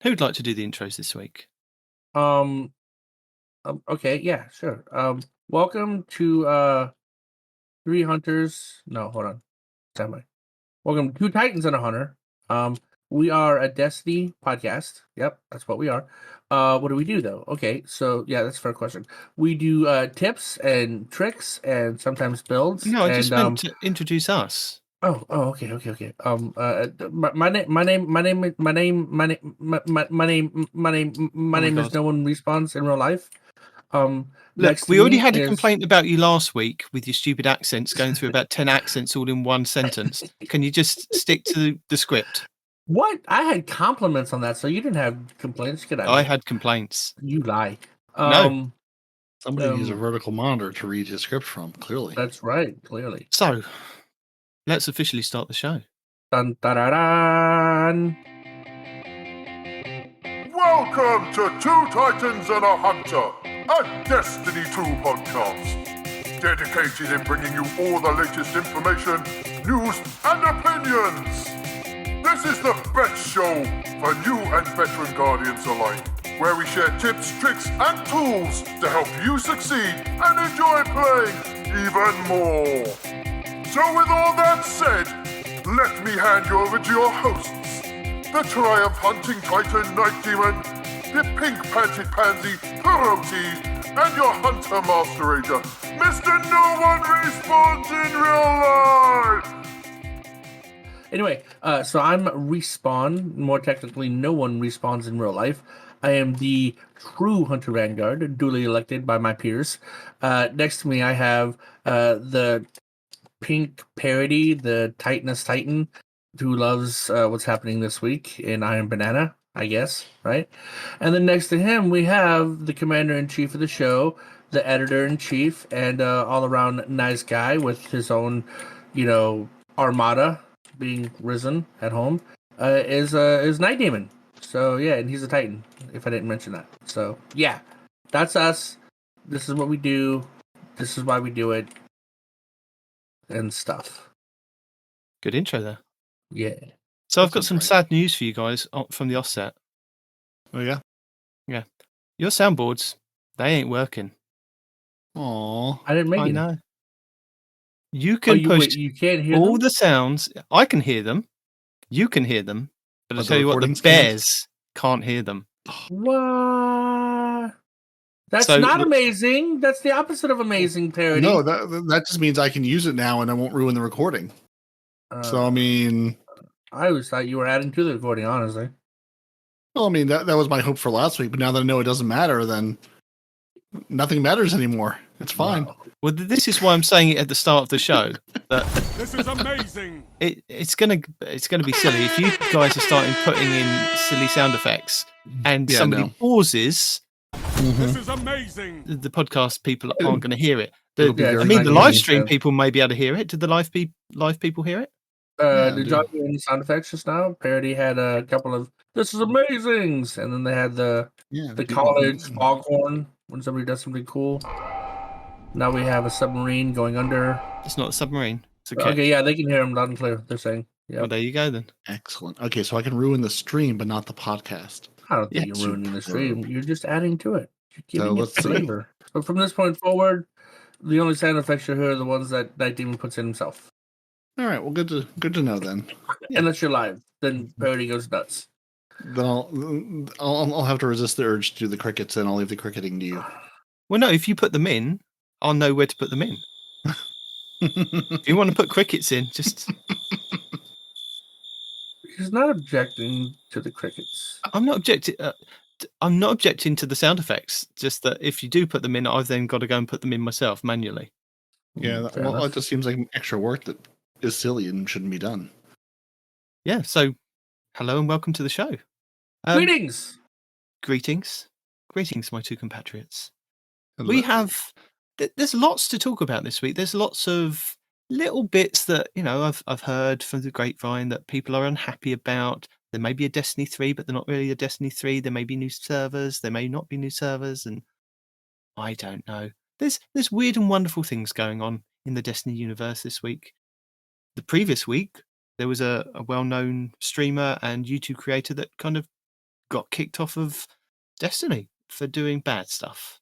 Who'd like to do the intros this week? Okay, yeah, sure. Welcome to Three Hunters. No, hold on. Stand by. Welcome to Two Titans and a Hunter. We are a Destiny podcast. Yep, that's what we are. What do we do though? Okay, so yeah, that's a fair question. We do tips and tricks and sometimes builds. No, I and just meant to introduce us. Okay. My name is God. No One Responds in real life. Look, Next to we already me had a is complaint about you last week with your stupid accents going through about 10 accents all in one sentence. Can you just stick to the script? what? I had compliments on that, so you didn't have complaints. Get out of I here. had complaints. You lie. No. Somebody needs a vertical monitor to read his script from, clearly. That's right, clearly. So, let's officially start the show. Dun, da, da, dun. Welcome to Two Titans and a Hunter, a Destiny 2 podcast. Dedicated in bringing you all the latest information, news, and opinions. This is the best show for new and veteran Guardians alike, where we share tips, tricks, and tools to help you succeed and enjoy playing even more. So with all that said, let me hand you over to your hosts, the Triumph Hunting Titan Nitedemon, the pink-panted pansy Peroty, and your Hunter Master Ranger, Mr. No One Responds in Real Life! Anyway, so I'm Respawn. More technically, No One Respawns in Real Life. I am the true Hunter Vanguard, duly elected by my peers. Next to me, I have the pink Peroty, the Titanus Titan, who loves what's happening this week in Iron Banana, I guess, right? And then next to him, we have the Commander-in-Chief of the show, the Editor-in-Chief, and all-around nice guy with his own, armada being risen at home, is Nitedemon. So, yeah, and he's a Titan, if I didn't mention that. So, yeah, that's us. This is what we do. This is why we do it. And stuff. Good intro there. Yeah. So I've got some sad news for you guys from the offset. Oh, yeah? Yeah. Your soundboards, they ain't working. Aww. I didn't make it. I know. You can you can't hear all them? the sounds. I can hear them. You can hear them. But I'll tell you what, the bears can't hear them. What? That's not amazing. That's the opposite of amazing, Peroty. No, that just means I can use it now and I won't ruin the recording. So, I mean... I always thought you were adding to the recording, honestly. Well, I mean, that was my hope for last week, but now that I know it doesn't matter, then nothing matters anymore. It's fine. Wow. Well, this is why I'm saying it at the start of the show. That This is amazing! It's gonna be silly if you guys are starting putting in silly sound effects and somebody pauses. This is amazing! The podcast people aren't going to hear it. It'll be The live stream people may be able to hear it. Did the live people hear it? Did y'all hear any sound effects just now? Peroty had a couple of "This is amazing," and then they had the college foghorn when somebody does something cool. Now we have a submarine going under. It's not a submarine. It's okay, yeah, they can hear them loud and clear. They're saying, "Yeah." Well, there you go then. Excellent. Okay, so I can ruin the stream, but not the podcast. I don't think you're ruining the stream. You're just adding to it. You're giving it flavor. But from this point forward, the only sound effects you hear are the ones that Nitedemon puts in himself. All right, well, good to know then. Unless you're live, then Peroty goes nuts. Then I'll have to resist the urge to do the crickets, and I'll leave the cricketing to you. Well, no, if you put them in, I'll know where to put them in. If you want to put crickets in, just... He's not objecting to the crickets. I'm not objecting. I'm not objecting to the sound effects. Just that if you do put them in, I've then got to go and put them in myself manually. Yeah, it just seems like extra work that is silly and shouldn't be done. Yeah. So, hello and welcome to the show. Greetings, my two compatriots. Hello. We have. There's lots to talk about this week. There's lots of little bits that I've heard from the grapevine that people are unhappy about. There may be a Destiny 3, but they're not really a Destiny 3. There may be new servers. There may not be new servers, and I don't know. There's weird and wonderful things going on in the Destiny universe this week. The previous week, there was a well-known streamer and YouTube creator that kind of got kicked off of Destiny for doing bad stuff.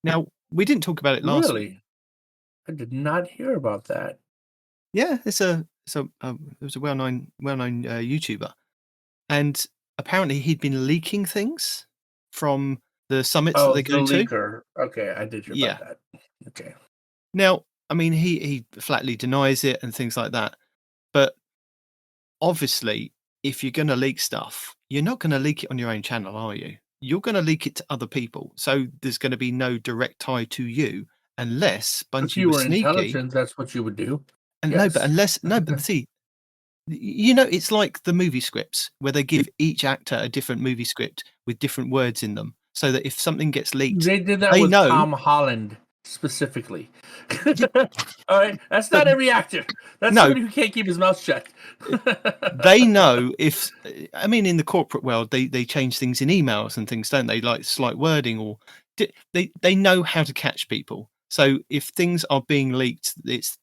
Now, we didn't talk about it last week. Really? I did not hear about that. Yeah, it was a well-known YouTuber, and apparently he'd been leaking things from the summits that Oh, they the go to. leaker. Okay, I did hear Yeah. about that. Okay. Now, I mean, he flatly denies it and things like that, but obviously, if you're going to leak stuff, you're not going to leak it on your own channel, are you? You're going to leak it to other people, so there's going to be no direct tie to you, unless If Bungie you was were sneaky. intelligent, that's what you would do. And Yes. but see, it's like the movie scripts where they give each actor a different movie script with different words in them, so that if something gets leaked, They did that they with know. Tom Holland specifically. All right, that's not every actor. That's No. somebody who can't keep his mouth shut. They know if, I mean, in the corporate world, they change things in emails and things, don't they? Like slight wording, or they know how to catch people. So if things are being leaked, it's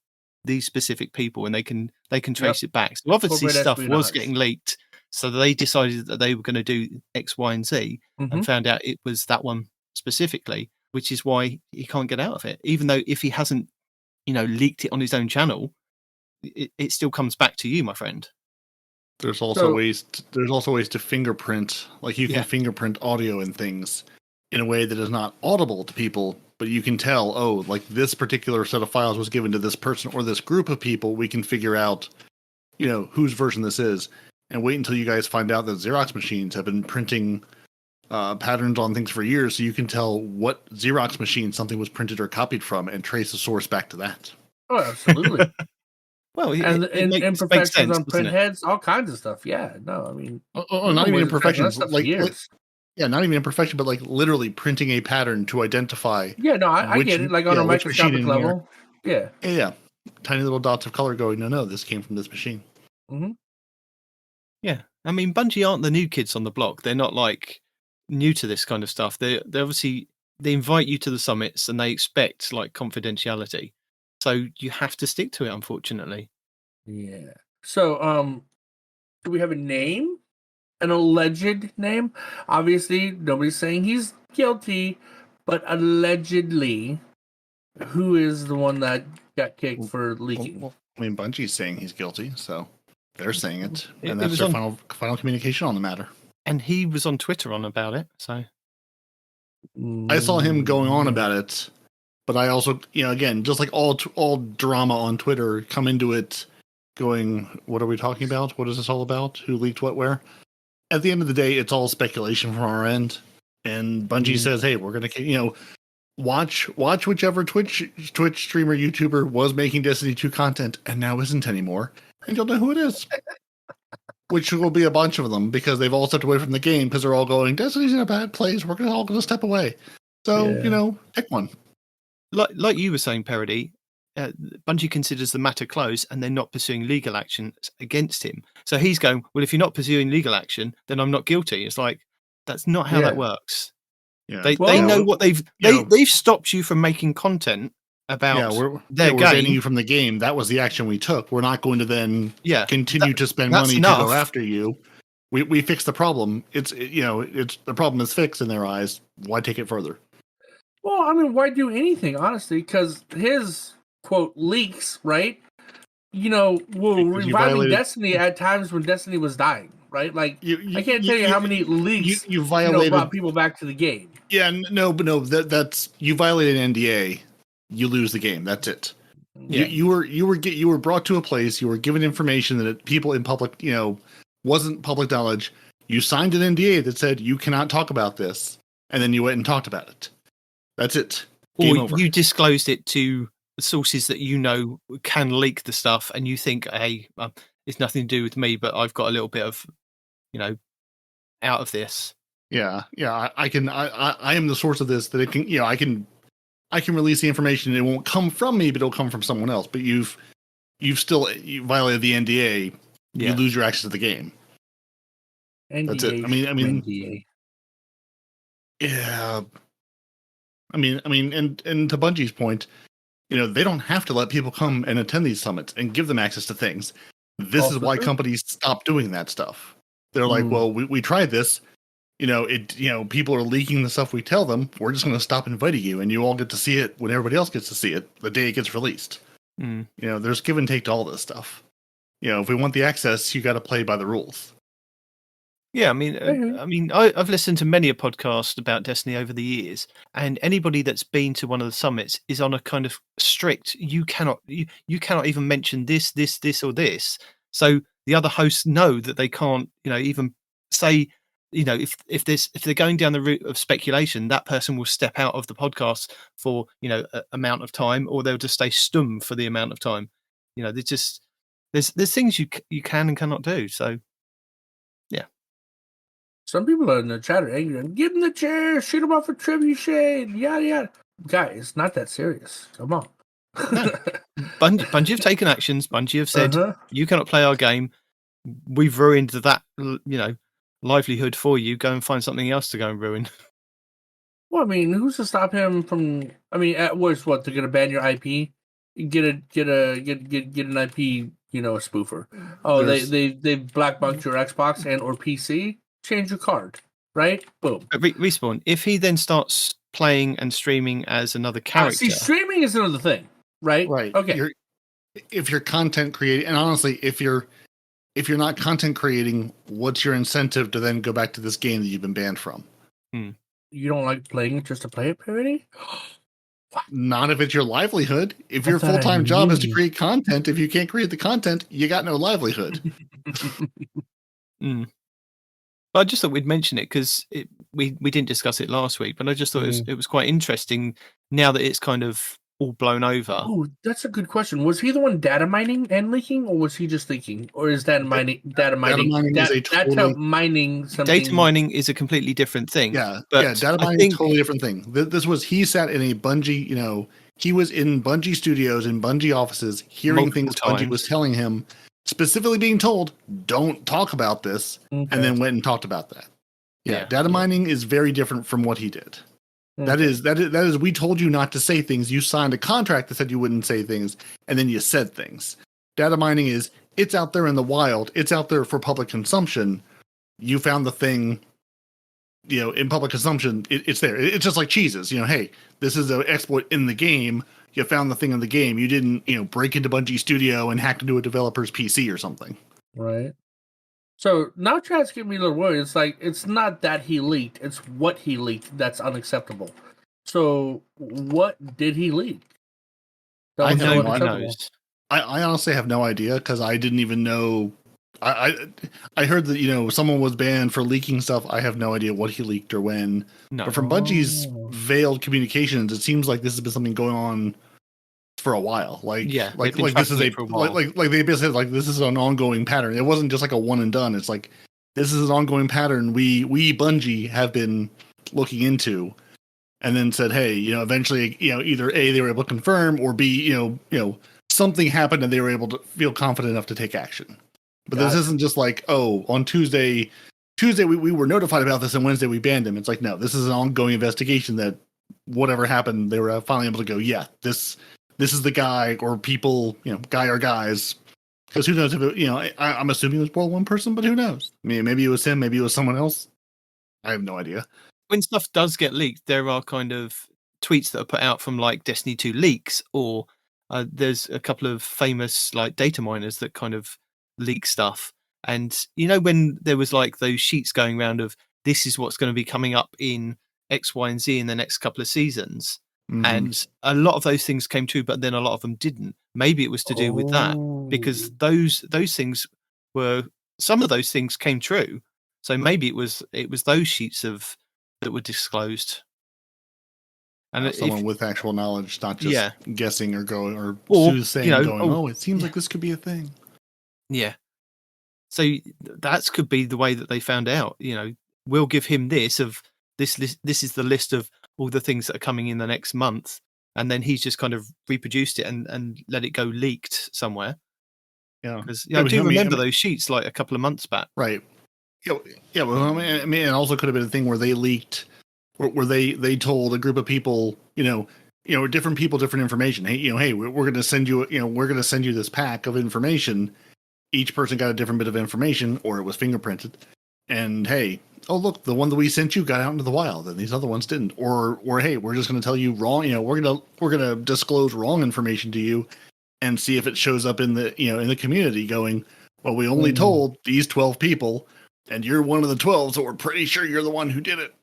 these specific people, and they can trace it back. So obviously Corporate stuff was espionage. getting leaked. So they decided that they were going to do X, Y, and Z, and found out it was that one specifically, which is why he can't get out of it. Even though if he hasn't, leaked it on his own channel, it still comes back to you, my friend. There's also ways to fingerprint, like you can fingerprint audio and things in a way that is not audible to people, but you can tell, like this particular set of files was given to this person or this group of people. We can figure out, whose version this is, and wait until you guys find out that Xerox machines have been printing patterns on things for years, so you can tell what Xerox machine something was printed or copied from and trace the source back to that. Oh, absolutely. Well, and imperfections sense, on print heads, all kinds of stuff. Yeah, no, I mean, not even imperfections, not even imperfection, but like literally printing a pattern to identify. Yeah, no, I get it. Like on a microscopic level. Yeah. Tiny little dots of color going, no, this came from this machine. Mm-hmm. Yeah, I mean, Bungie aren't the new kids on the block. They're not like new to this kind of stuff. They obviously they invite you to the summits and they expect like confidentiality. So you have to stick to it, unfortunately. Yeah. So, do we have a name? An alleged name? Obviously, nobody's saying he's guilty, but allegedly, who is the one that got kicked for leaking? Well, I mean, Bungie's saying he's guilty, so they're saying it, and that's their final communication on the matter. And he was on Twitter about it, so I saw him going on about it. But I also, again, just like all drama on Twitter, come into it going, what are we talking about? What is this all about? Who leaked what where? At the end of the day, it's all speculation from our end. And Bungie says, hey, we're going to, watch whichever Twitch streamer, YouTuber was making Destiny 2 content and now isn't anymore. And you'll know who it is. Which will be a bunch of them because they've all stepped away from the game because they're all going, Destiny's in a bad place. We're all going to step away. So, pick one. Like you were saying, Peroty, Bungie considers the matter closed and they're not pursuing legal action against him. So he's going, well, if you're not pursuing legal action, then I'm not guilty. It's like, that's not how that works. Yeah. They know what they've stopped you from making content about their game. We're banning you from the game. That was the action we took. We're not going to then continue to spend money to go after you. We fixed the problem. It's the problem is fixed in their eyes. Why take it further? Well, I mean, why do anything, honestly? Because his, quote, leaks, right? Were reviving Destiny at times when Destiny was dying, right? Like, I can't tell you how many leaks you violated, brought people back to the game. Yeah, that's you violated an NDA, you lose the game. That's it. Yeah. You were brought to a place, you were given information that people in public, wasn't public knowledge. You signed an NDA that said you cannot talk about this, and then you went and talked about it. That's it. Game over. You disclosed it to sources that can leak the stuff, and you think, hey, it's nothing to do with me, but I've got a little bit of, out of this. Yeah. I am the source of this. That it can, I can release the information. It won't come from me, but it'll come from someone else. But you've violated the NDA. You lose your access to the game. NDA, that's it. I mean, NDA. Yeah. I mean, and to Bungie's point, they don't have to let people come and attend these summits and give them access to things. This is why companies stop doing that stuff. They're like, well, we tried this. people are leaking the stuff we tell them. We're just going to stop inviting you, and you all get to see it when everybody else gets to see it the day it gets released. There's give and take to all this stuff. If we want the access, you got to play by the rules. Yeah, I've listened to many a podcast about Destiny over the years, and anybody that's been to one of the summits is on a kind of strict. You cannot even mention this, or this. So the other hosts know that they can't, even say, if they're going down the route of speculation, that person will step out of the podcast for a amount of time, or they'll just stay stum for the amount of time. There's things you can and cannot do. So. Some people are in the chat are angry. Give him the chair. Shoot him off a tribute shade. Yada yada. Guys, it's not that serious. Come on. No. Bungie have taken actions. Bungie have said you cannot play our game. We've ruined that. Livelihood for you. Go and find something else to go and ruin. Well, who's to stop him from? At worst, what they're gonna ban your IP? Get an IP. A spoofer. Oh, they blackbunked your Xbox and or PC. Change your card, right? Boom. Respawn. If he then starts playing and streaming as another character, streaming is another thing, right? Right. Okay. If you're content creating, and honestly, if you're not content creating, what's your incentive to then go back to this game that you've been banned from? You don't like playing it just to play it, Peroty? Not if it's your livelihood. If your full-time job is to create content, if you can't create the content, you got no livelihood. I just thought we'd mention it because we didn't discuss it last week, but I just thought it was quite interesting now that it's kind of all blown over. Oh, that's a good question. Was he the one data mining and leaking, or was he just leaking? Or is data mining mining something? Data mining is a completely different thing. Yeah, data mining is a totally different thing. He sat in a Bungie, he was in Bungie studios, in Bungie offices, hearing things Bungie was telling him, specifically being told, don't talk about this, and then went and talked about that. Yeah, data mining is very different from what he did. That is, we told you not to say things. You signed a contract that said you wouldn't say things, and then you said things. Data mining is, it's out there in the wild. It's out there for public consumption. You found the thing, in public consumption. It's there. It's just like cheeses. Hey, this is an exploit in the game. You found the thing in the game. You didn't, break into Bungie Studio and hack into a developer's PC or something. Right. So now chat's getting me a little worried. It's like, it's not that he leaked. It's what he leaked that's unacceptable. So what did he leak? I honestly have no idea because I didn't even know. I heard that, someone was banned for leaking stuff. I have no idea what he leaked or when. No. But from Bungie's veiled communications, it seems like this has been something going on for a while. Like this is they basically said, like, this is an ongoing pattern. It wasn't just like a one and done. It's like, this is an ongoing pattern we Bungie have been looking into, and then said, hey, eventually, either A, they were able to confirm, or B, something happened and they were able to feel confident enough to take action. But this isn't just like, on Tuesday we were notified about this, and Wednesday we banned him. It's like, no, this is an ongoing investigation that whatever happened, they were finally able to go, yeah, this is the guy, or people, guy or guys. Because who knows if it, I'm assuming it was more one person, but who knows? Maybe it was him, maybe it was someone else. I have no idea. When stuff does get leaked, there are kind of tweets that are put out from like Destiny 2 leaks, or there's a couple of famous like data miners that kind of leak stuff. And when there was like those sheets going around of this is what's going to be coming up in X, Y, and Z in the next couple of seasons. And a lot of those things came true, but then a lot of them didn't. Maybe it was to do with that, because those things some of those things came true. So maybe it was those sheets that were disclosed. And someone with actual knowledge, not just guessing or going or soothsaying, it seems like this could be a thing. Yeah. So that could be the way that they found out. We'll give him this of this list. This is the list of all the things that are coming in the next month, and then he's just kind of reproduced it and let it go leaked somewhere. Yeah, because I do remember those sheets like a couple of months back. Right. Yeah. Well, it also could have been a thing where they leaked, where they told a group of people, different people, different information. Hey, we're going to send you, we're going to send you this pack of information. Each person got a different bit of information, or it was fingerprinted. And hey, oh look, the one that we sent you got out into the wild, and these other ones didn't. Or hey, we're just going to tell you wrong. We're gonna disclose wrong information to you, and see if it shows up in the in the community. Going, well, we only told these 12 people, and you're one of the 12, so we're pretty sure you're the one who did it.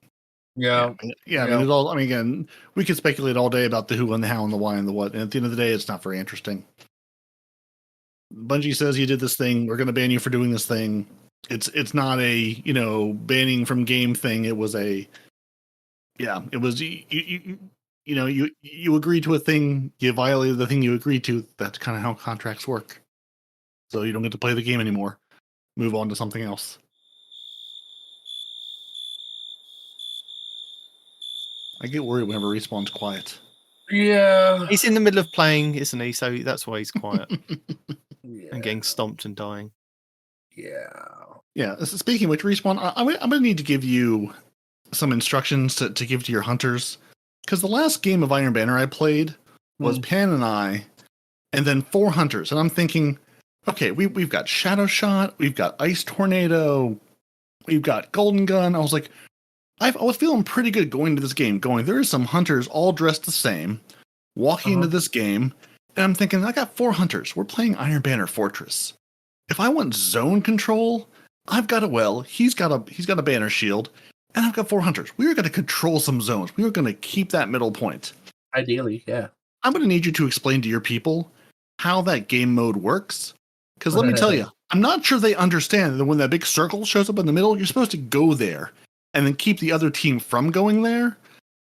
Yeah. I mean, it's all. I mean, again, we could speculate all day about the who and the how and the why and the what, and at the end of the day, it's not very interesting. Bungie says you did this thing. We're going to ban you for doing this thing. It's not a banning from game thing. It was a It was you agreed to a thing. You violated the thing you agreed to. That's kind of how contracts work. So you don't get to play the game anymore. Move on to something else. I get worried whenever Respawn's quiet. Yeah. He's in the middle of playing, isn't he? So that's why he's quiet and getting stomped and dying. Yeah. Speaking of which, Respawn, I'm going to need to give you some instructions to give to your hunters. Because the last game of Iron Banner I played was Pan and I, and then 4 hunters. And I'm thinking, okay, we've got Shadow Shot, we've got Ice Tornado, we've got Golden Gun. I was like, I was feeling pretty good going to this game, there are some hunters all dressed the same, walking into this game, and I'm thinking, I got 4 hunters. We're playing Iron Banner Fortress. If I want zone control, I've got he's got a banner shield, and I've got 4 hunters. We are going to control some zones. We are going to keep that middle point. Ideally, yeah. I'm going to need you to explain to your people how that game mode works. Because let me tell you, I'm not sure they understand that when that big circle shows up in the middle, you're supposed to go there and then keep the other team from going there.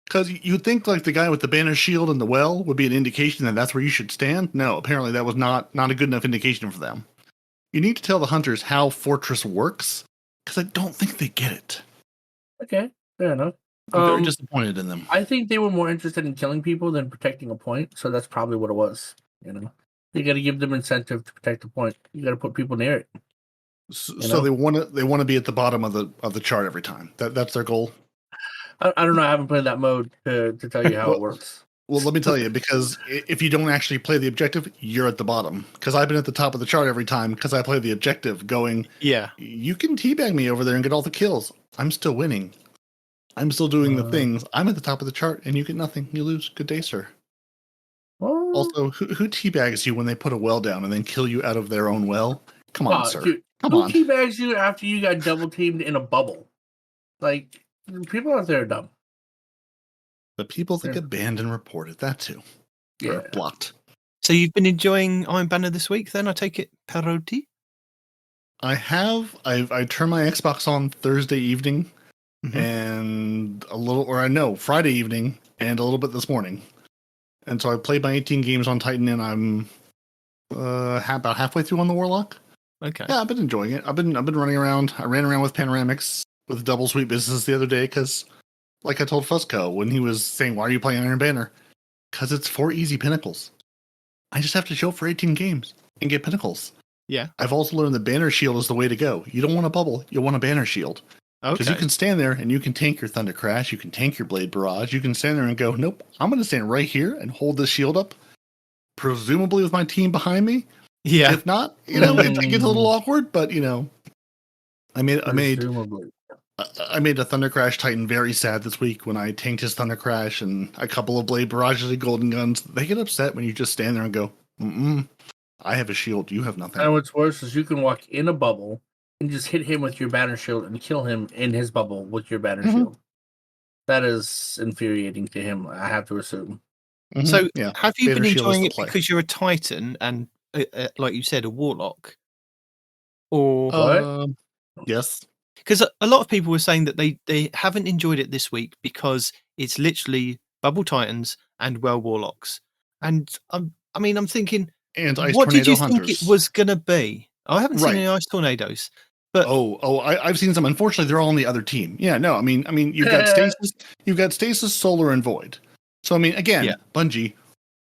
Because you'd think like the guy with the banner shield and the well would be an indication that that's where you should stand. No, apparently that was not a good enough indication for them. You need to tell the hunters how Fortress works, because I don't think they get it. Okay, fair enough. I'm very disappointed in them. I think they were more interested in killing people than protecting a point, so that's probably what it was. You got to give them incentive to protect a point. You got to put people near it. So they want to be at the bottom of the chart every time. That's their goal. I don't know. I haven't played that mode to tell you how it works. Well, let me tell you, because if you don't actually play the objective, you're at the bottom. Because I've been at the top of the chart every time because I play the objective going, you can teabag me over there and get all the kills. I'm still winning. I'm still doing the things. I'm at the top of the chart and you get nothing. You lose. Good day, sir. Also, who teabags you when they put a well down and then kill you out of their own well? Come on, sir. Dude, Come on. Who teabags you after you got double teamed in a bubble? Like, people out there are dumb. The people that get banned and reported, that too. Or blocked. So you've been enjoying Iron Banner this week then, I take it, Peroty? I have. I turned my Xbox on Thursday evening and Friday evening and a little bit this morning. And so I played my 18 games on Titan and I'm about halfway through on the Warlock. Okay. Yeah, I've been enjoying it. I've been running around. I ran around with Panoramics with Double Sweet Business the other day because, like I told Fusco when he was saying, "Why are you playing Iron Banner?" Because it's 4 easy pinnacles. I just have to show up for 18 games and get pinnacles. Yeah. I've also learned the banner shield is the way to go. You don't want a bubble. You want a banner shield. Because you can stand there and you can tank your Thunder Crash. You can tank your Blade Barrage. You can stand there and go, nope, I'm going to stand right here and hold this shield up, presumably with my team behind me. Yeah. If not, it gets a little awkward, but, I made a Thunder Crash Titan very sad this week when I tanked his Thunder Crash and a couple of Blade Barrages and Golden Guns. They get upset when you just stand there and go, I have a shield, you have nothing. And what's worse is you can walk in a bubble and just hit him with your banner shield and kill him in his bubble with your banner shield. That is infuriating to him, I have to assume. So have you been enjoying it because you're a Titan and, like you said, a Warlock? Or yes. Because a lot of people were saying that they haven't enjoyed it this week because it's literally Bubble Titans and Warlocks. And I'm thinking, and Ice what did you Hunters. think it was going to be? I haven't seen any Ice Tornadoes. But I've seen some. Unfortunately, they're all on the other team. Yeah, no, I mean, you've got Stasis, Solar, and Void. So again, Bungie,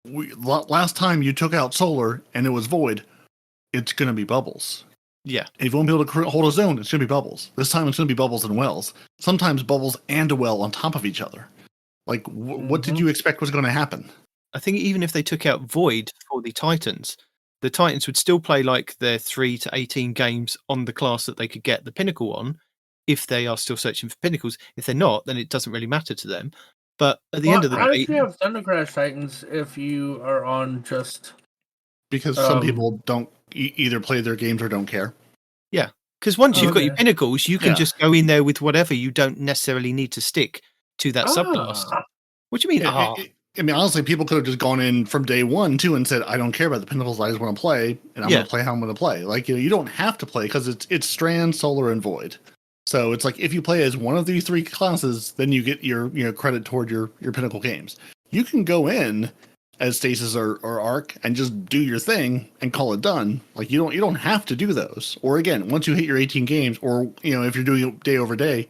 last time you took out Solar and it was Void, it's going to be Bubbles. Yeah. And if you won't be able to hold a zone, it's going to be Bubbles. This time it's going to be Bubbles and Wells. Sometimes Bubbles and a Well on top of each other. Like, what did you expect was going to happen? I think even if they took out Void for the Titans would still play like their 3 to 18 games on the class that they could get the Pinnacle on. if they are still searching for pinnacles. If they're not, then it doesn't really matter to them. But at the end of the How day, did you have Thunder Crash Titans if you are on just Because some people don't either play their games or don't care. yeah, because once you've got your Okay. pinnacles, you can Yeah. just go in there with whatever. You don't necessarily need to stick to that subclass. What do you mean? I mean, honestly, people could have just gone in from day one too and said, "I don't care about the pinnacles. I just want to play, and I'm going to play how I'm going to play." Like, you don't have to play because it's Strand, Solar, and Void. So it's like if you play as one of these three classes, then you get your credit toward your pinnacle games. You can go in as Stasis or Arc and just do your thing and call it done. Like you don't have to do those. Or again, once you hit your 18 games, or if you're doing it day over day,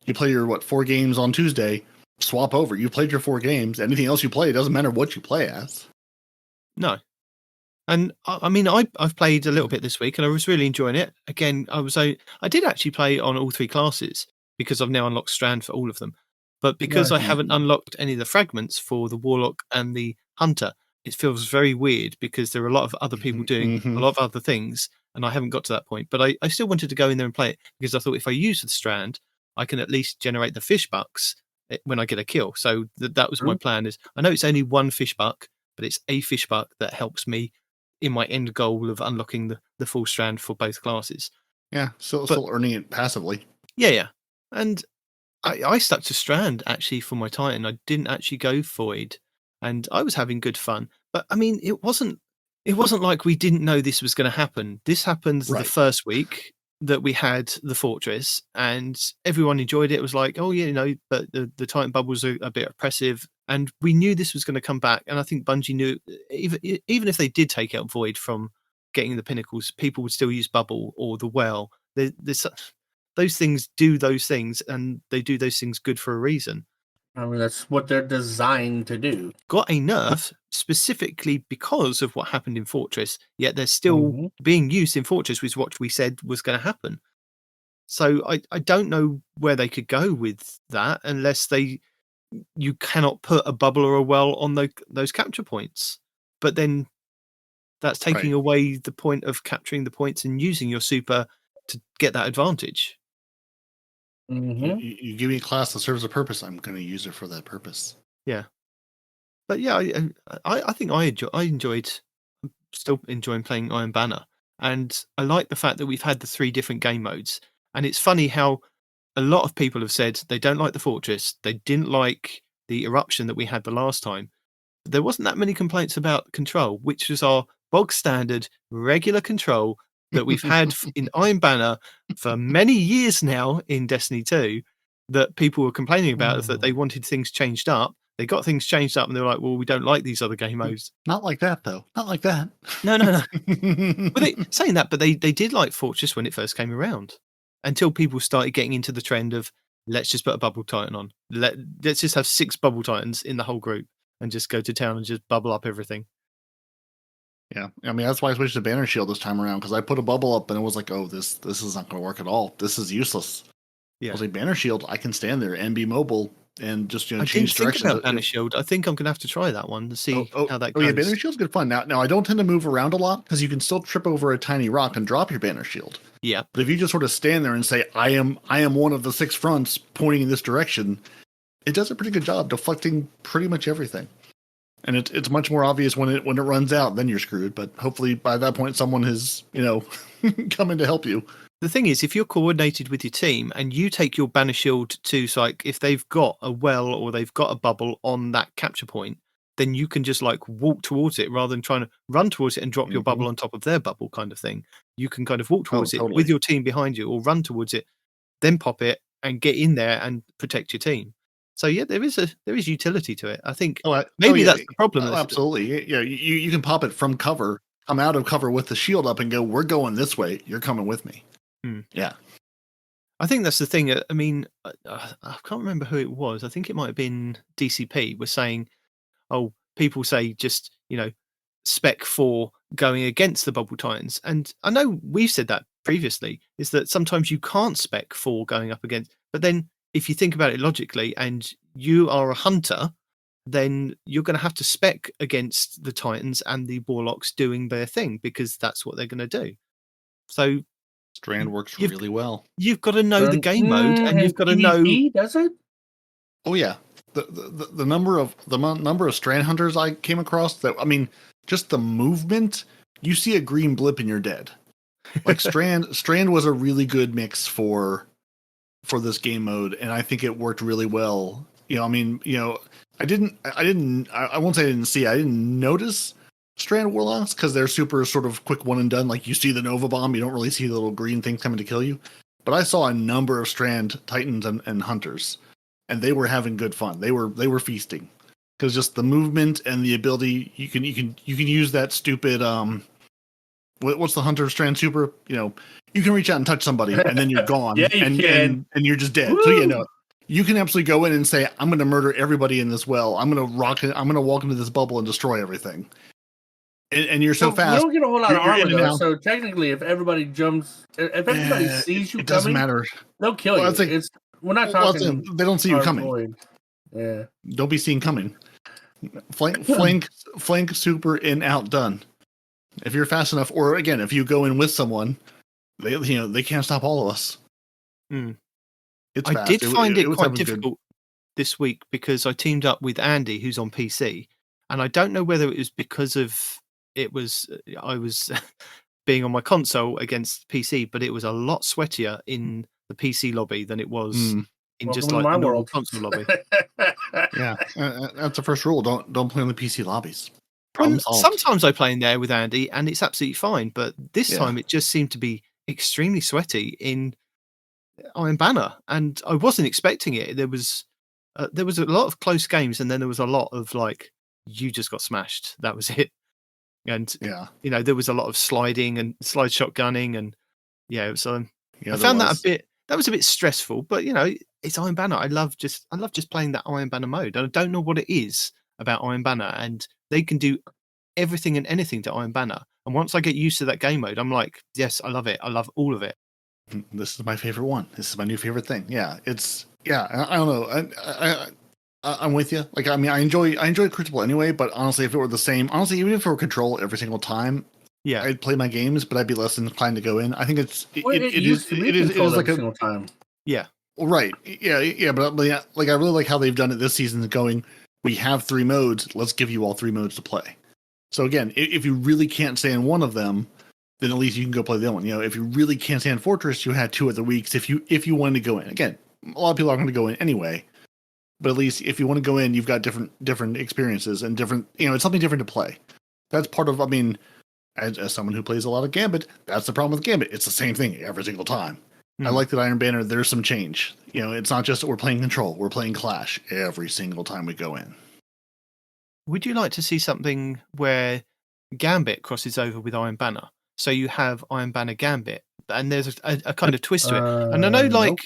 you play your 4 games on Tuesday. Swap over. You played your 4 games. Anything else you play, it doesn't matter what you play as. No. And I mean, I've played a little bit this week, and I was really enjoying it. Again, I did actually play on all 3 classes because I've now unlocked Strand for all of them. But because I haven't unlocked any of the fragments for the Warlock and the Hunter, it feels very weird because there are a lot of other people doing a lot of other things, and I haven't got to that point. But I still wanted to go in there and play it because I thought if I use the Strand, I can at least generate the fish bucks when I get a kill. So that was my plan. Is I know it's only 1 fish buck, but it's a fish buck that helps me in my end goal of unlocking the full Strand for both classes. Yeah, still earning it passively. Yeah. And I stuck to Strand actually for my Titan. I didn't actually go Void, and I was having good fun. But I mean, it wasn't like we didn't know this was going to happen. This happened the first week that we had the Fortress, and everyone enjoyed it. It was like, oh yeah, but the Titan bubbles are a bit oppressive, and we knew this was going to come back. And I think Bungie knew even if they did take out Void from getting the pinnacles, people would still use Bubble or the Well. Those things do those things, and they do those things good for a reason. I mean, that's what they're designed to do. Got a nerf specifically because of what happened in Fortress, yet they're still being used in Fortress, which is what we said was going to happen. So I don't know where they could go with that unless you cannot put a bubble or a well on those capture points. But then that's taking away the point of capturing the points and using your super to get that advantage. You give me a class that serves a purpose, I'm going to use it for that purpose. Yeah. But yeah, I think I enjoyed. I'm still enjoying playing Iron Banner, and I like the fact that we've had the 3 different game modes. And it's funny how a lot of people have said they don't like the Fortress, they didn't like the Eruption that we had the last time. There wasn't that many complaints about control, which was our bog standard regular control that we've had in Iron Banner for many years now in Destiny 2. That people were complaining about is that they wanted things changed up. They got things changed up and they're like, well, we don't like these other game modes. Not like that, though. Not like that. No. Saying that, but they did like Fortress when it first came around until people started getting into the trend of let's just put a bubble titan on. Let's just have 6 bubble titans in the whole group and just go to town and just bubble up everything. Yeah. I mean, that's why I switched to Banner Shield this time around because I put a bubble up and it was like, oh, this is not going to work at all. This is useless. Yeah. I was like, Banner Shield, I can stand there and be mobile and just change directions. I think about Banner Shield. I think I'm going to have to try that one to see how that goes. Oh yeah, Banner Shield's good fun. Now I don't tend to move around a lot because you can still trip over a tiny rock and drop your Banner Shield. Yeah. But if you just sort of stand there and say, I am one of the 6 fronts pointing in this direction, it does a pretty good job deflecting pretty much everything. And it's much more obvious when it runs out, then you're screwed. But hopefully by that point someone has, come in to help you. The thing is, if you're coordinated with your team and you take your Banner Shield to, so like, if they've got a well or they've got a bubble on that capture point, then you can just like walk towards it rather than trying to run towards it and drop your bubble on top of their bubble kind of thing. You can kind of walk towards it with your team behind you or run towards it, then pop it and get in there and protect your team. So yeah, there is utility to it. I think that's the problem. Absolutely. Yeah, you can pop it from cover, come out of cover with the shield up and go, we're going this way. You're coming with me. Yeah. I think that's the thing. I mean, I can't remember who it was. I think it might have been DCP was saying, oh, people say just, spec for going against the Bubble Titans. And I know we've said that previously, is that sometimes you can't spec for going up against. But then if you think about it logically and you are a hunter, then you're going to have to spec against the Titans and the Warlocks doing their thing because that's what they're going to do. So Strand works You've- really well. You've got to know the game mode, and you've got to know. PvP, does it? Oh yeah, the number of Strand hunters I came across. That I mean, just the movement. You see a green blip and you're dead. Like Strand was a really good mix for this game mode, and I think it worked really well. You know, I mean, you know, I won't say I didn't see. I didn't notice Strand Warlocks because they're super sort of quick one and done. Like you see the Nova Bomb, you don't really see the little green things coming to kill you. But I saw a number of Strand Titans and Hunters, and they were having good fun. They were feasting because just the movement and the ability you can use that stupid what's the Hunter Strand super? You know, you can reach out and touch somebody and then you're gone. Yeah, you can. And you're just dead. Woo! So yeah, no. You can absolutely go in and say, I'm gonna murder everybody in this well. I'm gonna walk into this bubble and destroy everything. And you're so fast. You don't get a whole lot of you're armor in and though. out. So technically, if everybody sees you it doesn't coming, matter. they'll kill Well, you. We're not talking. They don't see you coming. Void. Yeah. Don't be seen coming. Flank super in out done. If you're fast enough, or again, if you go in with someone, they can't stop all of us. It's fast. I did find it was quite having good- difficult this week because I teamed up with Andy, who's on PC, and I don't know whether it was because I was being on my console against PC, but it was a lot sweatier in the PC lobby than it was in just like the normal console lobby. Yeah, that's the first rule. Don't play on the PC lobbies. Sometimes I play in there with Andy, and it's absolutely fine. But this time, it just seemed to be extremely sweaty in Iron Banner, and I wasn't expecting it. There was a lot of close games, and then there was a lot of like, you just got smashed. That was it. And you know, there was a lot of sliding and slide shotgunning, and so I found that was a bit stressful. But you know, it's Iron Banner. I love just playing that Iron Banner mode. And I don't know what it is about Iron Banner, and they can do everything and anything to Iron Banner. And once I get used to that game mode, I'm like, yes, I love it. I love all of it. This is my favorite one. This is my new favorite thing. Yeah, I don't know. I'm with you. Like, I mean, I enjoy Crucible anyway. But honestly, if it were the same, even if it were Control every single time, I'd play my games, but I'd be less inclined to go in. I think it is like a single time. Yeah. Well, right. Yeah. But like, I really like how they've done it this season. Going, we have 3 modes. Let's give you all 3 modes to play. So again, if you really can't stand one of them, then at least you can go play the other one. You know, if you really can't stand Fortress, you had 2 other weeks. If you wanted to go in, again, a lot of people are going to go in anyway. But at least if you want to go in, you've got different experiences and different. You know, it's something different to play. That's part of. I mean, as someone who plays a lot of Gambit, that's the problem with Gambit. It's the same thing every single time. I like that Iron Banner. There's some change. You know, it's not just we're playing Control. We're playing Clash every single time we go in. Would you like to see something where Gambit crosses over with Iron Banner? So you have Iron Banner Gambit, and there's a kind of twist to it. And I know, like,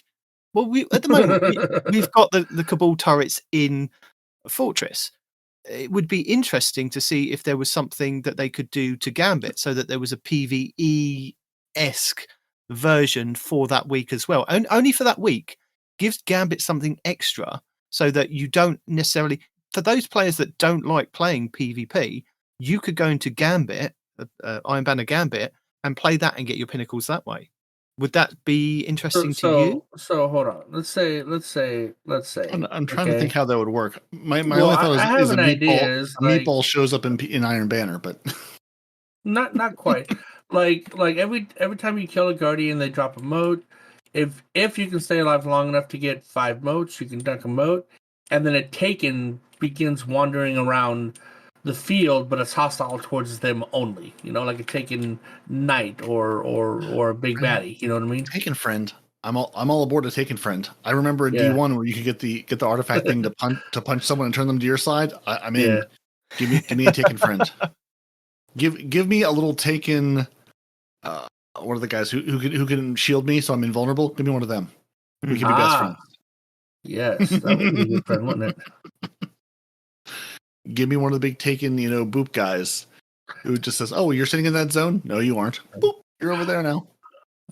well, at the moment we've got the Cabal turrets in Fortress. It would be interesting to see if there was something that they could do to Gambit, so that there was a PvE-esque version for that week as well. And only for that week, gives Gambit something extra, so that you don't necessarily. For those players that don't like playing PvP, you could go into Gambit, Iron Banner Gambit, and play that and get your pinnacles that way. Would that be interesting to you? So hold on. Let's say. I'm trying to think how that would work. My only thought is a meatball shows up in Iron Banner, but not quite. like every time you kill a Guardian, they drop a mote. If you can stay alive long enough to get 5 motes, you can dunk a mote, and then a Taken begins wandering around the field, but it's hostile towards them only. You know, like a Taken Knight or a big baddie. You know what I mean? Taken Friend. I'm all aboard a Taken Friend. I remember in D1 where you could get the artifact thing to punch someone and turn them to your side. I'm in. Give me a Taken Friend. Give me a little Taken. What are the guys who can shield me so I'm invulnerable? Give me one of them. We can be best friends. Yes, that would be a good friend, wouldn't it? Give me one of the big Taken, boop guys who just says, "Oh, you're sitting in that zone? No, you aren't. Boop, you're over there now."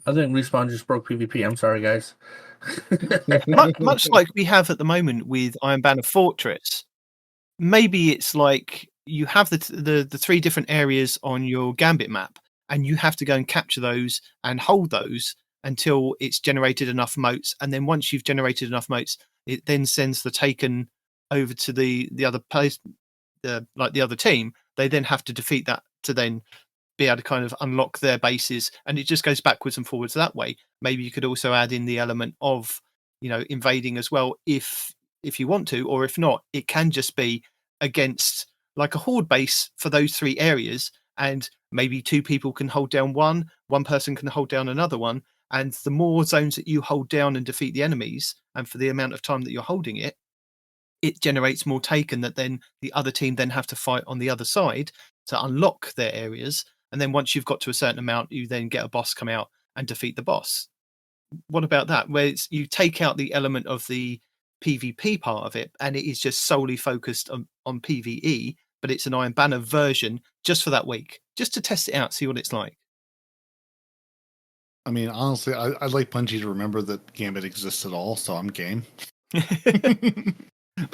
I think Respawn just broke PvP. I'm sorry, guys. much like we have at the moment with Iron Banner Fortress, maybe it's like you have the 3 different areas on your Gambit map, and you have to go and capture those and hold those until it's generated enough motes. And then once you've generated enough motes, it then sends the taken over to the other place, like the other team. They then have to defeat that to then be able to kind of unlock their bases, and it just goes backwards and forwards that way. Maybe you could also add in the element of, invading as well, if you want to, or if not, it can just be against like a horde base for those 3 areas, and maybe 2 people can hold down one person can hold down another one, and the more zones that you hold down and defeat the enemies, and for the amount of time that you're holding it, it generates more taken that then the other team then have to fight on the other side to unlock their areas. And then once you've got to a certain amount, you then get a boss come out and defeat the boss. What about that? Where you take out the element of the PvP part of it, and it is just solely focused on PvE, but it's an Iron Banner version just for that week, just to test it out, see what it's like. I mean, honestly, I'd like Bungie to remember that Gambit exists at all, so I'm game.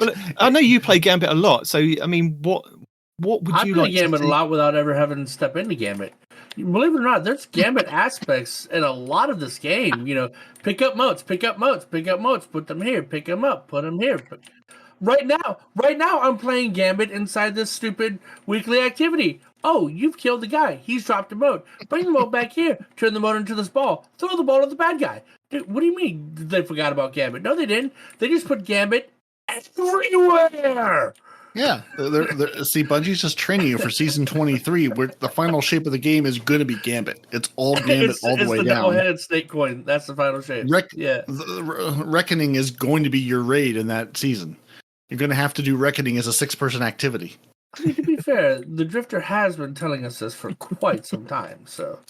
Well, I know you play Gambit a lot, so I mean, what would you like I play Gambit to a see? lot without ever having to step into Gambit. Believe it or not, there's Gambit aspects in a lot of this game. Pick up motes, put them here, pick them up, put them here. Right now, I'm playing Gambit inside this stupid weekly activity. Oh, you've killed the guy. He's dropped a mote. Bring the mote back here. Turn the mote into this ball. Throw the ball at the bad guy. Dude, what do you mean they forgot about Gambit? No, they didn't. They just put Gambit everywhere. Yeah, see, Bungie's just training you for season 23, where the final shape of the game is going to be Gambit. It's all Gambit all the way It's the down. double-headed snake coin. That's the final shape. Reckoning is going to be your raid in that season. You're going to have to do Reckoning as a 6-person activity. I mean, to be fair, the Drifter has been telling us this for quite some time, so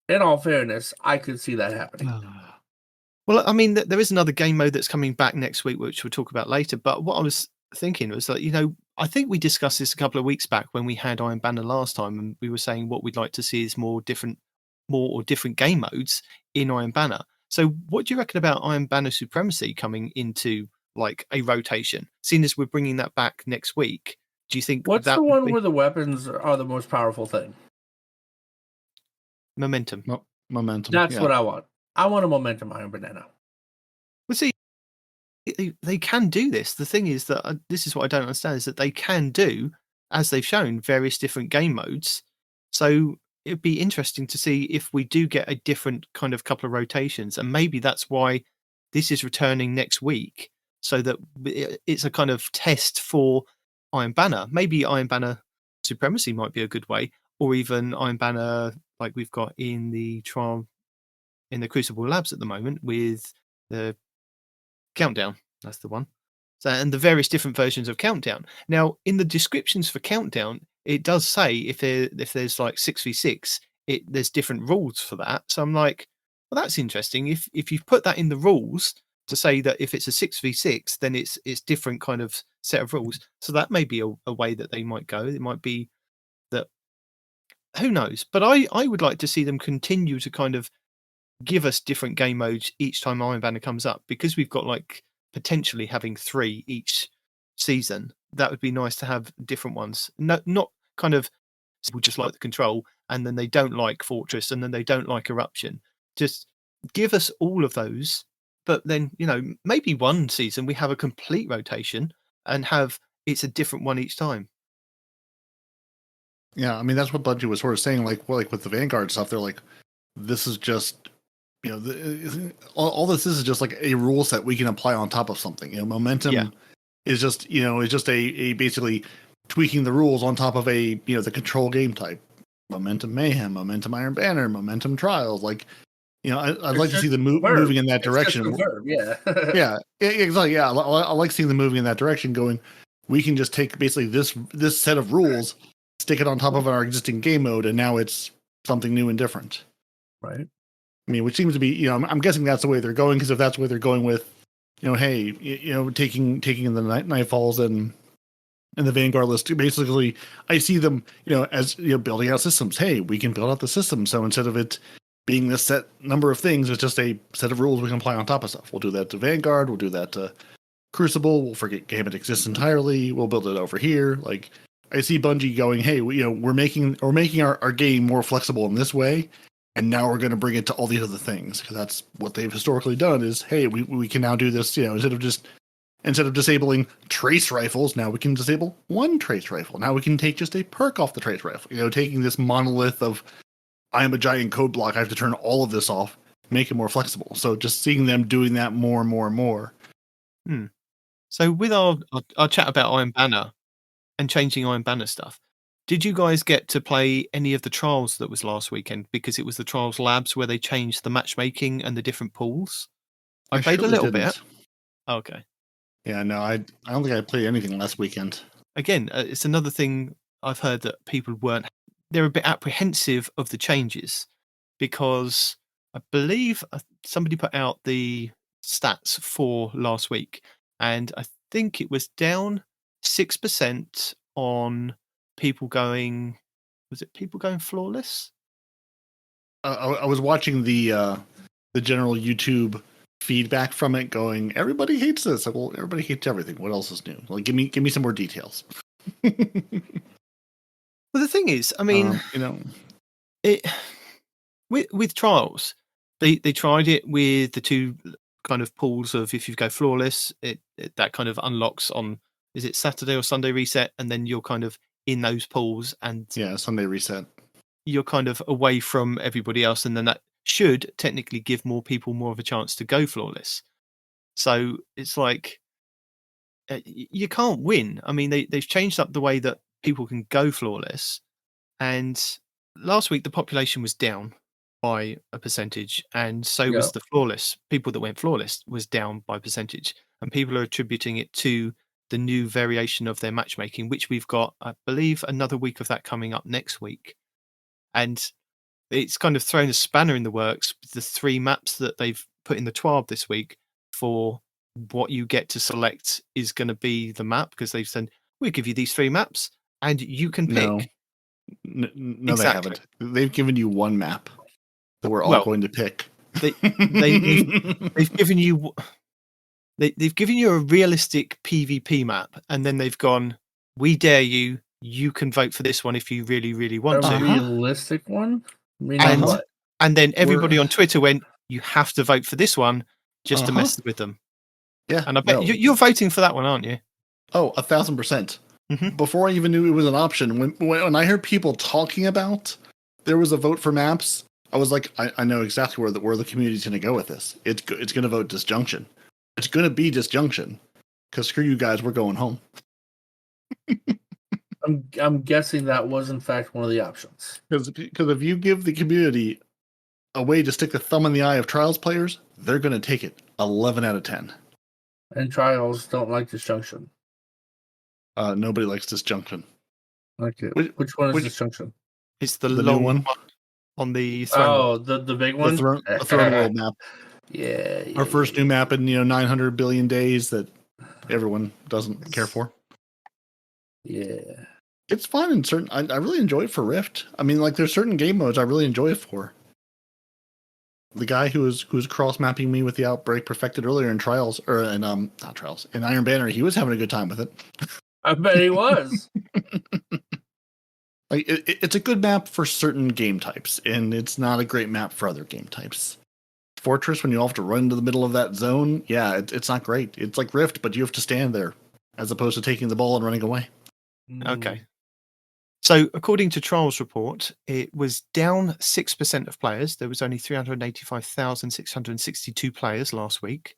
in all fairness, I could see that happening. Well, I mean, there is another game mode that's coming back next week, which we'll talk about later. But what I was thinking was that, I think we discussed this a couple of weeks back when we had Iron Banner last time, and we were saying what we'd like to see is more or different game modes in Iron Banner. So what do you reckon about Iron Banner Supremacy coming into like a rotation? Seeing as we're bringing that back next week, do you think what's that the one where the weapons are the most powerful thing? Momentum? Momentum. That's what I want. I want a momentum Iron Banana. Well, see, they can do this. The thing is that this is what I don't understand, is that they can do, as they've shown, various different game modes. So it'd be interesting to see if we do get a different kind of couple of rotations, and maybe that's why this is returning next week, so that it's a kind of test for Iron Banner. Maybe Iron Banner Supremacy might be a good way, or even Iron Banner like we've got in the trial in the Crucible Labs at the moment with the Countdown. That's the one. So, and the various different versions of Countdown. Now, in the descriptions for Countdown, it does say if there's like 6v6, there's different rules for that. So I'm like, well, that's interesting. If you've put that in the rules to say that if it's a 6v6, then it's different kind of set of rules. So that may be a way that they might go. It might be that, who knows? But I would like to see them continue to kind of give us different game modes each time Iron Banner comes up, because we've got like potentially having 3 each season. That would be nice to have different ones. Not kind of people just like the Control, and then they don't like Fortress, and then they don't like Eruption. Just give us all of those, but then maybe one season we have a complete rotation and have it's a different one each time. Yeah, I mean that's what Bungie was sort of saying. Like with the Vanguard stuff, they're like, this is just all this is just like a rule set we can apply on top of something. Momentum is just a basically tweaking the rules on top of the Control game type. Momentum Mayhem, Momentum Iron Banner, Momentum Trials. Like, I'd like to see them moving in that direction. It's just a verb, yeah. Yeah, exactly. Yeah, I like seeing them moving in that direction. Going, we can just take basically this set of rules, stick it on top of our existing game mode, and now it's something new and different. Right. I mean, which seems to be, I'm guessing that's the way they're going, because if that's the way they're going with, hey, taking in the Nightfalls and the Vanguard list, basically, I see them, as building out systems. Hey, we can build out the system. So instead of it being this set number of things, it's just a set of rules we can apply on top of stuff. We'll do that to Vanguard. We'll do that to Crucible. We'll forget Gambit exists entirely. We'll build it over here. Like, see Bungie going, hey, we're making our game more flexible in this way, and now we're going to bring it to all these other things, because that's what they've historically done. Is, hey, we can now do this. Instead of disabling trace rifles, now we can disable one trace rifle. Now we can take just a perk off the trace rifle. Taking this monolith of, I am a giant code block, I have to turn all of this off, make it more flexible. So just seeing them doing that more and more and more. So with our chat about Iron Banner and changing Iron Banner stuff, did you guys get to play any of the trials that was last weekend? Because it was the Trials Labs where they changed the matchmaking and the different pools. I played a little bit. Okay. Yeah, no, I don't think I played anything last weekend. Again, it's another thing I've heard that people they're a bit apprehensive of the changes, because I believe somebody put out the stats for last week, and I think it was down 6% on people going. Was it people going flawless? I was watching the general YouTube feedback from it, going, everybody hates this. Like, well, everybody hates everything. What else is new? Like, give me some more details. Well, the thing is, I mean, it with trials, they tried it with the two kind of pools of, if you go flawless, it that kind of unlocks on, is it Saturday or Sunday reset, and then you're kind of in those pools, and Sunday reset. You're kind of away from everybody else, and then that should technically give more people more of a chance to go flawless. So it's like you can't win. I mean, they've changed up the way that people can go flawless, and last week the population was down by a percentage, and so was the flawless. People that went flawless was down by percentage, and people are attributing it to the new variation of their matchmaking, which we've got, I believe, another week of that coming up next week. And it's kind of thrown a spanner in the works with the 3 maps that they've put in the TWAB this week for what you get to select is going to be the map, because they've said, we'll give you these 3 maps and you can pick. No, exactly. They haven't. They've given you 1 map that we're all going to pick. They've given you they've given you a realistic PvP map, and then they've gone, we dare you. You can vote for this one if you really, really want to. A realistic one? I mean, and then everybody on Twitter went, you have to vote for this one just to mess with them. Yeah. And I bet you're voting for that one, aren't you? Oh, 1,000%. Before I even knew it was an option, when I heard people talking about there was a vote for maps, I was like, I know exactly where the community's going to go with this. It's going to vote disjunction. It's going to be disjunction. Because screw you guys, we're going home. I'm guessing that was in fact one of the options. Because if you give the community a way to stick a thumb in the eye of Trials players, they're going to take it 11 out of 10. And Trials don't like disjunction. Nobody likes disjunction. Okay. Which one is disjunction? It's the long one on the throne. Oh, the big one? The throne world map. Yeah. Our first new map in 900 billion days that everyone doesn't care for. Yeah. It's fun and certain. I really enjoy it for Rift. I mean, like, there's certain game modes I really enjoy it for. The guy who was cross mapping me with the Outbreak perfected earlier in Trials, or in not Trials, in Iron Banner, he was having a good time with it. I bet he was. Like, it's a good map for certain game types, and it's not a great map for other game types. Fortress, when you all have to run into the middle of that zone, it's not great. It's like Rift, but you have to stand there as opposed to taking the ball and running away. Okay. So, according to Trials report, it was down 6% of players. There was only 385,662 players last week,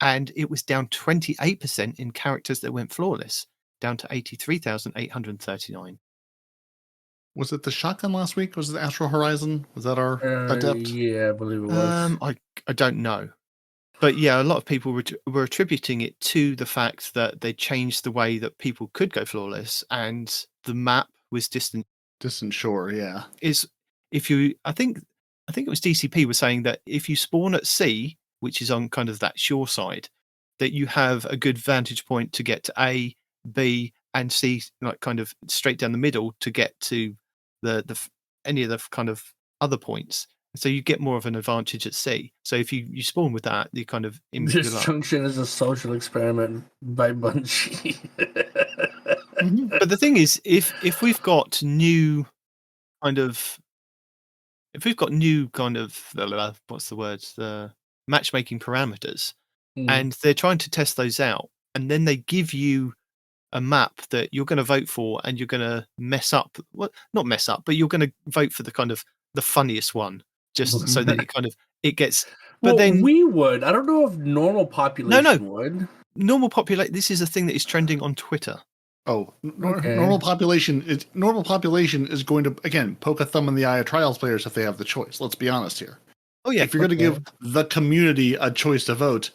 and it was down 28% in characters that went flawless, down to 83,839. Was it the shotgun last week? Was it Astral Horizon? Was that our adept? Yeah, I believe it was. I don't know. But yeah, a lot of people were attributing it to the fact that they changed the way that people could go flawless, and the map was distant shore. Yeah, I think it was DCP was saying that if you spawn at sea, which is on kind of that shore side, that you have a good vantage point to get to A, B, and C, like kind of straight down the middle to get to the any of the kind of other points. So you get more of an advantage at sea. So if you spawn with that, you kind of... Disjunction is a social experiment by Bungie. But the thing is, if we've got new kind of, what's the word, the matchmaking parameters, and they're trying to test those out, and then they give you a map that you're going to vote for, and you're going to mess up. Well, not mess up, but you're going to vote for the kind of the funniest one, just so that it gets. But well, then we would. I don't know if normal population No. would. normal population. This is a thing that is trending on Twitter. Oh, Okay. normal population is going to again poke a thumb in the eye of trials players if they have the choice. Let's be honest here. Oh yeah, If you're going to give the community a choice to vote,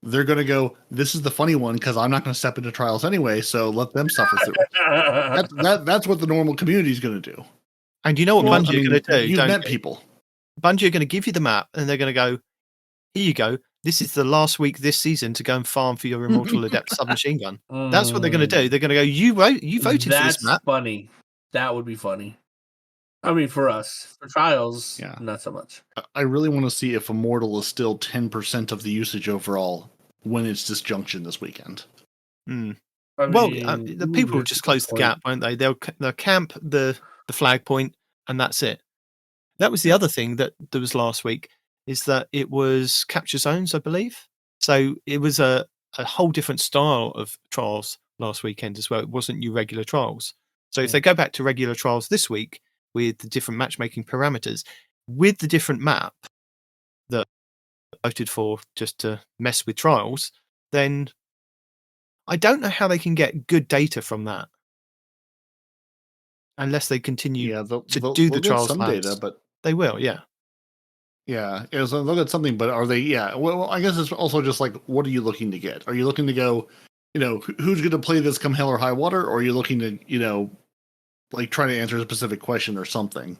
they're going to go, this is the funny one because I'm not going to step into trials anyway, so let them suffer through it. That's what the normal community is going to do. and you know what Bungie are going to do? You've don't met you? people. Bungie are going to give you the map, and they're going to go, here you go. This is the last week this season to go and farm for your Immortal Adept submachine gun. That's what they're going to do. They're going to go, you voted for this map. That's funny. That would be funny. I mean, for us. For trials, Yeah. not so much. I really want to see if Immortal is still 10% of the usage overall when it's disjunction this weekend. Hmm. I Well, mean, the people will that's just a good close the point. gap, won't they? They'll camp the flag point, and that's it. That was the other thing that there was last week, is that it was capture zones, I believe. So it was a whole different style of trials last weekend as well. It wasn't your regular trials. So if they go back to regular trials this week with the different matchmaking parameters, with the different map that I voted for just to mess with trials, then I don't know how they can get good data from that. Unless they continue They'll do the get trials some labs. data, but They will, yeah. yeah, so they'll get something. But are they? Yeah, well, I guess it's also just like, what are you looking to get? Are you looking to go, who's going to play this come hell or high water, or are you looking to, like try to answer a specific question or something?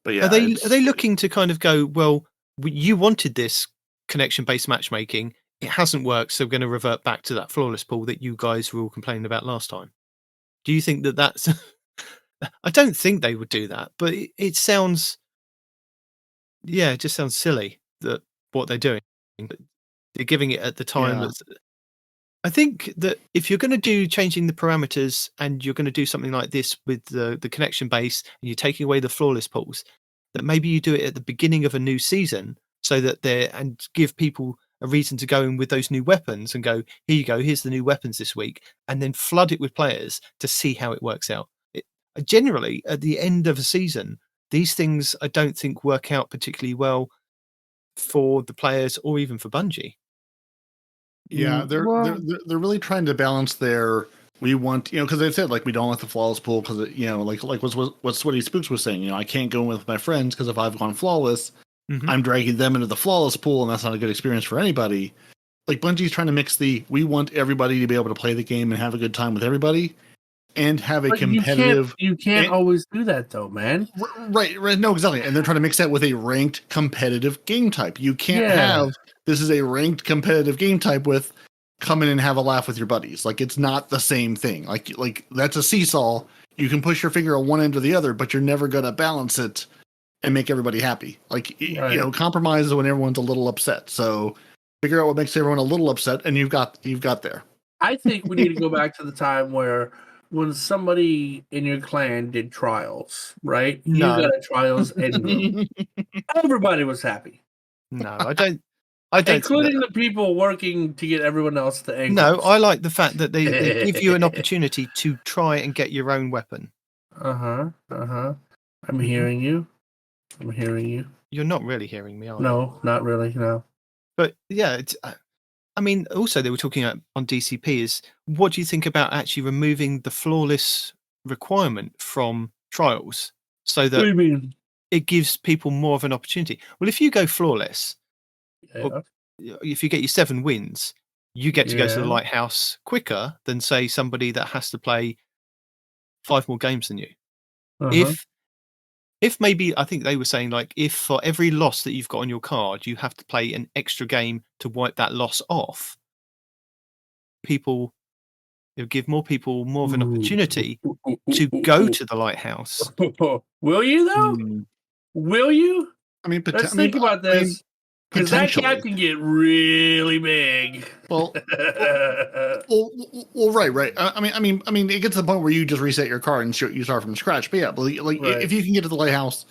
But yeah, Are they looking to kind of go, well, you wanted this connection-based matchmaking, it hasn't worked, so we're going to revert back to that flawless pool that you guys were all complaining about last time? Do you think that that's... I don't think they would do that, but it sounds... Yeah, it just sounds silly that what they're doing. They're giving it at the time Yeah. that's... I think that if you're going to do changing the parameters and you're going to do something like this with the connection base and you're taking away the flawless pools, that maybe you do it at the beginning of a new season so that and give people a reason to go in with those new weapons and go, here you go, here's the new weapons this week, and then flood it with players to see how it works out. Generally, at the end of a season, these things I don't think work out particularly well for the players or even for Bungie. Yeah, they're really trying to balance their. We want, because they said like we don't like the flawless pool because like what Sweaty Spooks was saying. I can't go in with my friends because if I've gone flawless, I'm dragging them into the flawless pool, and that's not a good experience for anybody. Like Bungie's trying to mix we want everybody to be able to play the game and have a good time with everybody, and have a But competitive. You can't always do that though, man. Right. No, exactly. And they're trying to mix that with a ranked competitive game type. You can't have this is a ranked competitive game type with come in and have a laugh with your buddies. Like it's not the same thing. Like that's a seesaw. You can push your finger on one end or the other, but you're never gonna balance it and make everybody happy. Like compromise is when everyone's a little upset. So figure out what makes everyone a little upset, and you've got there. I think we need to go back to the time where when somebody in your clan did trials, right? No. You got a trials end room. Everybody was happy. No, I don't. Including the people working to get everyone else to end. No, I like the fact that they give you an opportunity to try and get your own weapon. I'm hearing you. I'm hearing you. You're not really hearing me, are you? No, not really. No. But yeah, I mean, also they were talking on DCP is what do you think about actually removing the flawless requirement from trials so What do you that mean? it gives people more of an opportunity? Well, if you go flawless, Yeah. if you get your 7 wins, you get to go to the Yeah. lighthouse quicker than say somebody that has to play 5 more games than you. If maybe, I think they were saying like if for every loss that you've got on your card, you have to play an extra game to wipe that loss off, it'll give more people more of an opportunity to go to the lighthouse. Will you though? Will you? I mean, Let's think about this. Because that gap can get really big. Well, Right. I mean, it gets to the point where you just reset your card and you start from scratch. But yeah, if you can get to the lighthouse,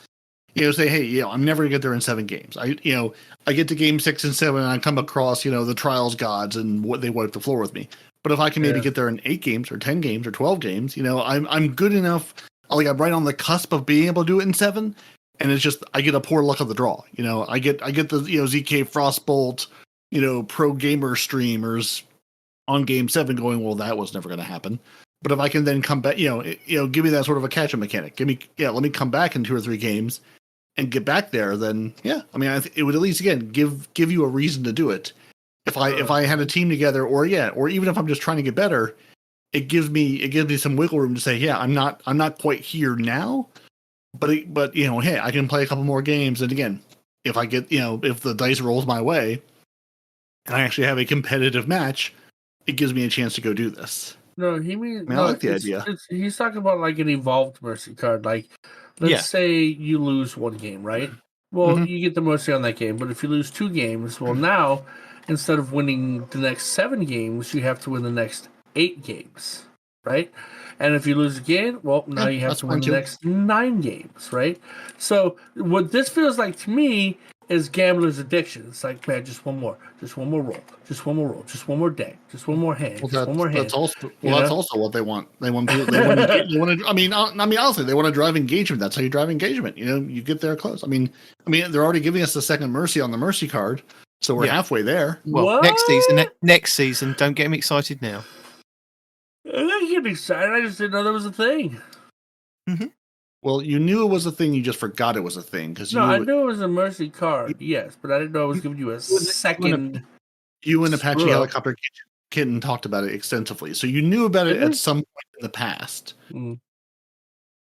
say, hey, I'm never gonna get there in 7 games. I get to game 6 and 7, and I come across, the trials gods and what they wipe the floor with me. But if I can maybe get there in 8 games or 10 games or 12 games, I'm good enough. I'm right on the cusp of being able to do it in 7, and it's just I get a poor luck of the draw. I get the ZK Frostbolt, pro gamer streamers on game 7 going, well, that was never going to happen. But if I can then come back, give me that sort of a catch-up mechanic. Let me come back in 2 or 3 games and get back there, then it would at least again give you a reason to do it. If I had a team together, or even if I'm just trying to get better, it gives me some wiggle room to say, I'm not quite here now, but hey, I can play a couple more games, and again, if I get if the dice rolls my way, and I actually have a competitive match, it gives me a chance to go do this. No, he means. I like the idea. He's talking about like an evolved mercy card. Like, let's say you lose 1 game, right? Well, you get the mercy on that game. But if you lose 2 games, well, now instead of winning the next 7 games, you have to win the next 8 games, right? And if you lose again, well, now you have to win the next 9 games, right? So what this feels like to me is gambler's addiction. It's like, man, just one more roll, just one more deck, just one more hand, one more hand. That's also what they want. They want people. They want. I mean, honestly, they want to drive engagement. That's how you drive engagement. You get there close. I mean, they're already giving us the second mercy on the mercy card, so we're halfway there. Well, what? Next season, don't get me excited now. I'm not getting excited. I just didn't know that was a thing. Mm-hmm. Well, you knew it was a thing. You just forgot it was a thing I knew it was a mercy card. Yes, but I didn't know it was giving you a second. You and Apache Helicopter Kitten talked about it extensively, so you knew about it at some point in the past.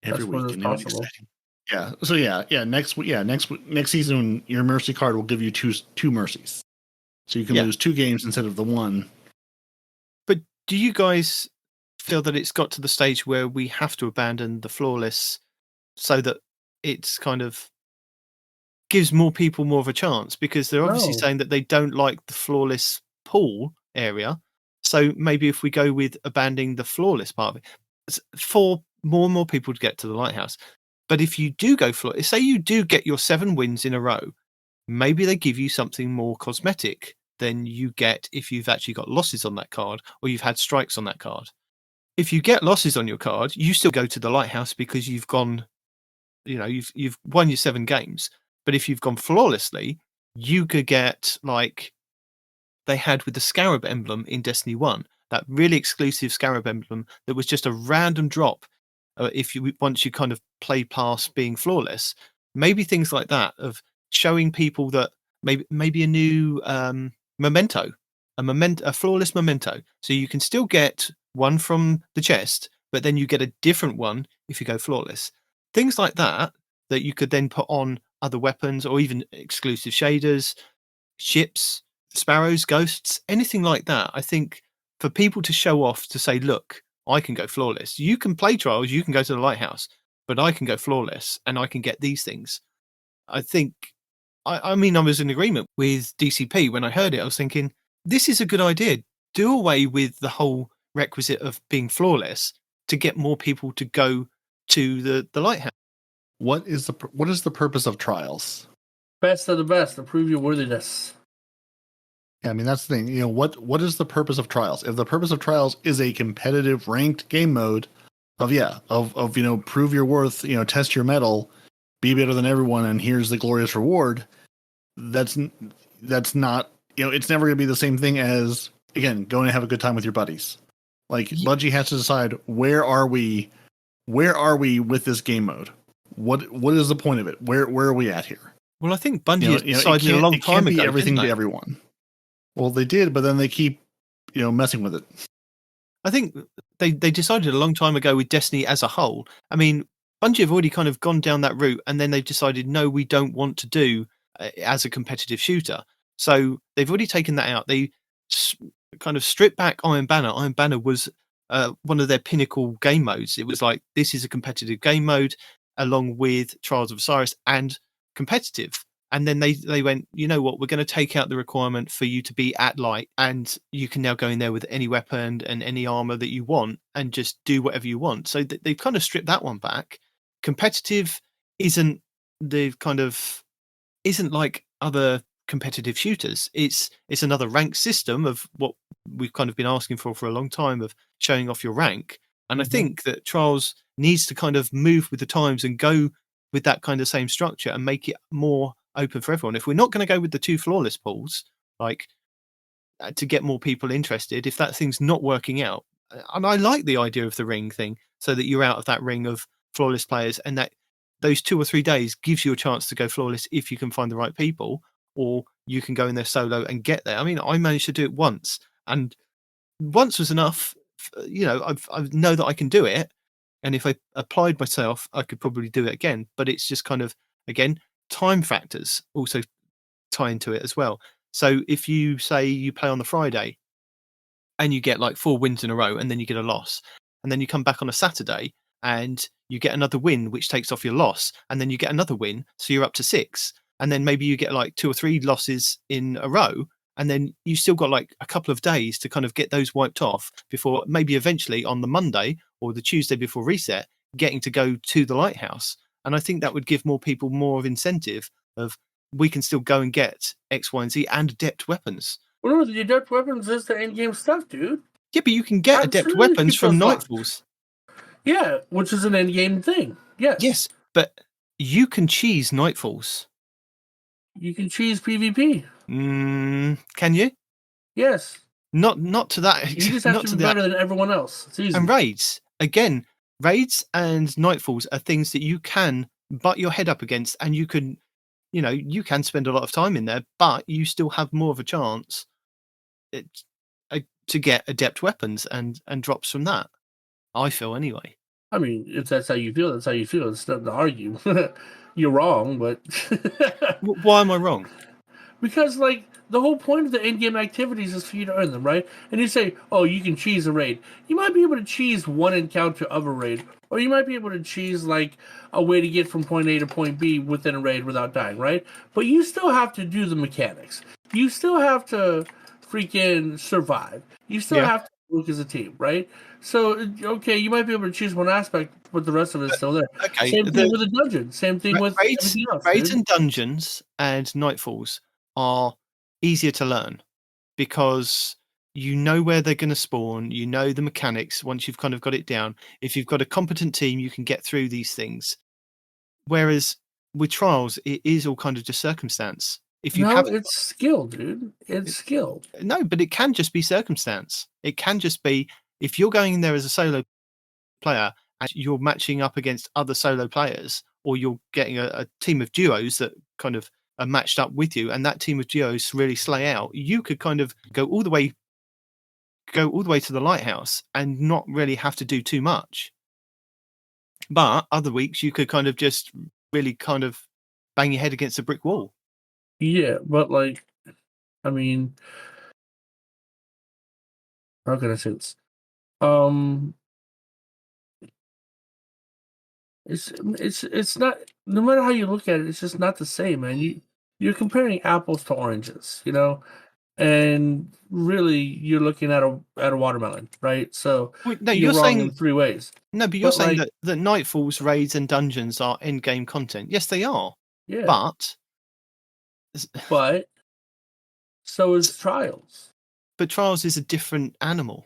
Every week, exciting. Yeah. So next season, your mercy card will give you two mercies, so you can lose 2 games instead of the 1. But do you guys feel that it's got to the stage where we have to abandon the flawless, so that it's kind of gives more people more of a chance? Because they're obviously saying that they don't like the flawless pool area. So maybe if we go with abandoning the flawless part of it, for more and more people to get to the lighthouse. But if you do go flawless, say you do get your 7 wins in a row, maybe they give you something more cosmetic than you get if you've actually got losses on that card or you've had strikes on that card. If you get losses on your card, you still go to the lighthouse because you've gone, you've won your 7 games. But if you've gone flawlessly, you could get like they had with the Scarab emblem in Destiny 1, that really exclusive Scarab emblem that was just a random drop. Once you kind of play past being flawless, maybe things like that of showing people that maybe a new memento, a flawless memento, so you can still get one from the chest, but then you get a different one if you go flawless. Things like that you could then put on other weapons or even exclusive shaders, ships, sparrows, ghosts, anything like that. I think for people to show off, to say, look, I can go flawless. You can play trials, you can go to the lighthouse, but I can go flawless and I can get these things. I think, I was in agreement with DCP when I heard it. I was thinking, this is a good idea. Do away with the whole requisite of being flawless to get more people to go to the lighthouse. What is the purpose of trials? Best of the best to prove your worthiness. Yeah, that's the thing. What is the purpose of trials? If the purpose of trials is a competitive ranked game mode of prove your worth, test your mettle, be better than everyone, and here's the glorious reward. That's not, it's never going to be the same thing as, again, going to have a good time with your buddies. Like, Bungie has to decide, where are we with this game mode? What is the point of it? Where are we at here? Well, I think Bungie decided a long time ago. It can't be everything to everyone. Well, they did, but then they keep, messing with it. I think they decided a long time ago with Destiny as a whole. Bungie have already kind of gone down that route, and then they've decided, no, we don't want to do as a competitive shooter. So they've already taken that out. They kind of stripped back Iron Banner. Iron Banner was one of their pinnacle game modes. It was like, this is a competitive game mode, along with Trials of Osiris and competitive. And then they went, you know what, we're going to take out the requirement for you to be at light, and you can now go in there with any weapon and any armor that you want and just do whatever you want. So they've kind of stripped that one back. Competitive isn't isn't like other competitive shooters. It's another rank system of what we've kind of been asking for a long time, of showing off your rank. And I think that Trials needs to kind of move with the times and go with that kind of same structure and make it more open for everyone. If we're not going to go with the 2 flawless pools, like to get more people interested, if that thing's not working out, and I like the idea of the ring thing, so that you're out of that ring of flawless players, and that those 2 or 3 days gives you a chance to go flawless if you can find the right people, or you can go in there solo and get there. I mean, I managed to do it once, and once was enough. You know, I know that I can do it, and if I applied myself, I could probably do it again. But it's just kind of, again, time factors also tie into it as well. So if you say you play on the Friday and you get like 4 wins in a row, and then you get a loss, and then you come back on a Saturday and you get another win, which takes off your loss, and then you get another win, so you're up to 6, and then maybe you get like 2 or 3 losses in a row, and then you still got like a couple of days to kind of get those wiped off before maybe eventually on the Monday or the Tuesday before reset, getting to go to the lighthouse. And I think that would give more people more of incentive of, we can still go and get X, Y, and Z and adept weapons. Well, no, the adept weapons is the end game stuff, dude. Yeah, but you can get adept weapons from Nightfalls. Yeah, which is an end game thing. Yes. Yes, but you can cheese Nightfalls. You can cheese PvP. Can you? Yes. Not to that. You just have to be better than everyone else. It's easy. And raids. Again, raids and Nightfalls are things that you can butt your head up against, and you can, you know, you can spend a lot of time in there, but you still have more of a chance to get adept weapons and drops from that. I feel anyway. I mean, if that's how you feel, that's how you feel. It's nothing to argue. You're wrong, but why am I wrong? Because, like, the whole point of the end game activities is for you to earn them, right? And you say, oh, you can cheese a raid. You might be able to cheese one encounter of a raid, or you might be able to cheese, like, a way to get from point A to point B within a raid without dying, right? But you still have to do the mechanics. You still have to freaking survive. You still have to work as a team, right? So, okay, you might be able to choose one aspect, but the rest of it is still there. Okay, same thing with the dungeon. Same thing with everything else. Raids and dungeons and Nightfalls are easier to learn because you know where they're going to spawn. You know the mechanics once you've kind of got it down. If you've got a competent team, you can get through these things. Whereas with Trials, it is all kind of just circumstance. It's skill, dude. It's skill. No, but it can just be circumstance. It can just be, if you're going in there as a solo player and you're matching up against other solo players, or you're getting a team of duos that kind of are matched up with you, and that team of duos really slay out, you could kind of go all the way to the lighthouse and not really have to do too much. But other weeks you could kind of just really kind of bang your head against a brick wall. Yeah, but like, I mean, how can I say this? It's not. No matter how you look at it, it's just not the same, man. You're comparing apples to oranges, you know, and really you're looking at a watermelon, right? So no, you're wrong saying in 3 ways. No, but you're saying that Nightfalls, raids, and dungeons are end game content. Yes, they are. Yeah, but so is Trials. But Trials is a different animal.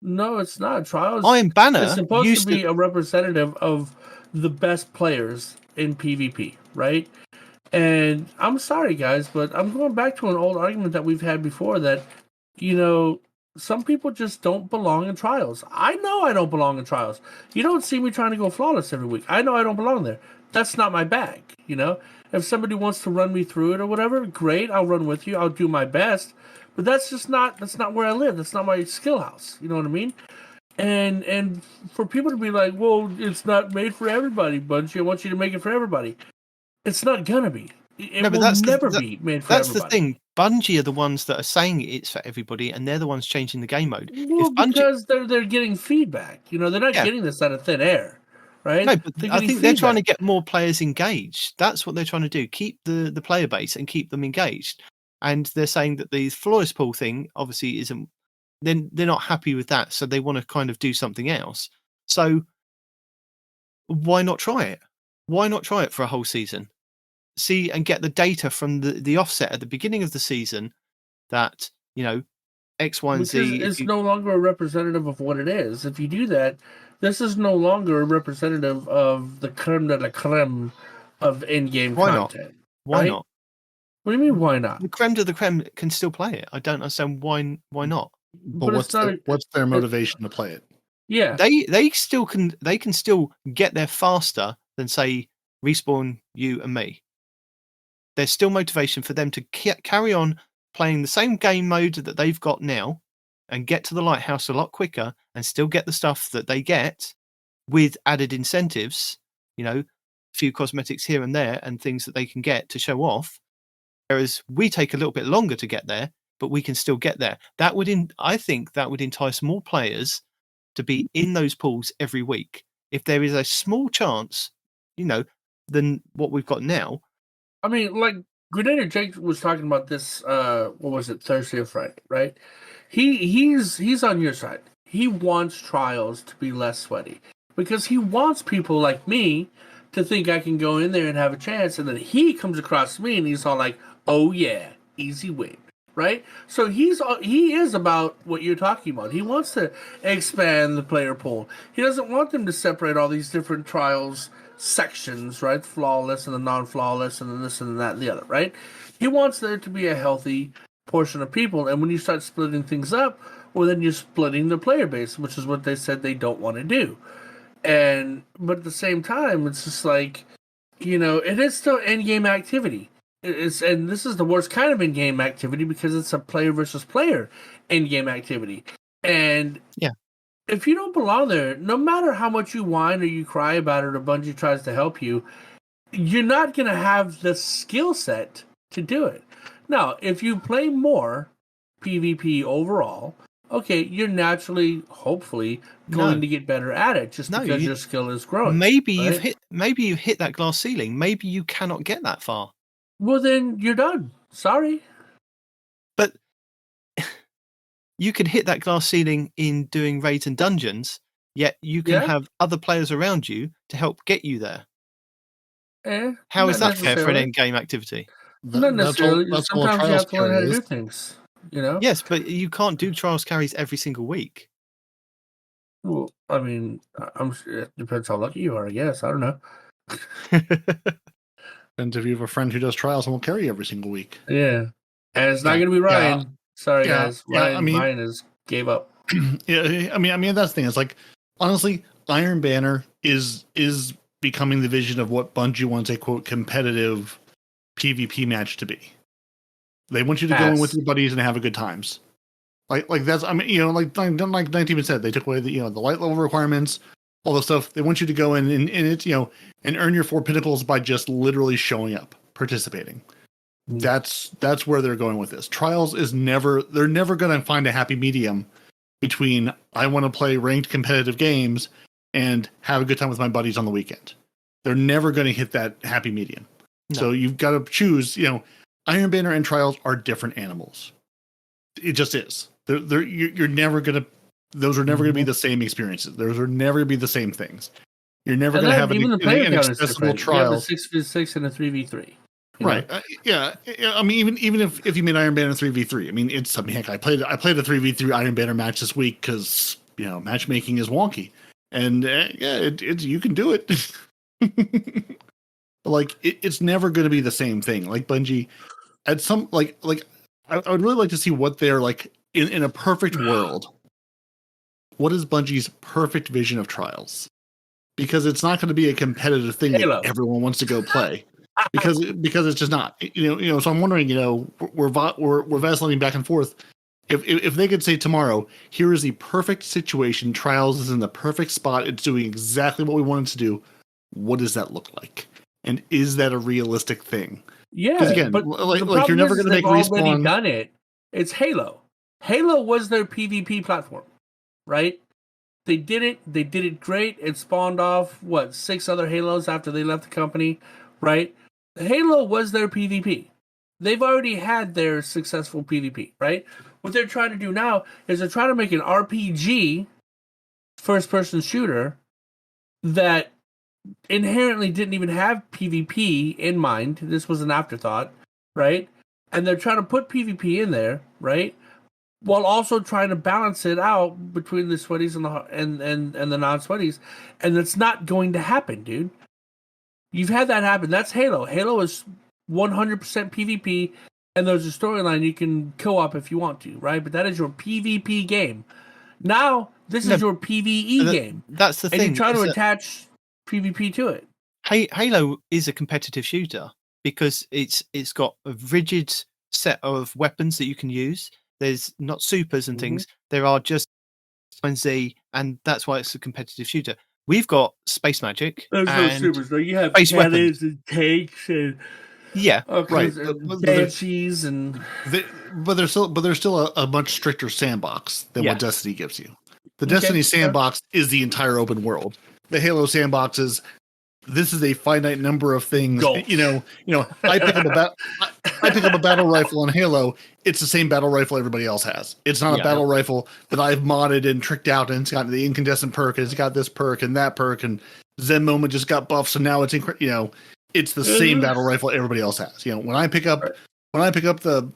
No, it's not. Trials Iron Banner is supposed to be a representative of the best players in PvP, right? And I'm sorry, guys, but I'm going back to an old argument that we've had before that, you know, some people just don't belong in Trials. I know I don't belong in Trials. You don't see me trying to go flawless every week. I know I don't belong there. That's not my bag, you know? If somebody wants to run me through it or whatever, great, I'll run with you. I'll do my best. But that's not where I live. That's not my skill house. You know what I mean? And for people to be like, well, it's not made for everybody, Bungie. I want you to make it for everybody. It's not gonna be. It will never be made for everybody. That's the thing. Bungie are the ones that are saying it's for everybody, and they're the ones changing the game mode. Well, because they're getting feedback. You know, they're not getting this out of thin air, right? No, but They're I getting think they're trying to feedback. get more players engaged. That's what they're trying to do. Keep the player base and keep them engaged. And they're saying that the flawless pool thing obviously isn't. Then they're not happy with that, so they want to kind of do something else. So why not try it? Why not try it for a whole season? See and get the data from the offset at the beginning of the season that X, Y, and Because Z. If it's you no longer a representative of what it is. If you do that, this is no longer a representative of the creme de la creme of in-game Why not? content. Why right? not? What do you mean? Why not? The creme de the creme can still play it. I don't understand why not. But But it's not. what's their motivation to play it? Yeah. They still can still get there faster than say Respawn, you and me. There's still motivation for them to carry on playing the same game mode that they've got now and get to the lighthouse a lot quicker and still get the stuff that they get with added incentives, a few cosmetics here and there and things that they can get to show off. Whereas we take a little bit longer to get there, but we can still get there. I think that would entice more players to be in those pools every week. If there is a small chance, than what we've got now. I mean, like Grenadier Jake was talking about this. What was it, Thursday or Friday? Right? He's on your side. He wants trials to be less sweaty because he wants people like me to think I can go in there and have a chance, and then he comes across me and he's all like, "Oh yeah, easy win." Right? So he is about what you're talking about. He wants to expand the player pool. He doesn't want them to separate all these different trials sections, right? Flawless and the non-flawless and then this and that and the other, right? He wants there to be a healthy portion of people. And when you start splitting things up, well, then you're splitting the player base, which is what they said they don't want to do. But at the same time, it's just like, it is still in-game activity. And this is the worst kind of in-game activity because it's a player versus player in-game activity. And yeah, if you don't belong there, no matter how much you whine or you cry about it or Bungie tries to help you, you're not going to have the skill set to do it. Now, if you play more PvP overall, okay, you're naturally, hopefully, going to get better at it just because your skill is growing. Maybe right? you've hit that glass ceiling. Maybe you cannot get that far. Well, then you're done. Sorry. But you can hit that glass ceiling in doing raids and dungeons, yet you can have other players around you to help get you there. How is that fair for an end-game activity? Not necessarily. That's Sometimes you have to learn how to do things. Yes, but you can't do trials carries every single week. Well, I mean, it depends how lucky you are, I guess. I don't know. And if you have a friend who does trials and will carry every single week. Yeah. And it's not going to be Ryan. Yeah. Sorry, guys. Ryan is gave up. Yeah, I mean that's the thing. It's like, honestly, Iron Banner is becoming the vision of what Bungie wants a quote competitive PvP match to be. They want you to go in with your buddies and have a good times. Like that's, I mean, like Nitedemon said, they took away the light level requirements, all the stuff. They want you to go in and it's and earn your 4 pinnacles by just literally showing up, participating. That's where they're going with this. Trials they're never going to find a happy medium between I want to play ranked competitive games and have a good time with my buddies on the weekend. They're never going to hit that happy medium. No. So you've got to choose, Iron Banner and Trials are different animals. It just is. You're never going to, those are never going to be the same experiences. Those are never going to be the same things. You're never going to have an accessible trial. You have a 6v6 and a 3v3. Right. Yeah. I mean, even if you made Iron Banner 3v3, I mean, it's, heck, I played a 3v3 Iron Banner match this week because, matchmaking is wonky. And you can do it. Like, it's never going to be the same thing. Like, Bungie, at some, I would really like to see what they're like in a perfect world. What is Bungie's perfect vision of Trials? Because it's not going to be a competitive thing that everyone wants to go play. Because it's just not, so I'm wondering, we're vacillating back and forth. If they could say tomorrow, here is the perfect situation, Trials is in the perfect spot, it's doing exactly what we want it to do, what does that look like? And is that a realistic thing? Yeah, because again, but like you're never going to make Respawn. Already done it. It's Halo. Halo was their PvP platform, right? They did it. They did it great. It spawned off 6 other Halos after they left the company, right? Halo was their PvP. They've already had their successful PvP, right? What they're trying to do now is they're trying to make an RPG first-person shooter that inherently didn't even have PvP in mind. This was an afterthought, right? And they're trying to put PvP in there, right? While also trying to balance it out between the sweaties and the non-sweaties, and it's not going to happen, dude. You've had that happen. That's Halo. Halo is 100% PvP, and there's a storyline you can co-op if you want to, right? But that is your PvP game. Now this is your PvE game. That's the thing. And you try to attach PvP to it. Halo is a competitive shooter because it's got a rigid set of weapons that you can use. There's not supers and things. There are just Z, and that's why it's a competitive shooter. We've got space magic. There's no supers, though. You have space cannons and tanks and right. banshees and. But there's still a much stricter sandbox than what Destiny gives you. The Destiny sandbox is the entire open world. The Halo sandbox is this is a finite number of things. Gulch. You know. I pick up a battle rifle on Halo. It's the same battle rifle everybody else has. It's not a battle rifle that I've modded and tricked out, and it's got the incandescent perk, and it's got this perk and that perk, and Zen Moment just got buffed, so now it's it's the same battle rifle everybody else has. When I pick up the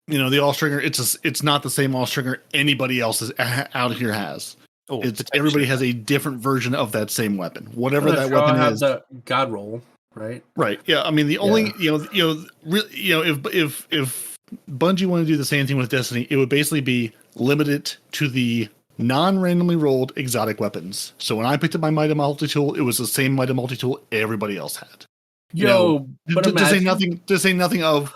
the all stringer, it's not the same all stringer anybody else out here has. Everybody has a different version of that same weapon, whatever that weapon is. The God roll, right? Right. Yeah. I mean, the only if Bungie wanted to do the same thing with Destiny, it would basically be limited to the non-randomly rolled exotic weapons. So when I picked up my Might multi-tool, it was the same Might multi-tool everybody else had. To say nothing of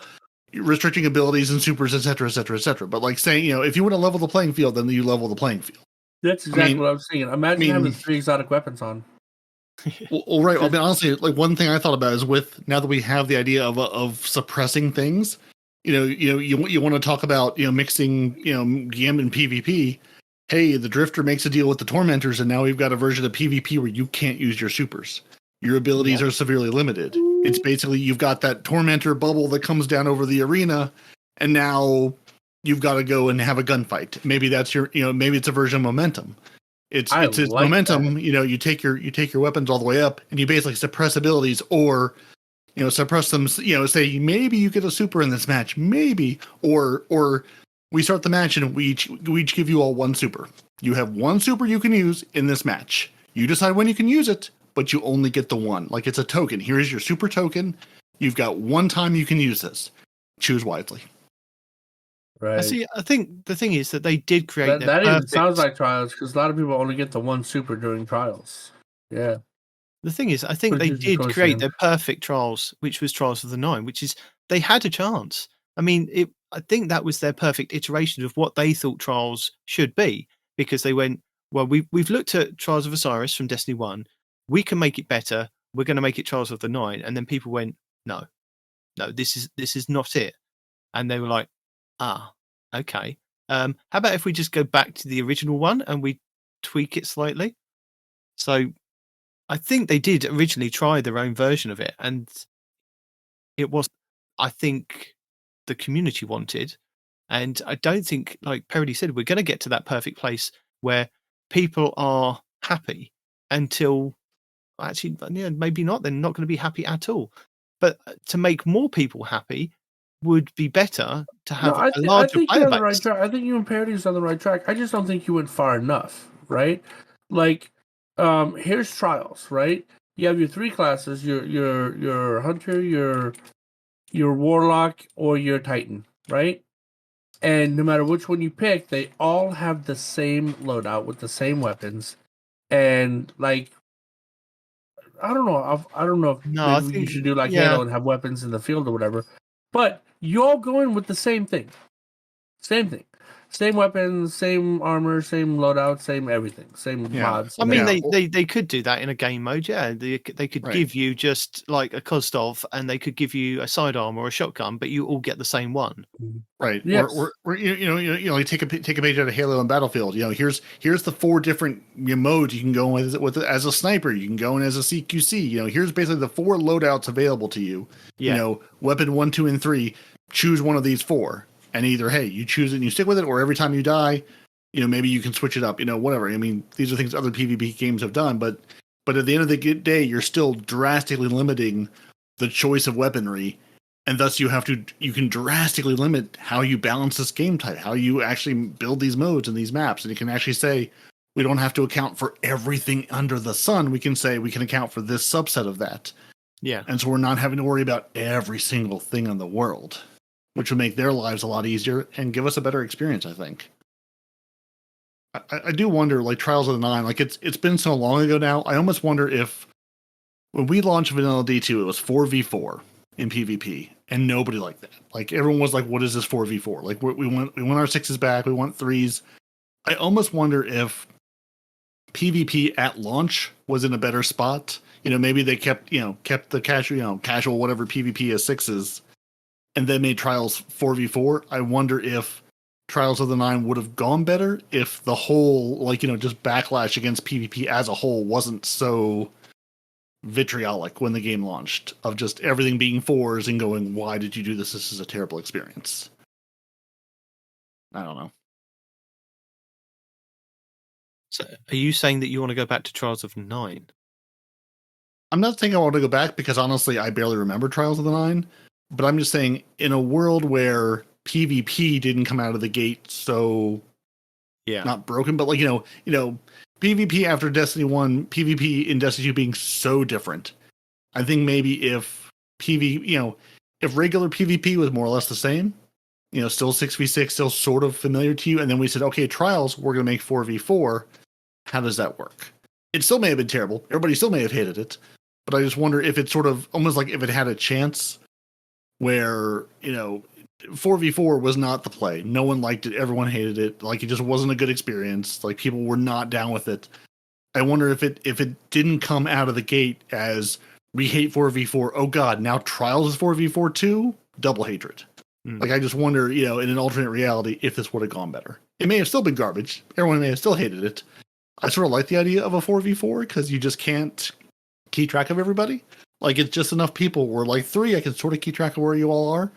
restricting abilities and supers, etc., etc., etc. But like saying, if you want to level the playing field, then you level the playing field. That's exactly what I was saying. Imagine having 3 exotic weapons on. Well, right. I mean, honestly, like one thing I thought about is now that we have the idea of suppressing things, you want to talk about mixing GM and PvP. Hey, the Drifter makes a deal with the Tormentors, and now we've got a version of PvP where you can't use your supers. Your abilities are severely limited. It's basically you've got that Tormentor bubble that comes down over the arena, and now you've got to go and have a gunfight. Maybe that's maybe it's a version of Momentum. It's like Momentum. That. You take your weapons all the way up, and you basically suppress abilities or suppress them. Say maybe you get a super in this match, maybe, or we start the match and we each give you all 1 super. You have 1 super you can use in this match. You decide when you can use it, but you only get the 1. Like it's a token. Here's your super token. You've got 1 time you can use this. Choose wisely. Right. I think the thing is that they did create that even sounds like trials because a lot of people only get the 1 super during trials. Yeah. The thing is, I think they did create their perfect trials, which was Trials of the Nine, which is they had a chance. I mean, I think that was their perfect iteration of what they thought trials should be, because they went, well, we've looked at Trials of Osiris from Destiny 1. We can make it better. We're going to make it Trials of the Nine. And then people went, no, this is not it. And they were like, okay. How about if we just go back to the original one and we tweak it slightly? So I think they did originally try their own version of it, and it was, I think, the community wanted. And I don't think, like Peroty said, we're going to get to that perfect place where people are happy until, actually, maybe not. They're not going to be happy at all. But to make more people happy would be better to have a larger player base. Right track. I think you and Peroty's on the right track. I just don't think you went far enough, right? Like, here's trials, right? You have your 3 classes: your hunter, your warlock, or your titan, right? And no matter which one you pick, they all have the same loadout with the same weapons. And like, I don't know. I don't know if I think you should do like Halo and have weapons in the field or whatever. But you're all going with the same thing. Same thing. Same weapons, same armor, same loadout, same everything, same mods. I mean, Yeah. they could do that in a game mode. Yeah, they could Right. give you just like a Kostov, and they could give you a sidearm or a shotgun, but you all get the same one. Right. Yes. Or you take a page out of Halo and Battlefield. Here's the 4 different modes you can go with as a sniper. You can go in as a CQC. Here's basically the 4 loadouts available to you. Yeah. Weapon 1, 2, and 3. Choose one of these 4, and either you choose it and you stick with it, or every time you die, maybe you can switch it up. Whatever. I mean, these are things other PvP games have done, but at the end of the day, you're still drastically limiting the choice of weaponry. And thus you can drastically limit how you balance this game type, how you actually build these modes and these maps. And you can actually say, we don't have to account for everything under the sun. We can say we can account for this subset of that. Yeah. And so we're not having to worry about every single thing in the world, which would make their lives a lot easier and give us a better experience, I think. I do wonder, like Trials of the Nine, like it's been so long ago now. I almost wonder if when we launched Vanilla D2, it was 4v4 in PvP, and nobody liked that. Like everyone was like, "What is this 4v4?" Like we want our 6s back, we want 3s. I almost wonder if PvP at launch was in a better spot. Maybe they kept the casual whatever PvP as 6s, and then made Trials 4v4. I wonder if Trials of the Nine would have gone better if the whole just backlash against PvP as a whole wasn't so vitriolic when the game launched, of just everything being 4s and going, why did you do this? This is a terrible experience. I don't know. So, are you saying that you want to go back to Trials of 9? I'm not saying I want to go back, because honestly, I barely remember Trials of the Nine, but I'm just saying in a world where PvP didn't come out of the gate so not broken, but PvP after Destiny 1, PvP in Destiny 2 being so different. I think maybe if if regular PvP was more or less the same, still 6v6, still sort of familiar to you, and then we said, okay, Trials, we're going to make 4v4, how does that work? It still may have been terrible. Everybody still may have hated it, but I just wonder if it's sort of almost like if it had a chance where, 4v4 was not the play. No one liked it. Everyone hated it. Like, it just wasn't a good experience. Like, people were not down with it. I wonder if it didn't come out of the gate as, we hate 4v4. Oh God, now Trials is 4v4 too? Double hatred. Like, I just wonder, in an alternate reality, if this would have gone better. It may have still been garbage. Everyone may have still hated it. I sort of like the idea of a 4v4 because you just can't keep track of everybody. Like, it's just enough people where, like, 3, I can sort of keep track of where you all are.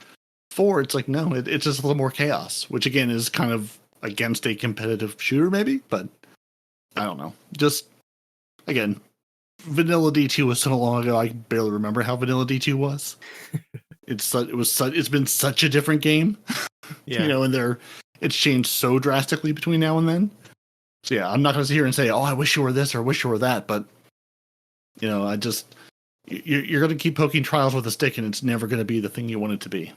4, it's like, no, it's just a little more chaos, which again is kind of against a competitive shooter, maybe, but I don't know. Just, again, Vanilla D2 was so long ago, I barely remember how Vanilla D2 was. It's been such a different game, and it's changed so drastically between now and then. So yeah, I'm not going to sit here and say, oh, I wish you were this or I wish you were that, but I just, you're going to keep poking Trials with a stick, and it's never going to be the thing you want it to be.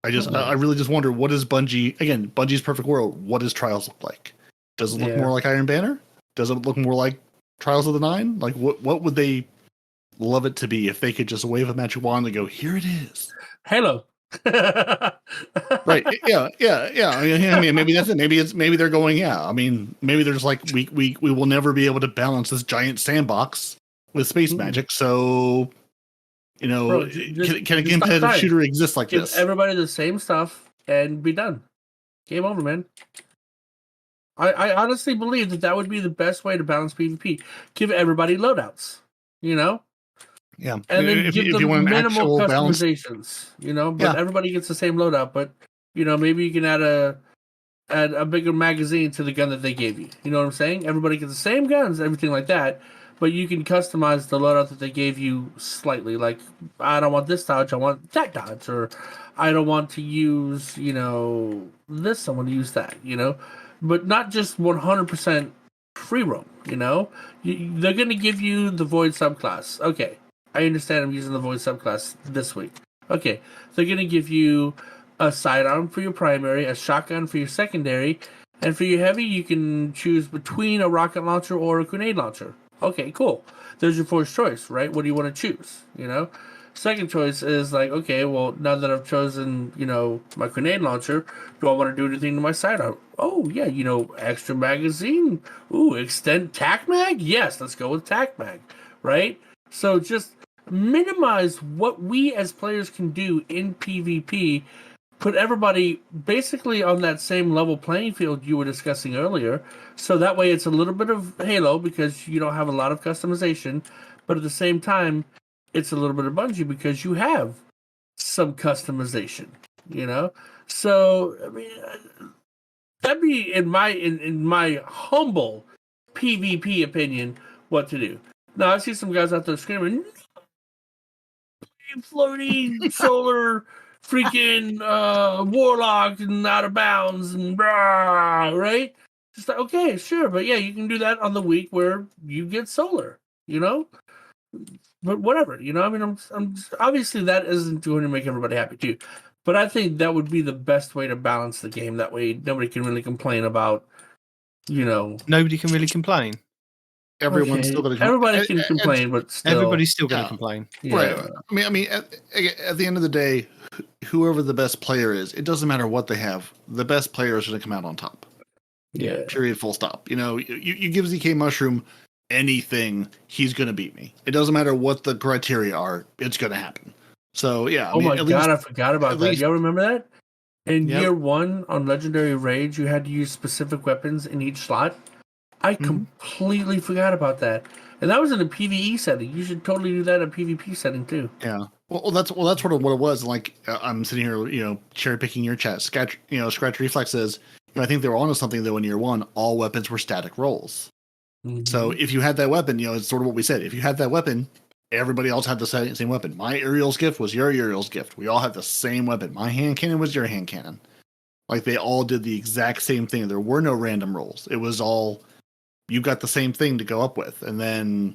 I really just wonder, what is Bungie, again, Bungie's perfect world, what does Trials look like? Does it look more like Iron Banner? Does it look more like Trials of the Nine? Like, what would they love it to be if they could just wave a magic wand and go, here it is? Halo. Right. Yeah. I mean, maybe that's it. Maybe they're going, I mean, maybe they're just like, we will never be able to balance this giant sandbox with space magic, so... Bro, can a competitive shooter exist like Give this? Everybody the same stuff and be done. Game over, man. I honestly believe that would be the best way to balance PvP. Give everybody loadouts, Yeah. And then give them minimal customizations, but everybody gets the same loadout, but, maybe you can add a bigger magazine to the gun that they gave you. You know what I'm saying? Everybody gets the same guns, everything like that. But you can customize the loadout that they gave you slightly. Like, I don't want this dodge, I want that dodge. Or I don't want to use, this, I want to use that, But not just 100% free roam, They're going to give you the Void subclass. Okay, I understand I'm using the Void subclass this week. Okay, they're going to give you a sidearm for your primary, a shotgun for your secondary, and for your heavy, you can choose between a rocket launcher or a grenade launcher. Okay, cool. There's your first choice, right? What do you want to choose? Second choice is like, okay, well, now that I've chosen, my grenade launcher, do I want to do anything to my sidearm? Oh, yeah, extra magazine. Ooh, extend tac mag? Yes, let's go with tac mag, right? So just minimize what we as players can do in PvP, put everybody basically on that same level playing field you were discussing earlier. So that way it's a little bit of Halo because you don't have a lot of customization, but at the same time, it's a little bit of Bungie because you have some customization, So I mean, that'd be in my humble PvP opinion what to do. Now I see some guys out there screaming, floaty solar freaking warlock and out of bounds and blah, right? Just like, okay, sure, but yeah, you can do that on the week where you get solar, But whatever, I mean, I'm obviously that isn't going to make everybody happy too, but I think that would be the best way to balance the game. That way, nobody can really complain about, Nobody can really complain. Everyone's still going to everybody can complain, but still, everybody's still going to complain. Right. I mean, at the end of the day, whoever the best player is, it doesn't matter what they have. The best player is going to come out on top. Yeah. Period. Full stop. You give ZK Mushroom anything, he's going to beat me. It doesn't matter what the criteria are. It's going to happen. So yeah. I forgot about that. Y'all remember that? In year 1 on Legendary Rage, you had to use specific weapons in each slot. I completely forgot about that, and that was in a PvE setting. You should totally do that in a PvP setting too. Yeah. Well, that's sort of what it was. Like I'm sitting here, cherry picking your chat. Scratch Reflex says, I think they were onto something though. In year 1, all weapons were static rolls. Mm-hmm. So if you had that weapon, it's sort of what we said. If you had that weapon, everybody else had the same weapon. My Uriel's gift was your Uriel's gift. We all had the same weapon. My hand cannon was your hand cannon. Like they all did the exact same thing. There were no random rolls. It was all. You got the same thing to go up with, and then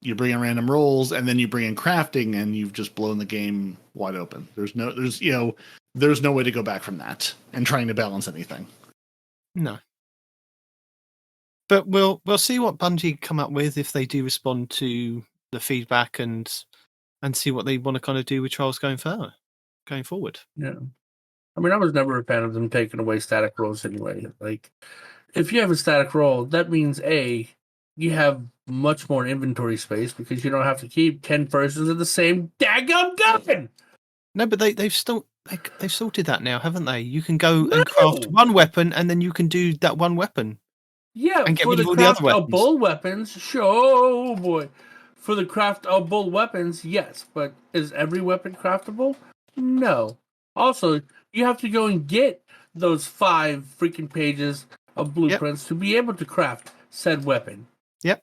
you bring in random rolls, and then you bring in crafting, and you've just blown the game wide open. There's no way to go back from that and trying to balance anything. No. But we'll see what Bungie come up with if they do respond to the feedback and see what they want to kind of do with Trials going forward. Yeah. I mean, I was never a fan of them taking away static rolls anyway. Like, if you have a static roll, that means you have much more inventory space because you don't have to keep 10 versions of the same daggum gun. No, but they've sorted that now, haven't they? You can go and craft one weapon, and then you can do that one weapon. Yeah, and get for rid the of all the other weapons. Bull weapons, sure. Oh boy, for the craftable weapons, yes, but is every weapon craftable? No. Also, you have to go and get those 5 freaking pages of blueprints to be able to craft said weapon. Yep.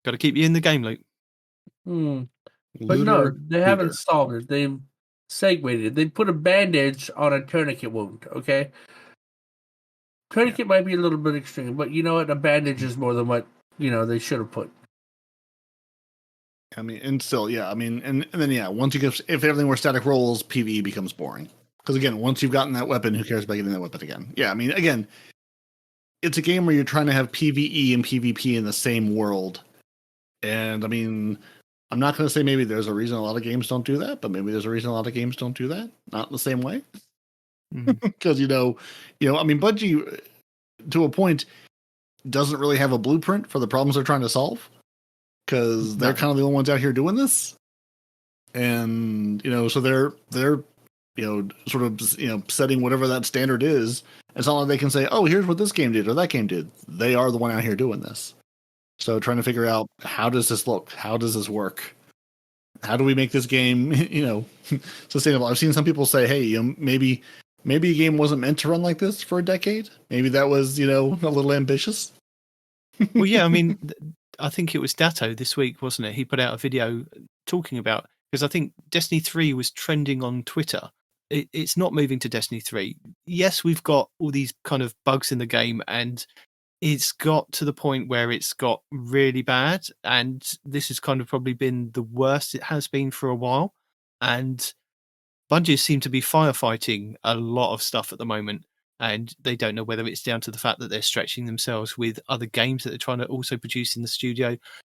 Got to keep you in the game loop. But no, they haven't solved it. They've segued it. They put a bandage on a tourniquet wound, okay? Tourniquet might be a little bit extreme, but you know what? A bandage is more than what, they should have put. I mean, and still, yeah. I mean, and then, once you get, if everything were static rolls, PvE becomes boring. Because again, once you've gotten that weapon, who cares about getting that weapon again? Yeah, I mean, again, it's a game where you're trying to have PvE and PvP in the same world. And I mean, I'm not going to say maybe there's a reason a lot of games don't do that, but maybe there's a reason a lot of games don't do that. Not in the same way. Because, I mean, Bungie, to a point, doesn't really have a blueprint for the problems they're trying to solve. Because they're kind of the only ones out here doing this. And, so they're sort of, setting whatever that standard is. It's not like they can say, oh, here's what this game did or that game did. They are the one out here doing this. So trying to figure out, how does this look? How does this work? How do we make this game, sustainable? I've seen some people say, hey, maybe a game wasn't meant to run like this for a decade. Maybe that was, a little ambitious. Well, yeah, I mean, I think it was Datto this week, wasn't it? He put out a video talking about, because I think Destiny 3 was trending on Twitter. It's not moving to Destiny 3. Yes, we've got all these kind of bugs in the game, and it's got to the point where it's got really bad, and this has kind of probably been the worst it has been for a while. And Bungie seem to be firefighting a lot of stuff at the moment, and they don't know whether it's down to the fact that they're stretching themselves with other games that they're trying to also produce in the studio.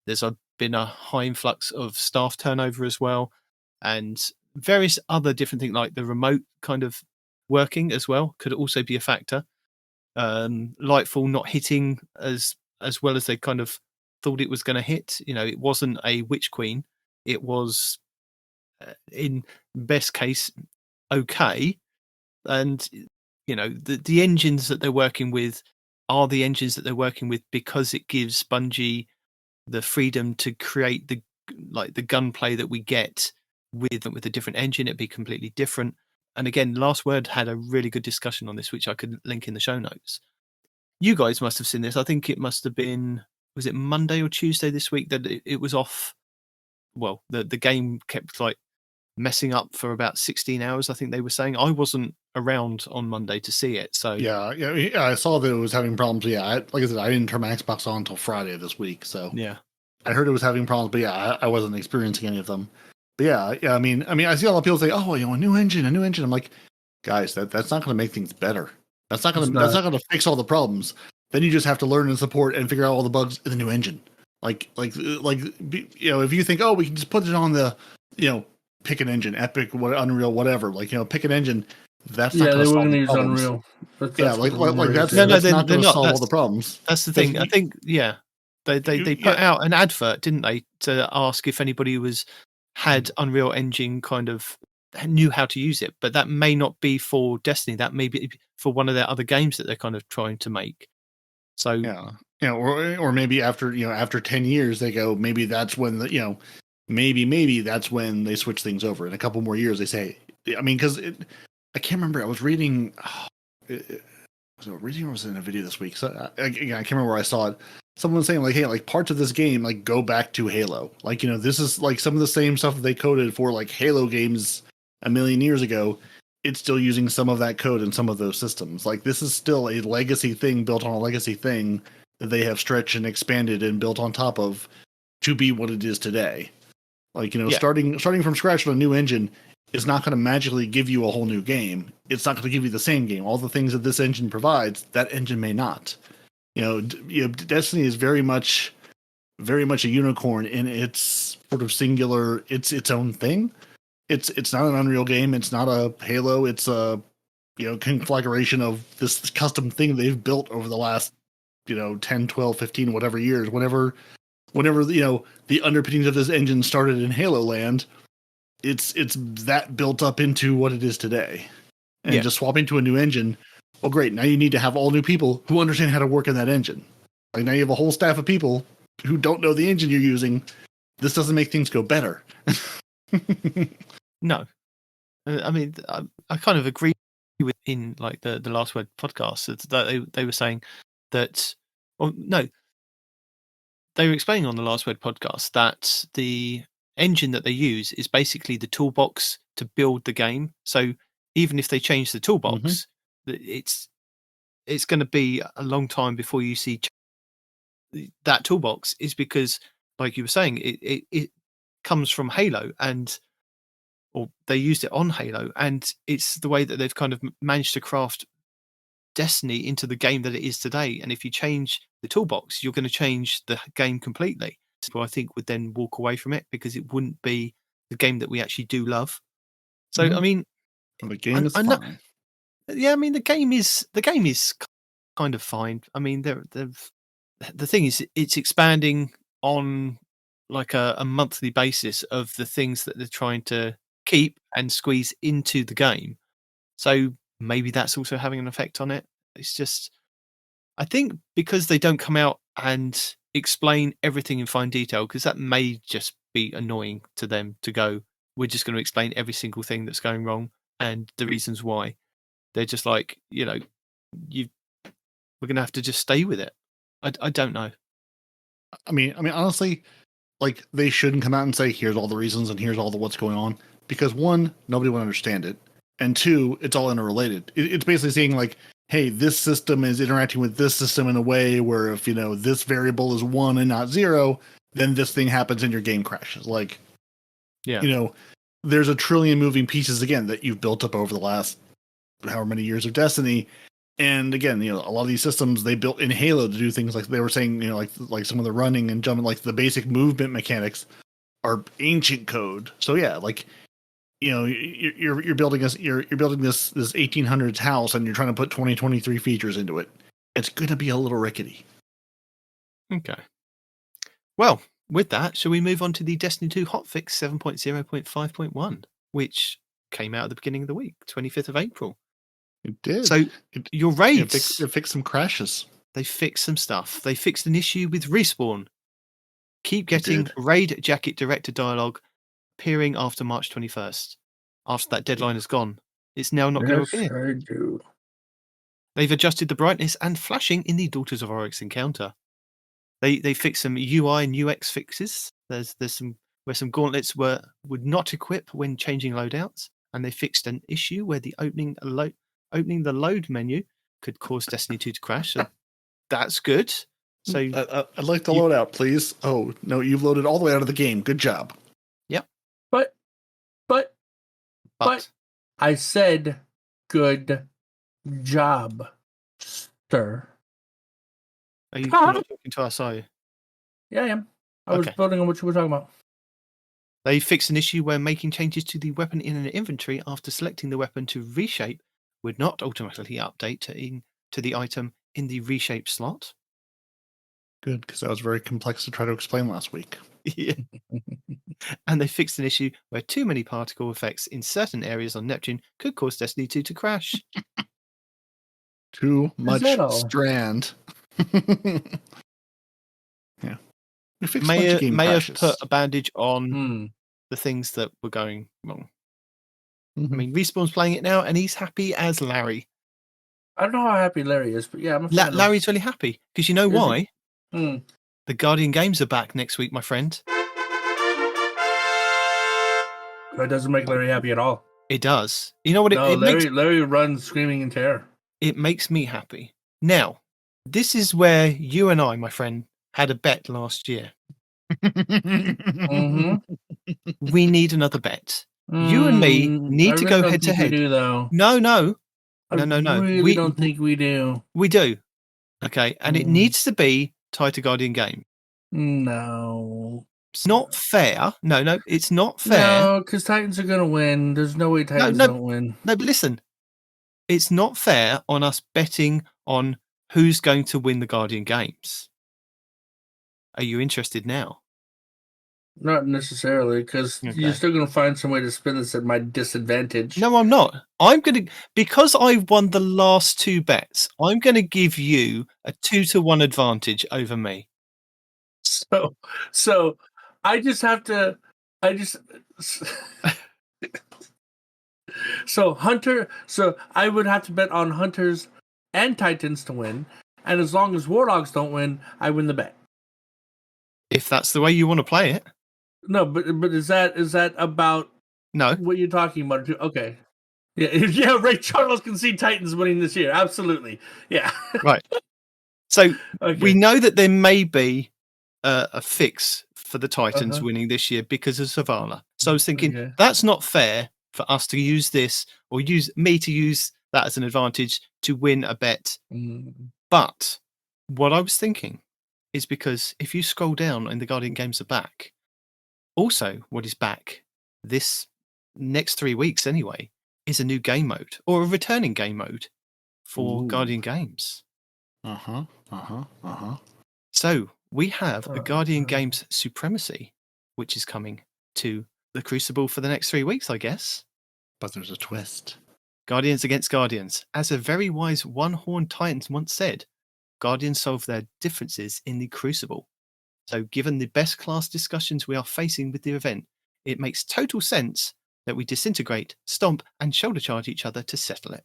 There's been a high influx of staff turnover as well. and various other different things like the remote kind of working as well could also be a factor. Lightfall not hitting as well as they kind of thought it was going to hit. It wasn't a Witch Queen. It was, in best case, okay. And the engines that they're working with are the engines that they're working with because it gives Bungie the freedom to create the gunplay that we get with a different engine. It'd be completely different. And again, Last Word had a really good discussion on this, which I could link in the show notes. You guys must have seen this. I think it must have been, was it Monday or Tuesday this week that it was off? Well, the game kept messing up for about 16 hours, I think they were saying. I wasn't around on Monday to see it. So yeah, I saw that it was having problems. Yeah, like I said, I didn't turn my Xbox on until Friday this week. So yeah, I heard it was having problems, but yeah, I wasn't experiencing any of them. But yeah, I mean, I see a lot of people say, "Oh, a new engine." I'm like, guys, that's not going to make things better. That's not going to fix all the problems. Then you just have to learn and support and figure out all the bugs in the new engine. Like, if you think, oh, we can just put it on the, pick an engine, Epic, Unreal, whatever. Pick an engine. That's not going to solve the problems. Unreal. That's not going to solve all the problems. That's the thing. I think, yeah, they put out an advert, didn't they, to ask if anybody had Unreal Engine kind of knew how to use it, but that may not be for Destiny. That may be for one of their other games that they're kind of trying to make. So or maybe after 10 years they go, maybe that's when maybe that's when they switch things over. In a couple more years they say, I mean, because I can't remember. I was reading. Was it reading or was it in a video this week? So I can't remember where I saw it. Someone was saying hey, parts of this game go back to Halo. This is some of the same stuff that they coded for Halo games a million years ago. It's still using some of that code in some of those systems. This is still a legacy thing built on a legacy thing that they have stretched and expanded and built on top of to be what it is today. Starting from scratch on a new engine is not going to magically give you a whole new game. It's not going to give you the same game. All the things that this engine provides, that engine may not. Destiny is very much a unicorn in its sort of singular. It's its own thing. It's not an Unreal game. It's not a Halo. It's a conflagration of this custom thing they've built over the last 10, 12, 15, whatever years. Whenever the underpinnings of this engine started in Halo land, it's that built up into what it is today. And just swapping to a new engine, well, great. Now you need to have all new people who understand how to work in that engine. Now you have a whole staff of people who don't know the engine you're using. This doesn't make things go better. No. I mean, I kind of agree with in the Last Word podcast that they were saying that, they were explaining on the Last Word podcast that the engine that they use is basically the toolbox to build the game. So even if they change the toolbox, it's going to be a long time before you see that toolbox, is because, like you were saying, it comes from Halo or they used it on Halo, and it's the way that they've kind of managed to craft Destiny into the game that it is today. And if you change the toolbox, you're going to change the game completely. So I think would then walk away from it because it wouldn't be the game that we actually do love. So I mean, the game is fine. Yeah, I mean the game is kind of fine. I mean, the thing is, it's expanding on a monthly basis of the things that they're trying to keep and squeeze into the game. So maybe that's also having an effect on it. It's just, I think because they don't come out and explain everything in fine detail, because that may just be annoying to them to go, we're just going to explain every single thing that's going wrong and the reasons why. They're just we're going to have to just stay with it. I don't know. I mean, honestly, they shouldn't come out and say, here's all the reasons and here's all the what's going on, because one, nobody would understand it. And two, it's all interrelated. It's basically saying hey, this system is interacting with this system in a way where if, this variable is 1 and not 0, then this thing happens and your game crashes. There's a trillion moving pieces, again, that you've built up over the last however many years of Destiny. And again, a lot of these systems they built in Halo to do things like they were saying, like some of the running and jumping, the basic movement mechanics are ancient code. So yeah, you're building this 1800s house and you're trying to put 2023 features into it. It's going to be a little rickety. Okay. Well, with that, shall we move on to the Destiny 2 hotfix 7.0.5.1, which came out at the beginning of the week, 25th of April. It did. So your raids, it fixed some crashes. They fixed some stuff. They fixed an issue with Respawn. Keep getting raid jacket director dialogue appearing after March 21st. After that deadline is gone, it's now not going to appear. I do. They've adjusted the brightness and flashing in the Daughters of Oryx encounter. They fixed some UI and UX fixes. There's some where some gauntlets would not equip when changing loadouts, and they fixed an issue where the opening the load menu could cause Destiny 2 to crash. So that's good. So I'd like the loadout, please. Oh no, you've loaded all the way out of the game. Good job. Yep. But I said good job, sir. Are you not talking to us, are you? Yeah, I am. I was building on what you were talking about. They fixed an issue where making changes to the weapon in an inventory after selecting the weapon to reshape would not automatically update to the item in the reshape slot. Good, because that was very complex to try to explain last week. Yeah. And they fixed an issue where too many particle effects in certain areas on Neptune could cause Destiny 2 to crash. Too much strand. Yeah. We fixed a bunch of game crashes. Have put a bandage on the things that were going wrong. Mm-hmm. I mean, Respawn's playing it now, and he's happy as Larry. I don't know how happy Larry is, but yeah, I'm a fan Larry's really happy because you know why? The Guardian Games are back next week, my friend. That doesn't make Larry happy at all. It does. You know what? Larry runs screaming in terror. It makes me happy. Now, this is where you and I, my friend, had a bet last year. Mm-hmm. We need another bet. You and me need to go head to head. No. I really don't think we do. We do. Okay, and it needs to be tied to Guardian Game. No. It's not fair. No, it's not fair. No, because Titans are going to win. There's no way Titans don't win. No, but listen. It's not fair on us betting on who's going to win the Guardian Games. Are you interested now? Not necessarily, because you're still going to find some way to spin this at my disadvantage. No, I'm not. Because I won the last two bets, I'm going to give you a 2-1 advantage over me. So I just have to. So Hunter. So I would have to bet on Hunters and Titans to win, and as long as Warlogs don't win, I win the bet. If that's the way you want to play it. No, but is that about what you're talking about? Okay. Yeah, Ray Charles can see Titans winning this year. Absolutely. Yeah. Right. So we know that there may be a fix for the Titans winning this year because of Zavala. So I was thinking that's not fair for us to use this or use me to use that as an advantage to win a bet. But what I was thinking is because if you scroll down and the Guardian Games are back, also what is back this next 3 weeks anyway is a new game mode or a returning game mode for Guardian Games. So we have a Guardian Games Supremacy, which is coming to the Crucible for the next 3 weeks, I guess. But there's a twist. Guardians against Guardians. As a very wise one-horned Titan once said, Guardians solve their differences in the Crucible. So given the best class discussions we are facing with the event, it makes total sense that we disintegrate, stomp, and shoulder charge each other to settle it.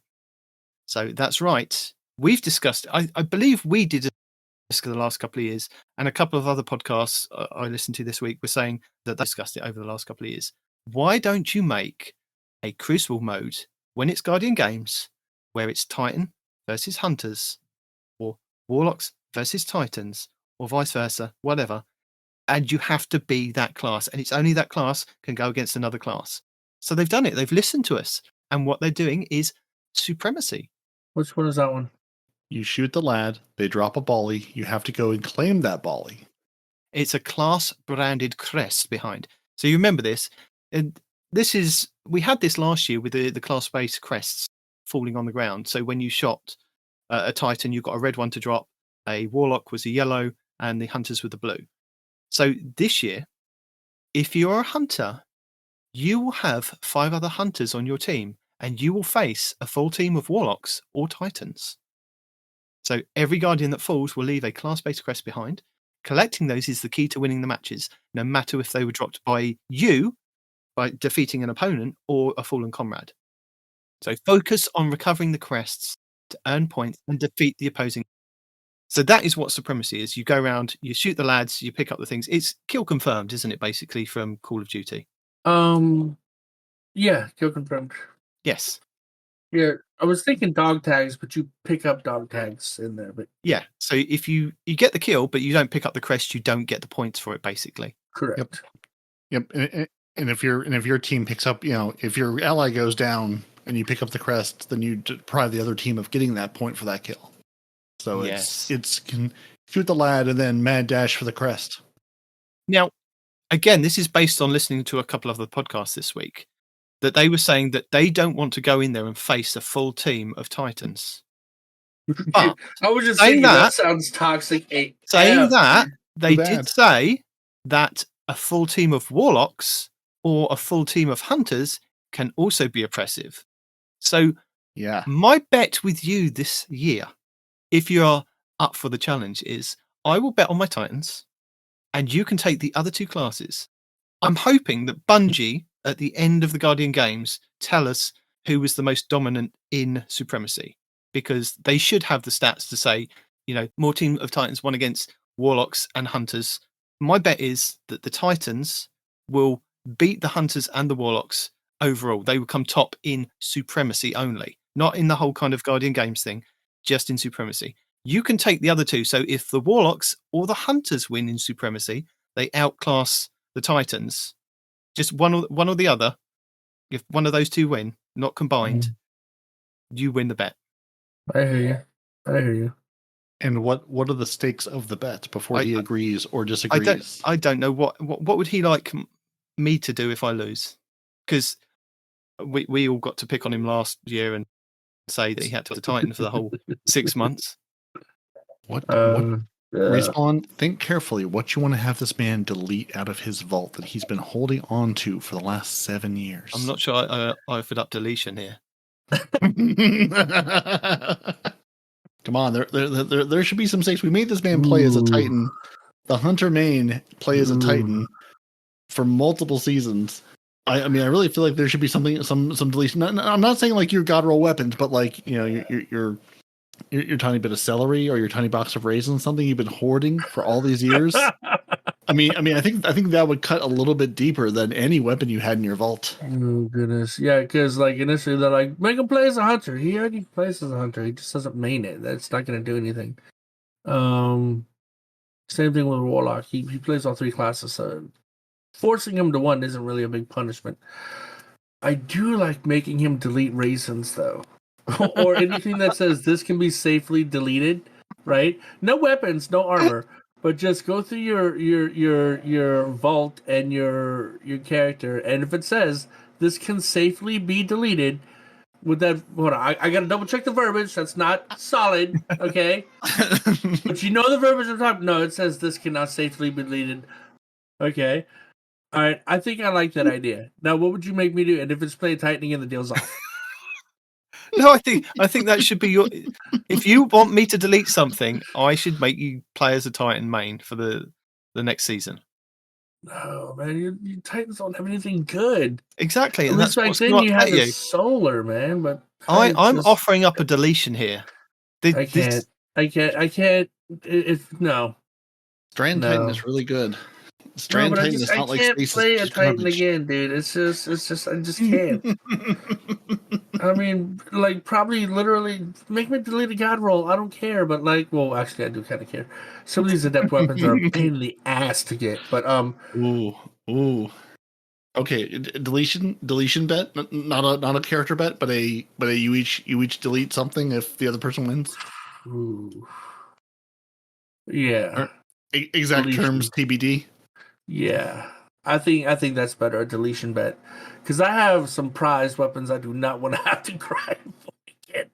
So that's right. We've discussed, I believe we did this for the last couple of years, and a couple of other podcasts I listened to this week were saying that they discussed it over the last couple of years. Why don't you make a Crucible mode when it's Guardian Games where it's Titan versus Hunters or Warlocks versus Titans or vice versa, whatever, and you have to be that class, and it's only that class can go against another class. So they've done it. They've listened to us, and what they're doing is Supremacy. Which one is that one? You shoot the lad, they drop a volley, you have to go and claim that volley. It's a class-branded crest behind. So you remember this, and we had this last year with the class-based crests falling on the ground. So when you shot a Titan, you got a red one to drop, a Warlock was a yellow, and the Hunters were the blue. So this year, if you're a Hunter, you will have 5 other Hunters on your team, and you will face a full team of Warlocks or Titans. So every Guardian that falls will leave a class-based crest behind. Collecting those is the key to winning the matches, no matter if they were dropped by you, by defeating an opponent, or a fallen comrade. So focus on recovering the crests to earn points and defeat the opposing. So that is what Supremacy is. You go around, you shoot the lads, you pick up the things. It's kill confirmed, isn't it, basically, from Call of Duty? Yeah, kill confirmed. Yes. Yeah, I was thinking dog tags, but you pick up dog tags in there. But yeah, so if you get the kill, but you don't pick up the crest, you don't get the points for it, basically. Correct. Yep. And if your team picks up, if your ally goes down and you pick up the crest, then you deprive the other team of getting that point for that kill. So it's can shoot the lad and then mad dash for the crest. Now, again, this is based on listening to a couple of the podcasts this week, that they were saying that they don't want to go in there and face a full team of Titans. But I was just saying that sounds toxic. Saying that, they did say that a full team of Warlocks or a full team of Hunters can also be oppressive. So, my bet with you this year, if you're up for the challenge, is I will bet on my Titans, and you can take the other 2 classes. I'm hoping that Bungie, at the end of the Guardian games, tell us who was the most dominant in Supremacy, because they should have the stats to say, more team of Titans won against Warlocks and Hunters. My bet is that the Titans will beat the Hunters and the Warlocks overall. They will come top in Supremacy only, not in the whole kind of Guardian games thing, just in Supremacy. You can take the other 2. So if the Warlocks or the Hunters win in Supremacy, they outclass the Titans. Just one or the other. If one of those 2 win, not combined, you win the bet. I hear you. And what are the stakes of the bet before he agrees or disagrees? I don't know what would he like me to do if I lose? Because we all got to pick on him last year and say that he had to have the Titan for the whole 6 months. Respawn, think carefully what you want to have this man delete out of his vault that he's been holding on to for the last 7 years. I'm not sure I offered up deletion here. Come on, there should be some stakes. We made this man play as a Titan. The Hunter main play as a Titan for multiple seasons. I really feel like there should be some deletion. I'm not saying like your god roll weapons, but like your tiny bit of celery or your tiny box of raisins, something you've been hoarding for all these years. I think that would cut a little bit deeper than any weapon you had in your vault. Oh goodness, yeah, because like initially they're like, make him play as a hunter. He already plays as a hunter. He just doesn't main it. That's not going to do anything. Same thing with Warlock. He plays all 3 classes, so forcing him to one isn't really a big punishment. I do like making him delete raisins though, or anything that says this can be safely deleted. Right? No weapons, no armor. But just go through your vault and your character, and if it says this can safely be deleted, with that, hold on, I gotta double check the verbiage. That's not solid, okay? But the verbiage I'm talking. No, it says this cannot safely be deleted. Okay, all right. I think I like that idea. Now, what would you make me do? And if it's play tightening and the deal's off. No, I think that should be your. If you want me to delete something, I should make you play as a Titan main for the next season. No, man, your Titans don't have anything good. Exactly, and that's what's then you have the solar, man. But I'm offering up a deletion here. I can't. No. Strand Titan is really good. Strand Titan is not like Stasis. I can't play a Titan again, dude. It's just, I just can't. I mean, like, probably literally make me delete a god roll. I don't care, but like, well, actually, I do kind of care. Some of these adept weapons are a pain in the ass to get, but ooh. Okay, deletion bet, not a character bet, but you each delete something if the other person wins. Ooh. Yeah. Exact deletion. Terms TBD. Yeah. I think that's better, a deletion bet. Because I have some prized weapons I do not want to have to grind for again.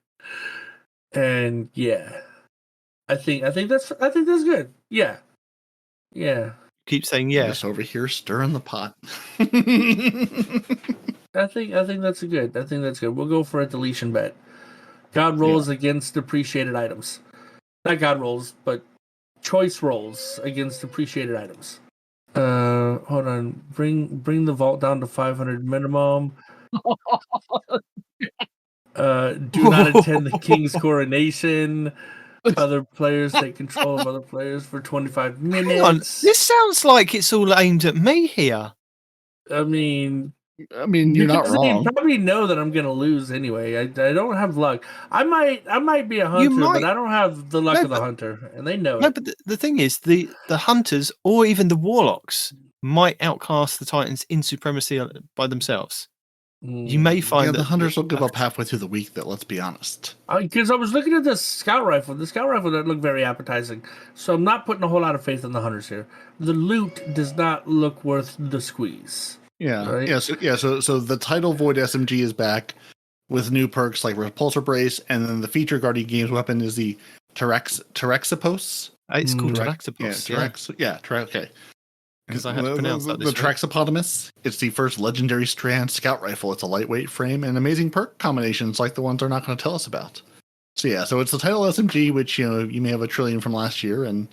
And yeah. I think that's good. Yeah. Yeah. Keep saying I'm yeah. just over here stirring the pot. I think that's good. I think that's good. We'll go for a deletion bet. God rolls against depreciated items. Not God rolls, but choice rolls against depreciated items. Hold on. Bring the vault down to 500 minimum. Do not attend the king's coronation. Other players take control of other players for 25 minutes. Hang on, this sounds like it's all aimed at me here. I mean, you're not wrong. You probably know that I'm going to lose anyway. I don't have luck. I might be a hunter, but I don't have the luck of the hunter, and they know it. No, but the thing is, the hunters or even the warlocks might outcast the Titans in supremacy by themselves. You may find that the hunters will give up halfway through the week, though, let's be honest. Because I was looking at the scout rifle. The scout rifle doesn't look very appetizing. So I'm not putting a whole lot of faith in the hunters here. The loot does not look worth the squeeze. Yeah. Right? So the Tidal Void SMG is back with new perks like Repulsor Brace, and then the feature Guardian Games weapon is the Terexipos. It's called Terexipos. Okay. Because I had to pronounce that. The Trexopotamus. It's the first legendary strand scout rifle. It's a lightweight frame and amazing perk combinations like the ones they're not going to tell us about. So it's the Tidal SMG, which you may have a trillion from last year, and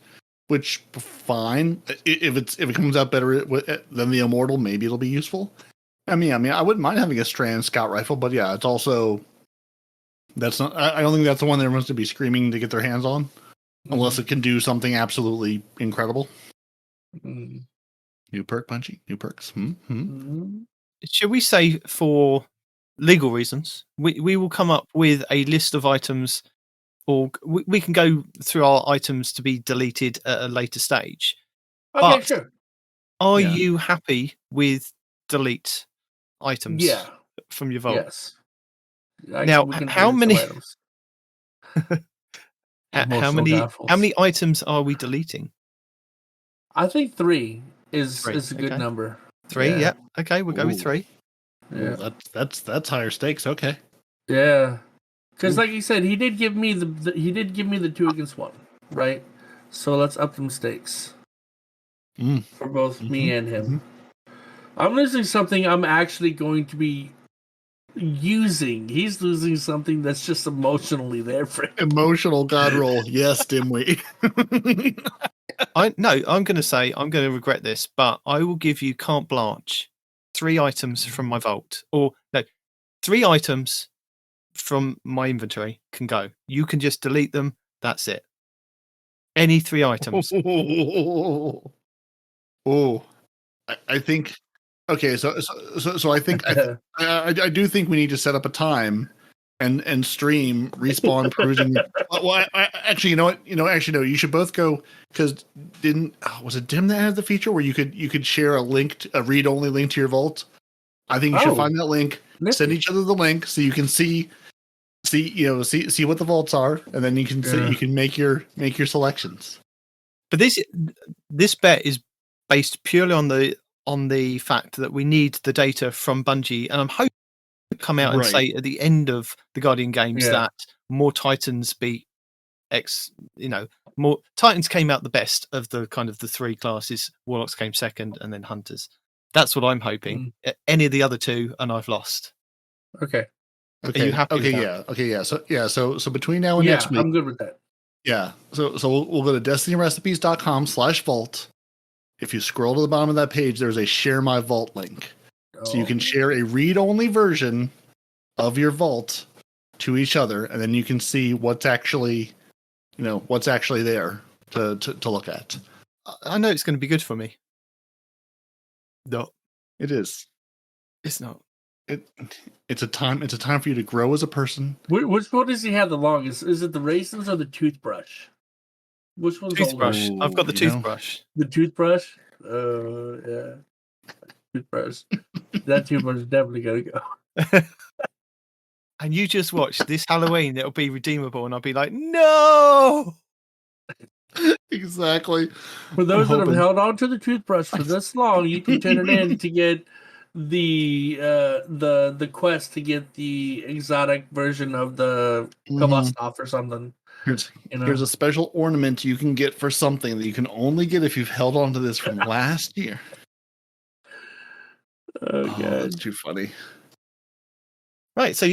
which fine if it comes out better than the Immortal, maybe it'll be useful. I mean, I wouldn't mind having a strand scout rifle, but yeah, it's also that's not. I don't think that's the one everyone's to be screaming to get their hands on, unless it can do something absolutely incredible. New perk, Bungie. New perks. Should we say, for legal reasons, we will come up with a list of items, or we can go through our items to be deleted at a later stage. Okay, but sure. Are you happy with delete items? From your vault? Yes. Now, how many? how many items are we deleting? I think 3 is a good number. 3, yeah. Okay, we'll go with 3. Yeah, well, that's higher stakes. Okay. Yeah, because like you said, he did give me the 2 against 1, right? So let's up them stakes for both me and him. I'm losing something I'm actually going to be using. He's losing something that's just emotionally there for him. Emotional god roll. Yes, Dimwit. I'm going to say I'm going to regret this, but I will give you carte blanche. 3 items from my vault, or no, 3 items from my inventory can go. You can just delete them. That's it. Any 3 items. I think. Okay, so I think I do think we need to set up a time and stream Respawn perusing. Well, actually, you know what? Actually, no. You should both go, because was it Dim that had the feature where you could share a read only link to your vault? I think you should find that link, send each other the link, so you can see what the vaults are, and then you can make your selections. But this bet is based purely on the fact that we need the data from Bungie, and I'm hoping to come out and say at the end of the Guardian games that more Titans beat more Titans came out the best of the kind of the 3 classes. Warlocks came second, and then Hunters. That's what I'm hoping. Any of the other 2, and I've lost. Okay. Are you happy? Okay. Yeah. So between now and next week, I'm good with that. Yeah. So we'll go to destinyrecipes.com/vault. If you scroll to the bottom of that page, there's a share my vault link. So you can share a read-only version of your vault to each other, and then you can see what's actually there to look at. I know it's going to be good for me. No, it is. It's not. It's a time for you to grow as a person. Which one does he have the longest? Is it the raisins or the toothbrush? Which one's toothbrush? I've got the toothbrush. The toothbrush? Yeah. Toothbrush. That toothbrush is definitely going to go. And you just watch this Halloween, it'll be redeemable, and I'll be like, no! Exactly. For those that have hoping. held on to the toothbrush for this long, you can turn it in to get the quest to get the exotic version of the Kavastov or something. Here's a special ornament you can get for something that you can only get if you've held on to this from last year. Oh, That's God. too funny. Right, so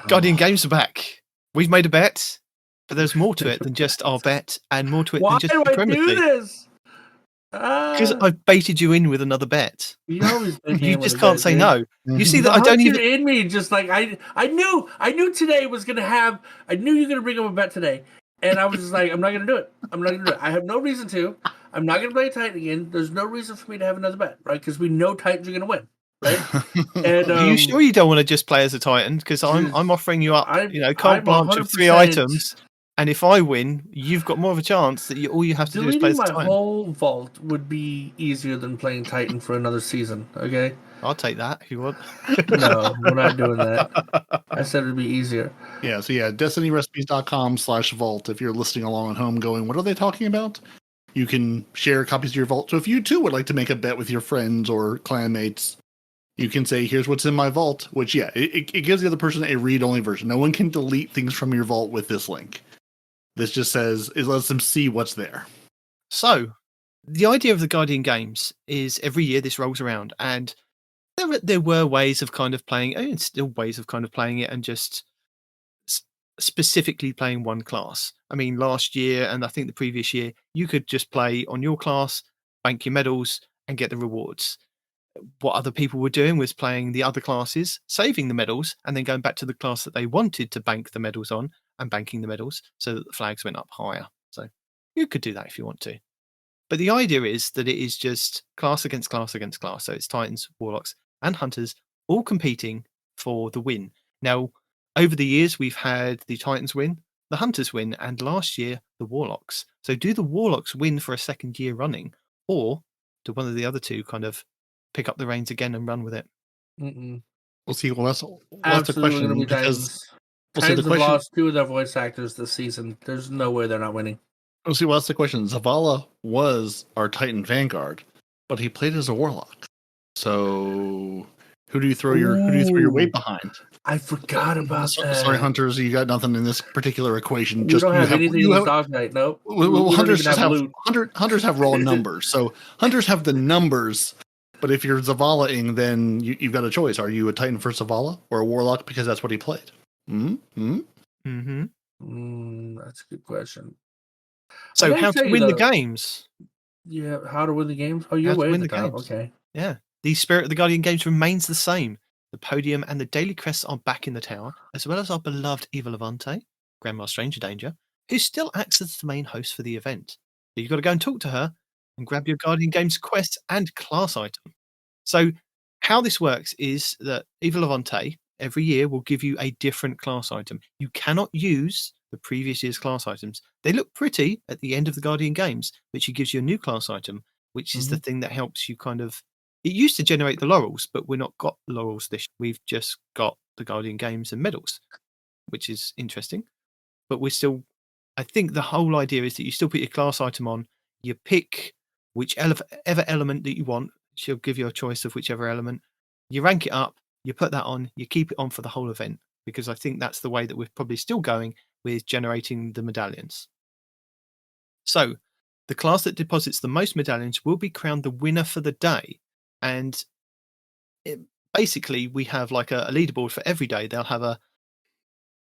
Guardian Games are back. We've made a bet, but there's more to it than just our bet, and more to it Why than just do I do Supremacy. this? Because I've baited you in with another bet. You always bait me You in with just a can't bet, say dude. no. You see The that I don't hunter even. in me, just like I knew today was gonna have. I knew you were gonna bring up a bet today, and I was just like, I'm not gonna do it. I'm not gonna do it. I have no reason to. I'm not gonna play Titan again. There's no reason for me to have another bet, right? Because we know Titans are gonna win, right? And Are you sure you don't want to just play as a Titan? Because I'm offering you up, carte I'm blanche of 3 100%. items, and if I win, you've got more of a chance that all you have to do is play Deleting as a my Titan. whole vault would be easier than playing Titan for another season. Okay. I'll take that if you want. No, we're not doing that. I said it'd be easier. Yeah, so destinyrecipes.com/vault if you're listening along at home going, what are they talking about? You can share copies of your vault. So if you too would like to make a bet with your friends or clanmates, you can say, here's what's in my vault, which, it gives the other person a read-only version. No one can delete things from your vault with this link. This just says, it lets them see what's there. So, the idea of the Guardian Games is every year this rolls around, and there were ways of kind of playing, and still ways of kind of playing it and just specifically playing one class. I mean, last year and I think the previous year, you could just play on your class, bank your medals, and get the rewards. What other people were doing was playing the other classes, saving the medals, and then going back to the class that they wanted to bank the medals on and banking the medals so that the flags went up higher. So you could do that if you want to. But the idea is that it is just class against class against class. So it's Titans, Warlocks, and Hunters all competing for the win. Now, over the years, we've had the Titans win, the Hunters win, and last year, the Warlocks. So do the Warlocks win for a second year running, or do one of the other two kind of pick up the reins again and run with it? Mm-mm. We'll see. Well, that's the Absolutely question. going to be Because Titans. we'll see the Titans have question. lost 2 of their voice actors this season. There's no way they're not winning. We'll see. Well, that's the question. Zavala was our Titan Vanguard, but he played as a Warlock. So who do you throw your weight behind? I forgot about that. Sorry, Hunters, you got nothing in this particular equation. We don't have anything in this dog night. Nope. Well, we Hunters don't even have loot. Hunters have raw numbers. So Hunters have the numbers, but if you're Zavala-ing, then you've got a choice. Are you a Titan for Zavala or a Warlock because that's what he played? Mm-hmm. That's a good question. So how to win the games? Yeah, how to win the games? Oh, you're way at the top. Okay. Yeah. The spirit of the Guardian Games remains the same. The podium and the daily crests are back in the tower, as well as our beloved Eva Levante, Grandma Stranger Danger, who still acts as the main host for the event. But you've got to go and talk to her and grab your Guardian Games quest and class item. So how this works is that Eva Levante every year will give you a different class item. You cannot use the previous year's class items. They look pretty at the end of the Guardian Games, but she gives you a new class item, which is the thing that helps you kind of. It used to generate the laurels, but we're not got laurels this year. We've just got the Guardian Games and medals, which is interesting. But we're still. I think the whole idea is that you still put your class item on, you pick whichever element that you want. She'll give you a choice of whichever element. You rank it up, you put that on, you keep it on for the whole event, because I think that's the way that we're probably still going with generating the medallions. So the class that deposits the most medallions will be crowned the winner for the day. And basically, we have like a leaderboard for every day. They'll have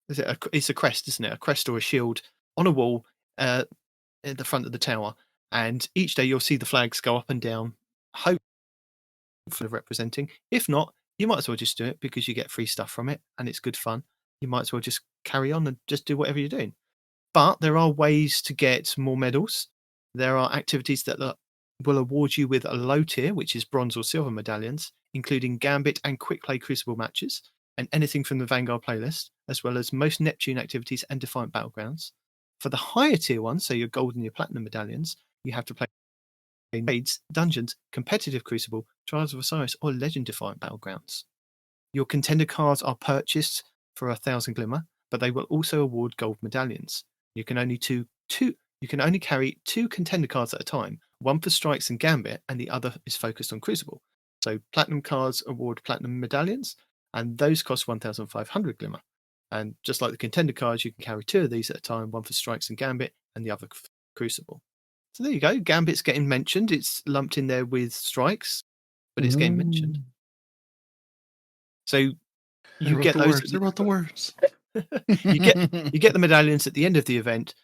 it's a crest, isn't it? A crest or a shield on a wall at the front of the tower. And each day you'll see the flags go up and down, hopefully representing. If not, you might as well just do it because you get free stuff from it and it's good fun. You might as well just carry on and just do whatever you're doing. But there are ways to get more medals. There are activities that will award you with a low tier, which is bronze or silver medallions, including Gambit and Quick Play Crucible matches, and anything from the Vanguard playlist, as well as most Neptune activities and Defiant Battlegrounds. For the higher tier ones, so your gold and your platinum medallions, you have to play raids, dungeons, competitive Crucible, Trials of Osiris, or Legend Defiant Battlegrounds. Your contender cards are purchased for 1,000 glimmer, but they will also award gold medallions. You can only you can only carry 2 contender cards at a time, one for Strikes and Gambit, and the other is focused on Crucible. So Platinum cards award Platinum medallions, and those cost 1,500 Glimmer. And just like the contender cards, you can carry 2 of these at a time, one for Strikes and Gambit, and the other for Crucible. So there you go. Gambit's getting mentioned. It's lumped in there with Strikes, but it's getting mentioned. So you get those. They wrote the words. you get the medallions at the end of the event.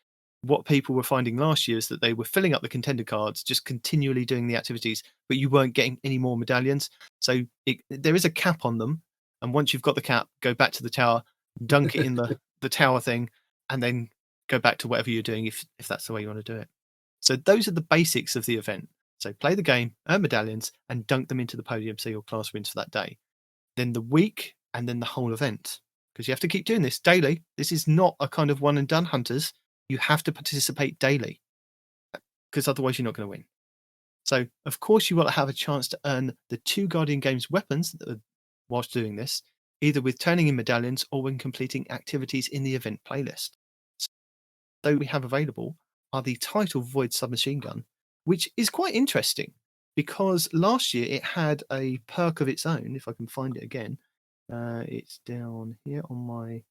What people were finding last year is that they were filling up the contender cards, just continually doing the activities, but you weren't getting any more medallions. So there is a cap on them, and once you've got the cap, go back to the tower, dunk it in the tower thing, and then go back to whatever you're doing if that's the way you want to do it. So those are the basics of the event. So play the game, earn medallions, and dunk them into the podium so your class wins for that day. Then the week, and then the whole event. Because you have to keep doing this daily. This is not a kind of one and done, hunters. You have to participate daily, because otherwise you're not going to win. So, of course, you will have a chance to earn the 2 Guardian Games weapons whilst doing this, either with turning in medallions or when completing activities in the event playlist. So we have available are the Title Void submachine gun, which is quite interesting because last year it had a perk of its own. If I can find it again, it's down here on my.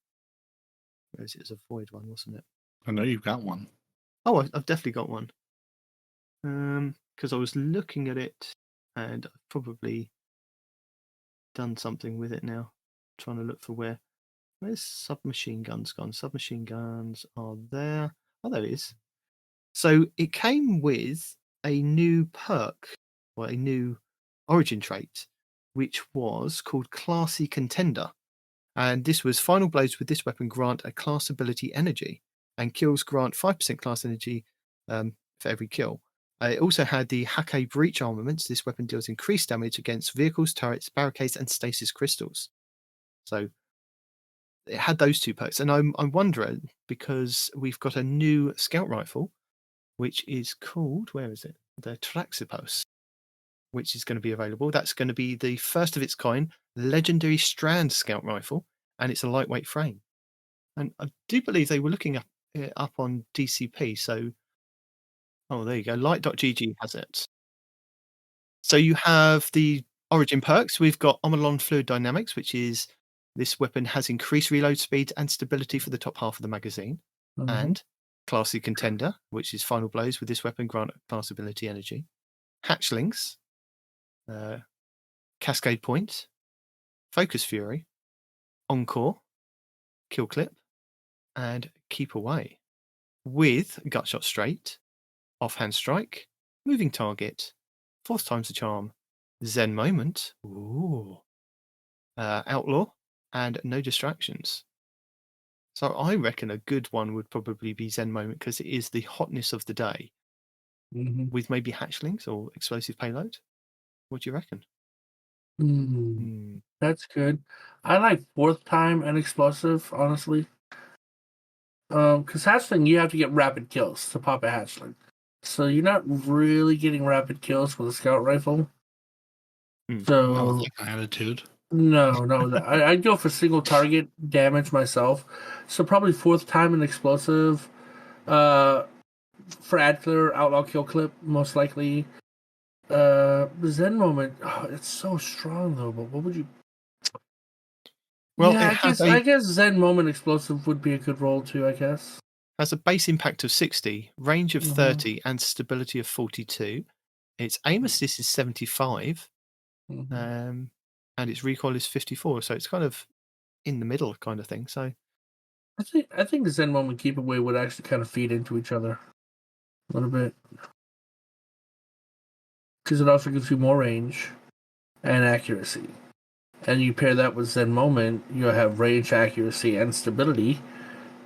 Where is it? It's a void one, wasn't it? I know you've got one. Oh, I've definitely got one. Because I was looking at it and I've probably done something with it now. Trying to look for where's submachine guns gone? Submachine guns are there. Oh, there it is. So it came with a new perk, or a new origin trait, which was called Classy Contender. And this was final blows with this weapon grant a class ability energy, and kills grant 5% class energy for every kill. It also had the Hake Breach armaments. This weapon deals increased damage against vehicles, turrets, barricades, and stasis crystals. So it had those 2 perks. And I'm wondering, because we've got a new scout rifle, which is called, where is it? The Traxipos, which is going to be available. That's going to be the first of its kind legendary Strand scout rifle, and it's a lightweight frame. And I do believe they were looking up on DCP. So, oh, there you go. Light.gg has it. So you have the origin perks. We've got Omolon Fluid Dynamics, which is this weapon has increased reload speed and stability for the top half of the magazine. Mhm. And Classy Contender, which is final blows with this weapon grant class ability energy. Hatchlings, Cascade Point, Focus Fury, Encore, Kill Clip, and Keep Away, with Gutshot Straight, Offhand Strike, Moving Target, 4th Time's the Charm, Zen Moment, Outlaw, and No Distractions. So I reckon a good one would probably be Zen Moment, because it is the hotness of the day, with maybe Hatchlings or Explosive Payload. What do you reckon? That's good. I like 4th time and explosive, honestly. Because hatchling, you have to get rapid kills to pop a hatchling. So you're not really getting rapid kills with a scout rifle. So Not with like an attitude. no, I'd go for single target damage myself. So probably 4th time and explosive. For ad clear, outlaw kill clip, most likely. Zen Moment, it's so strong though. But what would you? Well, yeah, I guess Zen Moment explosive would be a good roll too. I guess has a base impact of 60, range of 30, and stability of 42. Its aim assist is 75, and its recoil is 54. So it's kind of in the middle kind of thing. So I think Zen Moment Keep Away would actually kind of feed into each other a little bit, because it also gives you more range and accuracy. And you pair that with Zen Moment, you'll have range, accuracy, and stability,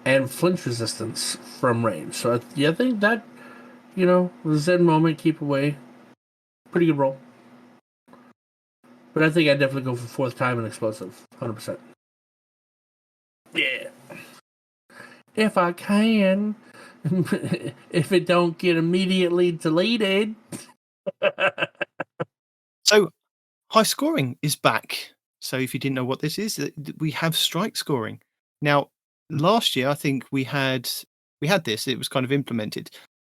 and flinch resistance from range. So I think that, Zen Moment, Keep Away, pretty good roll. But I think I'd definitely go for 4th time and explosive, 100%. Yeah. If I can. If it don't get immediately deleted. So high scoring is back. So if you didn't know what this is, we have strike scoring. Now, last year, I think we had we had this, it was kind of implemented.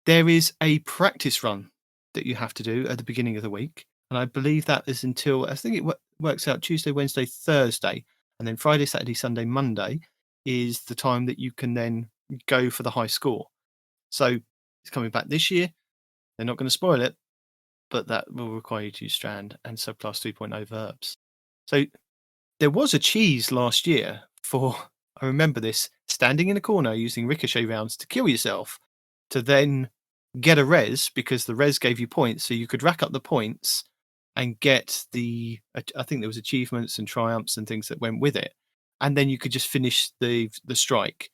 There is a practice run that you have to do at the beginning of the week. And I believe that is until, I think it works out Tuesday, Wednesday, Thursday. And then Friday, Saturday, Sunday, Monday is the time that you can then go for the high score. So it's coming back this year. They're not going to spoil it, but that will require you to use Strand and Subclass 3.0 verbs. So there was a cheese last year for, I remember this, standing in a corner using ricochet rounds to kill yourself to then get a res, because the res gave you points. So you could rack up the points and get I think there was achievements and triumphs and things that went with it. And then you could just finish the strike.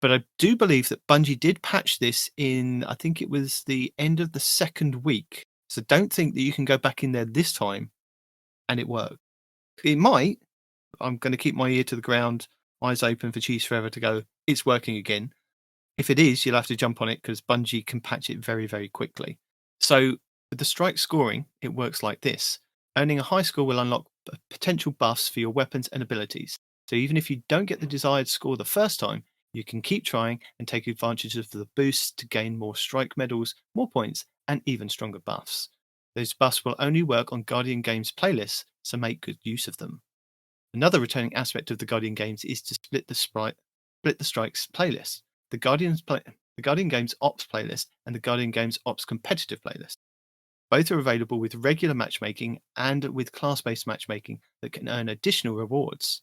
But I do believe that Bungie did patch this in, I think it was the end of the second week. So don't think that you can go back in there this time and it worked. It might. I'm going to keep my ear to the ground, eyes open for Cheese Forever to go, it's working again. If it is, you'll have to jump on it because Bungie can patch it very, very quickly. So with the strike scoring, it works like this. Earning a high score will unlock potential buffs for your weapons and abilities. So even if you don't get the desired score the first time, you can keep trying and take advantage of the boosts to gain more strike medals, more points, and even stronger buffs. Those buffs will only work on Guardian Games playlists, so make good use of them. Another returning aspect of the Guardian Games is to split the strikes playlist. The Guardian Games Ops playlist and the Guardian Games Ops competitive playlist. Both are available with regular matchmaking and with class-based matchmaking that can earn additional rewards.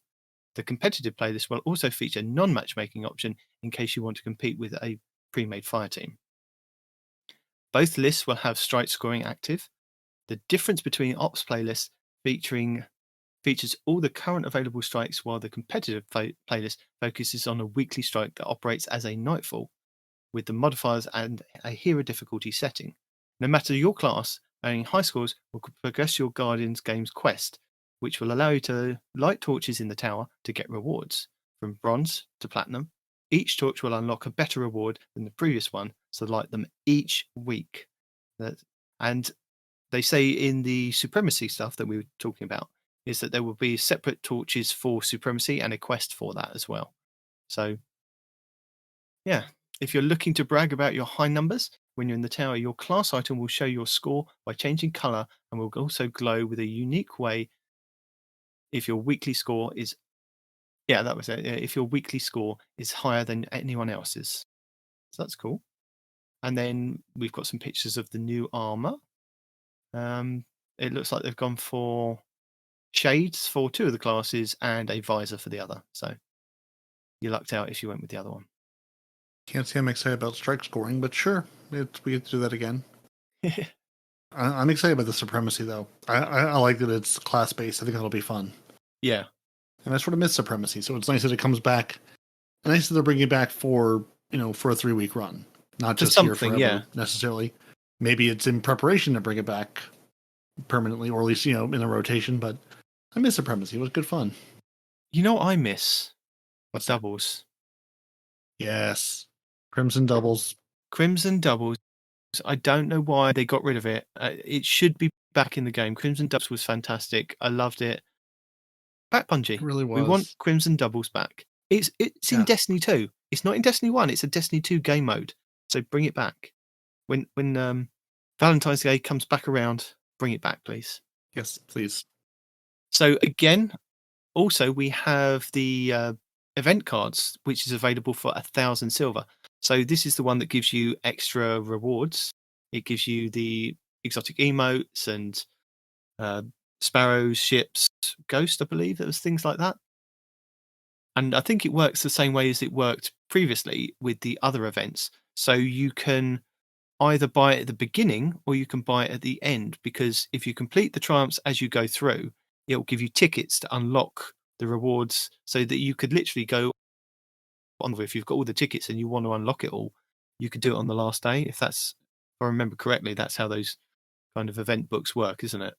The competitive playlist will also feature non-matchmaking option in case you want to compete with a pre-made fire team. Both lists will have strike scoring active. The difference between Ops playlists features all the current available strikes, while the competitive playlist focuses on a weekly strike that operates as a Nightfall, with the modifiers and a hero difficulty setting. No matter your class, earning high scores will progress your Guardian's Games quest, which will allow you to light torches in the tower to get rewards. From bronze to platinum, each torch will unlock a better reward than the previous one, so light them each week. And they say in the supremacy stuff that we were talking about, is that there will be separate torches for supremacy and a quest for that as well. So, yeah, if you're looking to brag about your high numbers, when you're in the tower, your class item will show your score by changing colour and will also glow with a unique way if your weekly score is... Yeah, that was it. If your weekly score is higher than anyone else's. So that's cool. And then we've got some pictures of the new armour. It looks like they've gone for shades for two of the classes and a visor for the other. So you lucked out if you went with the other one. Can't say I'm excited about strike scoring, but sure, we get to do that again. I'm excited about the supremacy, though. I like that it's class-based. I think that'll be fun. Yeah. And I sort of miss supremacy, so it's nice that it comes back. And nice that they're bringing it back for a 3-week run. Not just here forever, necessarily. Maybe it's in preparation to bring it back permanently, or at least, in a rotation, but I miss supremacy. It was good fun. You know what I miss? What's doubles? That? Yes. Crimson doubles. Crimson doubles. I don't know why they got rid of it. It should be back in the game. Crimson doubles was fantastic. I loved it. Back Bungie. It really was. We want Crimson doubles back. It's in Destiny 2. It's not in Destiny 1. It's a Destiny 2 game mode. So bring it back. When Valentine's Day comes back around, bring it back, please. Yes, please. So again, also we have the event cards, which is available for 1,000 silver. So this is the one that gives you extra rewards. It gives you the exotic emotes and sparrows, ships, ghost, I believe. It was things like that. And I think it works the same way as it worked previously with the other events. So you can either buy it at the beginning or you can buy it at the end, because if you complete the triumphs as you go through, it will give you tickets to unlock the rewards, so that you could literally go on. If you've got all the tickets and you want to unlock it all, you could do it on the last day. If I remember correctly, that's how those kind of event books work, isn't it?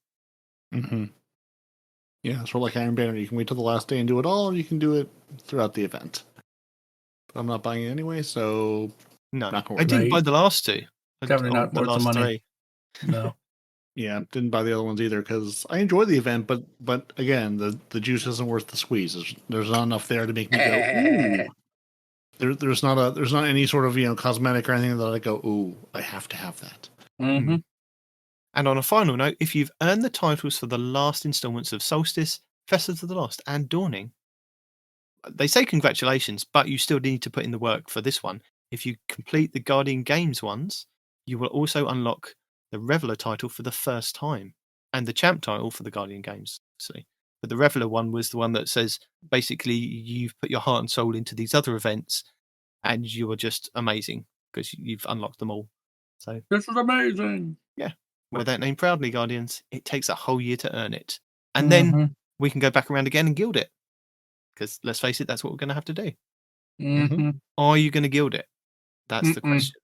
Mm-hmm. Yeah, sort of like Iron Banner. You can wait till the last day and do it all, or you can do it throughout the event. But I'm not buying it anyway, so no, not I didn't buy the last two. Definitely not worth the money. 3. No. Yeah, didn't buy the other ones either because I enjoy the event, but again, the juice isn't worth the squeeze. There's not enough there to make me go, ooh. There's not any sort of cosmetic or anything that I go, ooh, I have to have that. Mm-hmm. And on a final note, if you've earned the titles for the last installments of Solstice, Festival of the Lost, and Dawning, they say congratulations, but you still need to put in the work for this one. If you complete the Guardian Games ones, you will also unlock the Reveler title for the first time and the Champ title for the Guardian Games, obviously. But the Reveler one was the one that says basically you've put your heart and soul into these other events and you are just amazing because you've unlocked them all. So This is amazing. yeah, wear that name proudly, Guardians. It takes a whole year to earn it. And then we can go back around again and gild it. Because let's face it, that's what we're going to have to do. Mm-hmm. Are you going to gild it? That's the question.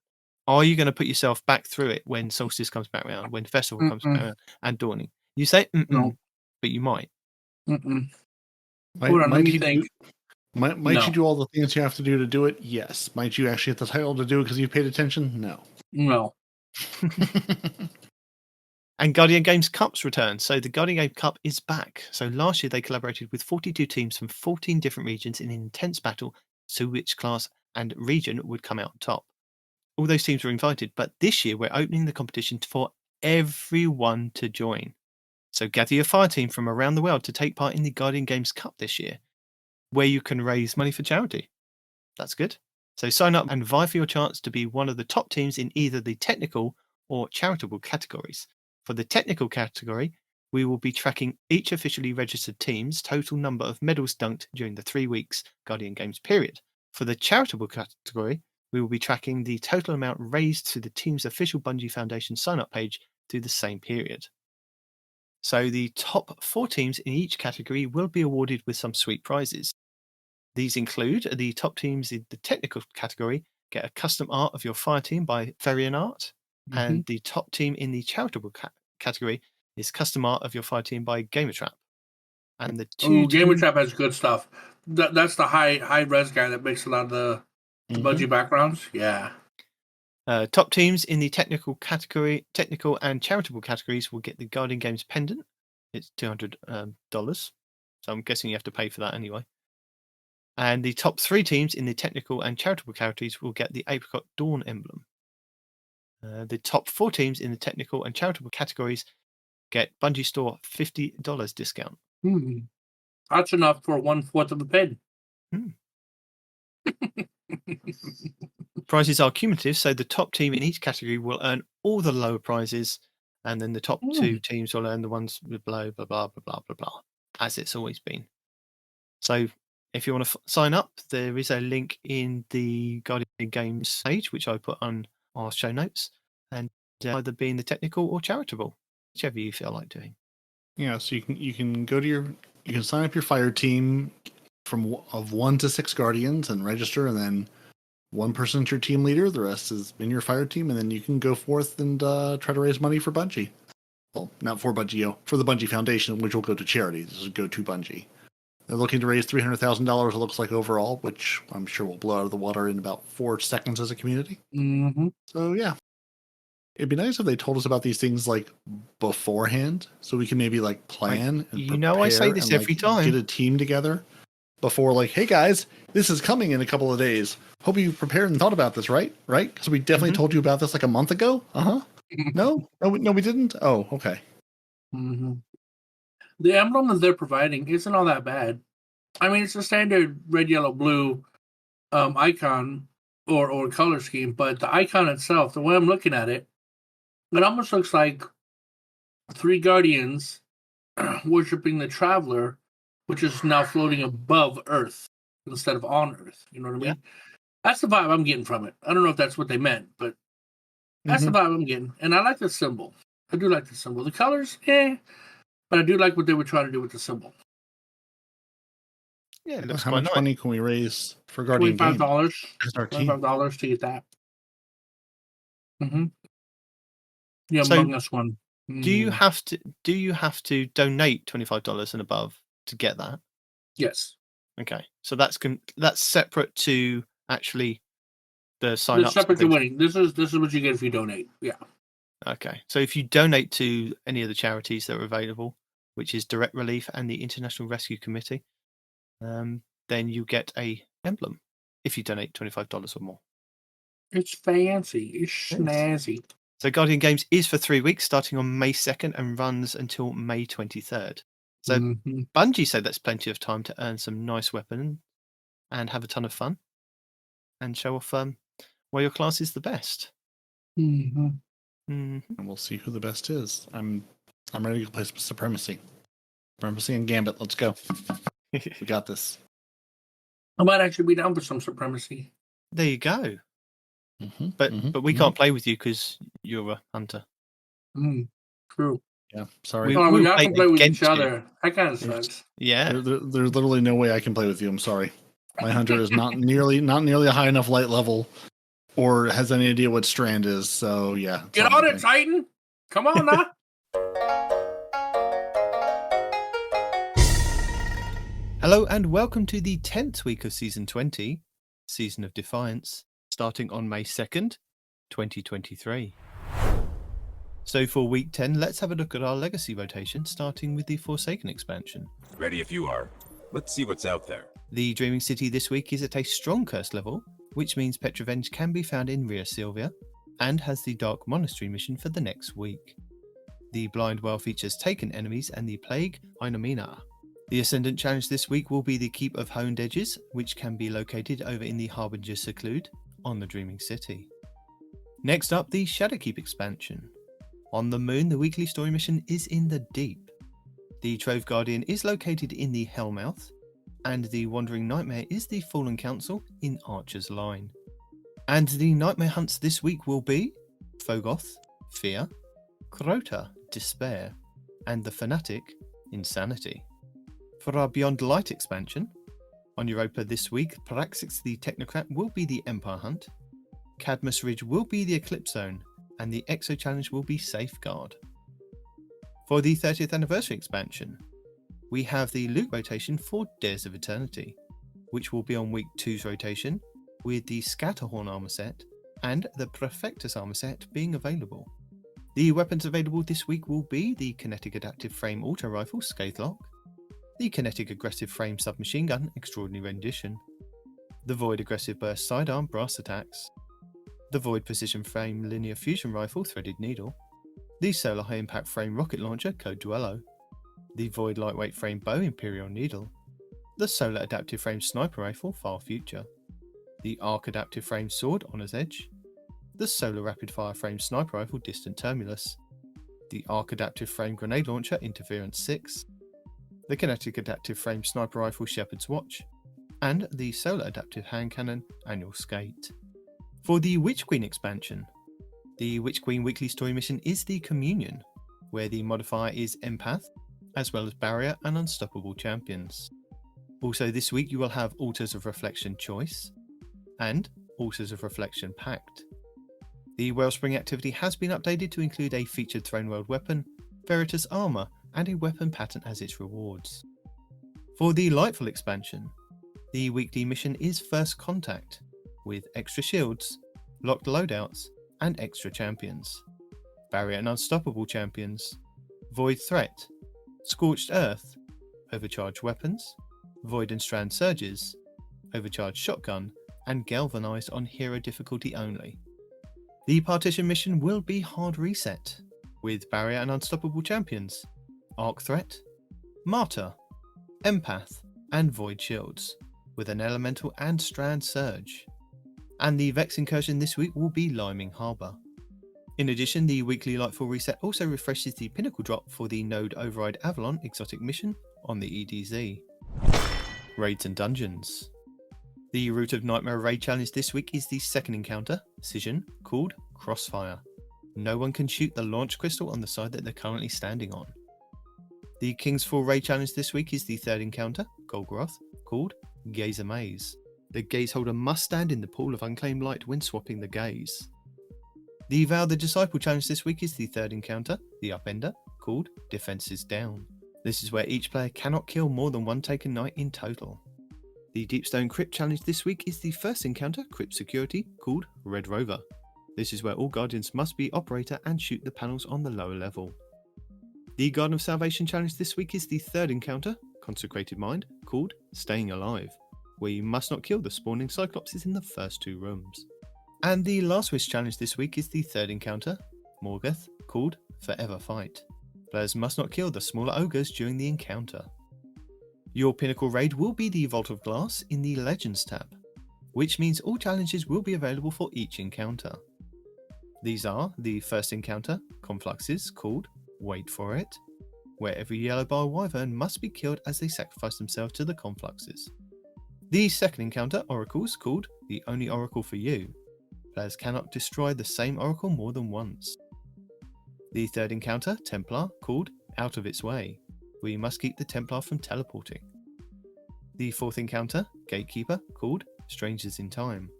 Are you going to put yourself back through it when Solstice comes back around, when Festival comes back around, and Dawning? You say, No. but you might. Hold on, let me think. Might you do all the things you have to do to do it? Yes. Might you actually get the title to do it because you paid attention? No. No. And Guardian Games Cup's return. So the Guardian Game Cup is back. So last year they collaborated with 42 teams from 14 different regions in an intense battle to which class and region would come out on top. All those teams were invited, but this year we're opening the competition for everyone to join. So gather your fire team from around the world to take part in the Guardian Games Cup this year, where you can raise money for charity. That's good. So sign up and vie for your chance to be one of the top teams in either the technical or charitable categories. For the technical category, we will be tracking each officially registered team's total number of medals dunked during the 3 weeks Guardian Games period. For the charitable category, we will be tracking the total amount raised to the team's official Bungie Foundation sign-up page through the same period. So the top 4 teams in each category will be awarded with some sweet prizes. These include the top teams in the technical category get a custom art of your fire team by Therian Art, and the top team in the charitable category is custom art of your fire team by Gamertrap. And the two Gamertrap has good stuff. That's the high res guy that makes a lot of the Bungie backgrounds. Yeah. Top teams in the technical and charitable categories will get the Guardian Games pendant. It's $200, so I'm guessing you have to pay for that anyway. And the top 3 teams in the technical and charitable categories will get the Apricot Dawn emblem. The top 4 teams in the technical and charitable categories get Bungie Store $50 discount. That's enough for 1/4 of a pen. Prizes are cumulative, so the top team in each category will earn all the lower prizes, and then the top 2 teams will earn the ones below, blah, blah, blah, blah, blah, blah, as it's always been. So if you want to sign up, there is a link in the Guardian Games page, which I put on our show notes, and either being the technical or charitable, whichever you feel like doing. Yeah, so you can go to you can sign up your fire team of 1 to 6 Guardians and register, and then one person's your team leader, the rest is in your fire team, and then you can go forth and try to raise money for Bungie. Well, not for Bungie, for the Bungie Foundation, which will go to charity. This will go to Bungie. They're looking to raise $300,000, it looks like, overall, which I'm sure will blow out of the water in about 4 seconds as a community. So, yeah. It'd be nice if they told us about these things, beforehand, so we can maybe, plan and prepare. I say this every time. Get a team together before, hey, guys, this is coming in a couple of days. Hope you prepared and thought about this, right? Right? Because we definitely told you about this, a month ago? No, we didn't? Oh, okay. The emblem that they're providing isn't all that bad. I mean, it's a standard red, yellow, blue icon or color scheme, but the icon itself, the way I'm looking at it, it almost looks like 3 Guardians worshiping the Traveler, which is now floating above Earth instead of on Earth. You know what I mean? Yeah. That's the vibe I'm getting from it. I don't know if that's what they meant, but that's the vibe I'm getting. And I like the symbol. I do like the symbol. The colors, but I do like what they were trying to do with the symbol. Yeah, it looks How quite much nice. money can we raise for Guardian $25. $25 to get that. The Among Us one. Do you have to donate $25 and above to get that? Yes. Okay, so that's separate to actually the sign up. It's separate to winning. This is what you get if you donate. Yeah. Okay, so if you donate to any of the charities that are available, which is Direct Relief and the International Rescue Committee, then you get a emblem. if you donate $25 or more. It's fancy. It's snazzy. So Guardian Games is for 3 weeks, starting on May 2nd and runs until May 23rd. So Bungie say that's plenty of time to earn some nice weapons and have a ton of fun and show off why your class is the best. And we'll see who the best is. I'm ready to go play Supremacy. Supremacy and Gambit. Let's go. We got this. I might actually be down for some Supremacy. There you go. But we can't play with you because you're a hunter. True. Yeah, sorry. We got to play with each you. other. That kind of sucks. Yeah. There's literally no way I can play with you. I'm sorry. My hunter is not nearly a high enough light level, or has any idea what Strand is. So yeah. Get on it, Titan. Come on now. Hello and welcome to the 10th week of Season 20, Season of Defiance, starting on May 2nd, 2023. So for week 10, let's have a look at our legacy rotation, starting with the Forsaken expansion. Ready if you are. Let's see what's out there. The Dreaming City this week is at a strong curse level, which means Petrovenge can be found in Ria Silvia, and has the Dark Monastery mission for the next week. The Blind Well features Taken enemies and the Plague Inomina. The Ascendant challenge this week will be the Keep of Honed Edges, which can be located over in the Harbinger Seclude on the Dreaming City. Next up, the Shadowkeep expansion. On the Moon, the weekly story mission is in the Deep. The Trove Guardian is located in the Hellmouth, and the Wandering Nightmare is the Fallen Council in Archer's Line. And the Nightmare hunts this week will be Fogoth, Fear, Crota, Despair, and the Fanatic, Insanity. For our Beyond Light expansion, on Europa this week, Praxis the Technocrat will be the Empire Hunt, Cadmus Ridge will be the Eclipse Zone, and the Exo Challenge will be Safeguard. For the 30th anniversary expansion, we have the loot rotation for Dares of Eternity, which will be on week 2's rotation, with the Scatterhorn armor set and the Perfectus armor set being available. The weapons available this week will be the Kinetic Adaptive Frame Auto Rifle Scathelock, the Kinetic Aggressive Frame Submachine Gun Extraordinary Rendition, the Void Aggressive Burst Sidearm Brass Attacks, the Void Precision Frame Linear Fusion Rifle Threaded Needle, the Solar High Impact Frame Rocket Launcher Code Duello, the Void Lightweight Frame Bow Imperial Needle, the Solar Adaptive Frame Sniper Rifle Far Future, the Arc Adaptive Frame Sword Honor's Edge, the Solar Rapid Fire Frame Sniper Rifle Distant Terminus, the Arc Adaptive Frame Grenade Launcher Interference 6, the Kinetic Adaptive Frame Sniper Rifle Shepherd's Watch, and the Solar Adaptive Hand Cannon Annual Skate. For the Witch Queen expansion, the Witch Queen weekly story mission is the Communion, where the modifier is Empath, as well as Barrier and Unstoppable champions. Also this week you will have Altars of Reflection Choice, and Altars of Reflection Pact. The Wellspring activity has been updated to include a featured Throne World weapon, Veritas armor, and a weapon pattern as its rewards. For the Lightfall expansion, the weekly mission is First Contact, with extra shields, locked loadouts, and extra champions. Barrier and Unstoppable champions, Void Threat, Scorched Earth, Overcharged weapons, Void and Strand surges, Overcharged shotgun, and Galvanized on hero difficulty only. The Partition mission will be Hard Reset, with Barrier and Unstoppable champions, Arc Threat, Martyr, Empath, and Void shields, with an Elemental and Strand surge. And the Vex incursion this week will be Liming Harbour. In addition, the weekly Lightfall reset also refreshes the pinnacle drop for the Node Override Avalon exotic mission on the EDZ. Raids and Dungeons. The Root of Nightmare raid challenge this week is the second encounter, Cision, called Crossfire. No one can shoot the launch crystal on the side that they're currently standing on. The King's Fall raid challenge this week is the third encounter, Golgoroth, called Gaze Amaze. The gaze holder must stand in the pool of unclaimed light when swapping the gaze. The Vow the Disciple challenge this week is the third encounter, the Upender, called Defenses Down. This is where each player cannot kill more than one Taken Knight in total. The Deepstone Crypt challenge this week is the first encounter, Crypt Security, called Red Rover. This is where all Guardians must be Operator and shoot the panels on the lower level. The Garden of Salvation challenge this week is the third encounter, Consecrated Mind, called Staying Alive, where you must not kill the spawning Cyclopses in the first 2 rooms. And the last wish challenge this week is the 3rd encounter, Morgoth, called Forever Fight. Players must not kill the smaller ogres during the encounter. Your pinnacle raid will be the Vault of Glass in the Legends tab, which means all challenges will be available for each encounter. These are the first encounter, Confluxes, called Wait For It, where every yellow bar wyvern must be killed as they sacrifice themselves to the Confluxes. The second encounter, Oracles, called The Only Oracle For You. Players cannot destroy the same oracle more than once. The third encounter, Templar, called Out of Its Way, where you must keep the Templar from teleporting. The fourth encounter, Gatekeeper, called Strangers in Time.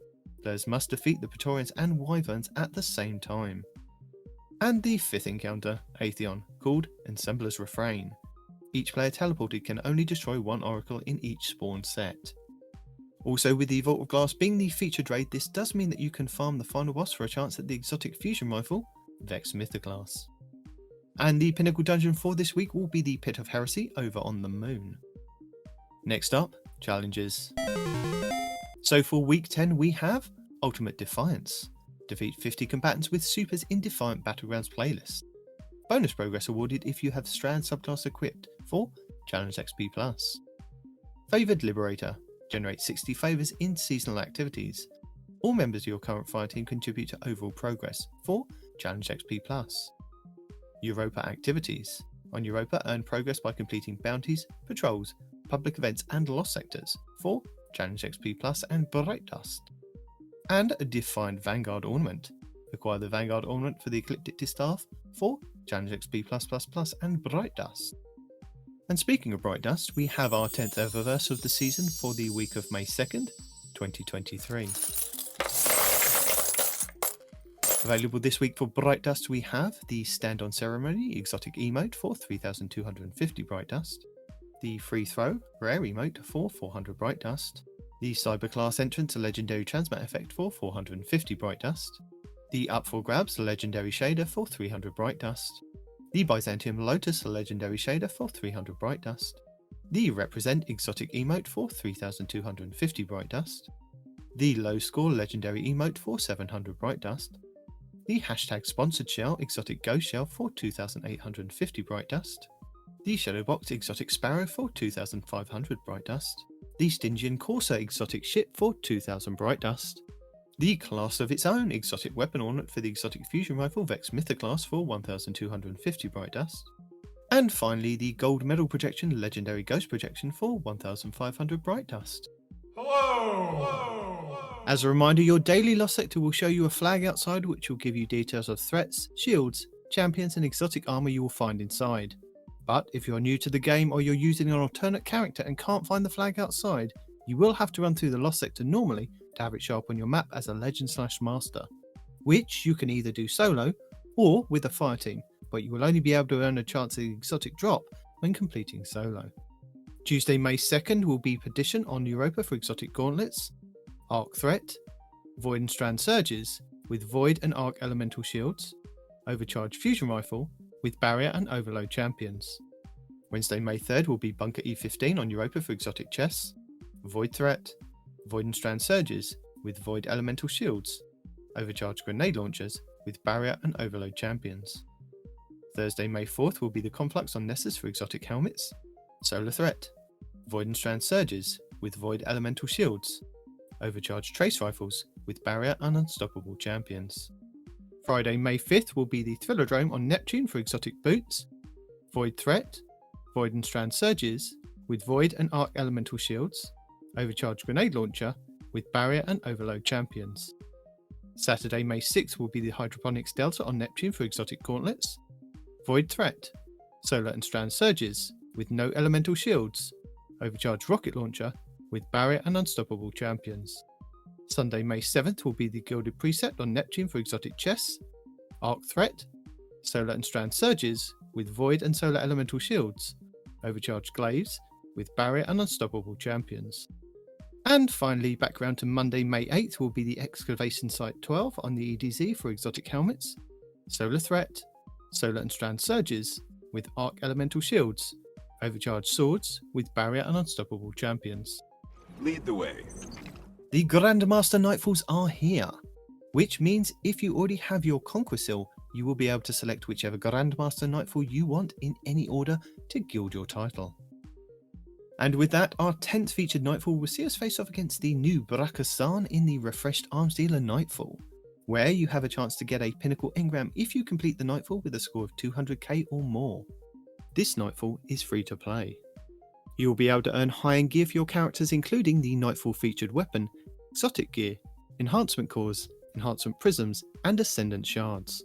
Players must defeat the Praetorians and Wyverns at the same time. And the fifth encounter, Atheon, called Ensembler's Refrain. Each player teleported can only destroy 1 oracle in each spawn set. Also, with the Vault of Glass being the featured raid, this does mean that you can farm the final boss for a chance at the exotic fusion rifle, Vex Mythoglass. And the pinnacle dungeon for this week will be the Pit of Heresy over on the Moon. Next up, challenges. So for week 10 we have Ultimate Defiance. Defeat 50 combatants with supers in Defiant Battlegrounds playlist. Bonus progress awarded if you have Strand subclass equipped for Challenge XP+. Favoured Liberator. Generate 60 favours in seasonal activities. All members of your current fire team contribute to overall progress for Challenge XP+. Europa activities. On Europa, earn progress by completing bounties, patrols, public events and lost sectors for Challenge XP+ and Bright Dust. And a Defined Vanguard Ornament. Acquire the Vanguard Ornament for the Ecliptic Distaff for Challenge XP+++ and Bright Dust. And speaking of Bright Dust, we have our 10th ever verse of the season for the week of May 2nd, 2023. Available this week for Bright Dust we have the Stand on Ceremony exotic emote for 3,250 Bright Dust, the Free Throw rare emote for 400 Bright Dust, the Cyberclass Entrance legendary transmat effect for 450 Bright Dust, the Up for Grabs legendary shader for 300 Bright Dust, the Byzantium Lotus legendary shader for 300 Bright Dust, the Represent exotic emote for 3,250 Bright Dust, the Low Score legendary emote for 700 Bright Dust, the hashtag Sponsored Shell exotic Ghost Shell for 2,850 Bright Dust, the Shadowbox exotic Sparrow for 2,500 Bright Dust, the Stygian Corsair exotic Ship for 2,000 Bright Dust, the Class of Its Own exotic weapon ornament for the exotic fusion rifle Vex Mythoglass for 1,250 Bright Dust, and finally the Gold Medal Projection legendary Ghost Projection for 1,500 Bright Dust. As a reminder, your daily lost sector will show you a flag outside which will give you details of threats, shields, champions and exotic armour you will find inside. But if you're new to the game or you're using an alternate character and can't find the flag outside, you will have to run through the lost sector normally to have it show up on your map as a legend/master, which you can either do solo or with a fire team, but you will only be able to earn a chance at the exotic drop when completing solo. Tuesday, May 2nd will be Perdition on Europa for exotic gauntlets, Arc Threat, Void and Strand Surges with Void and Arc Elemental Shields, Overcharged Fusion Rifle with Barrier and Overload Champions. Wednesday, May 3rd will be Bunker E15 on Europa for exotic chests, Void Threat, Void and Strand Surges with Void Elemental Shields, Overcharged Grenade Launchers with Barrier and Overload Champions. Thursday, May 4th will be the Conflux on Nessus for exotic helmets, Solar Threat, Void and Strand Surges with Void Elemental Shields, Overcharged Trace Rifles with Barrier and Unstoppable Champions. Friday, May 5th will be the Thrillerdrome on Neptune for exotic boots, Void Threat, Void and Strand Surges with Void and Arc Elemental Shields, Overcharged Grenade Launcher with Barrier and Overload Champions. Saturday, May 6th will be the Hydroponics Delta on Neptune for exotic gauntlets, Void Threat, Solar and Strand Surges with no Elemental Shields, Overcharged Rocket Launcher with Barrier and Unstoppable Champions. Sunday, May 7th will be the Gilded Precept on Neptune for exotic chests, Arc Threat, Solar and Strand Surges with Void and Solar Elemental Shields, Overcharged Glaives with Barrier and Unstoppable Champions. And finally, back round to Monday, May 8th will be the Excavation Site 12 on the EDZ for exotic helmets, Solar Threat, Solar and Strand Surges with Arc Elemental Shields, Overcharged Swords with Barrier and Unstoppable Champions. Lead the way. The Grandmaster Nightfalls are here, which means if you already have your Conquest Seal, you will be able to select whichever Grandmaster Nightfall you want in any order to gild your title. And with that, our 10th featured Nightfall will see us face off against the new Brakastan in the refreshed Arms Dealer Nightfall, where you have a chance to get a Pinnacle Engram if you complete the Nightfall with a score of 200k or more. This Nightfall is free to play. You will be able to earn high-end gear for your characters, including the Nightfall featured weapon, exotic gear, enhancement cores, enhancement prisms, and ascendant shards.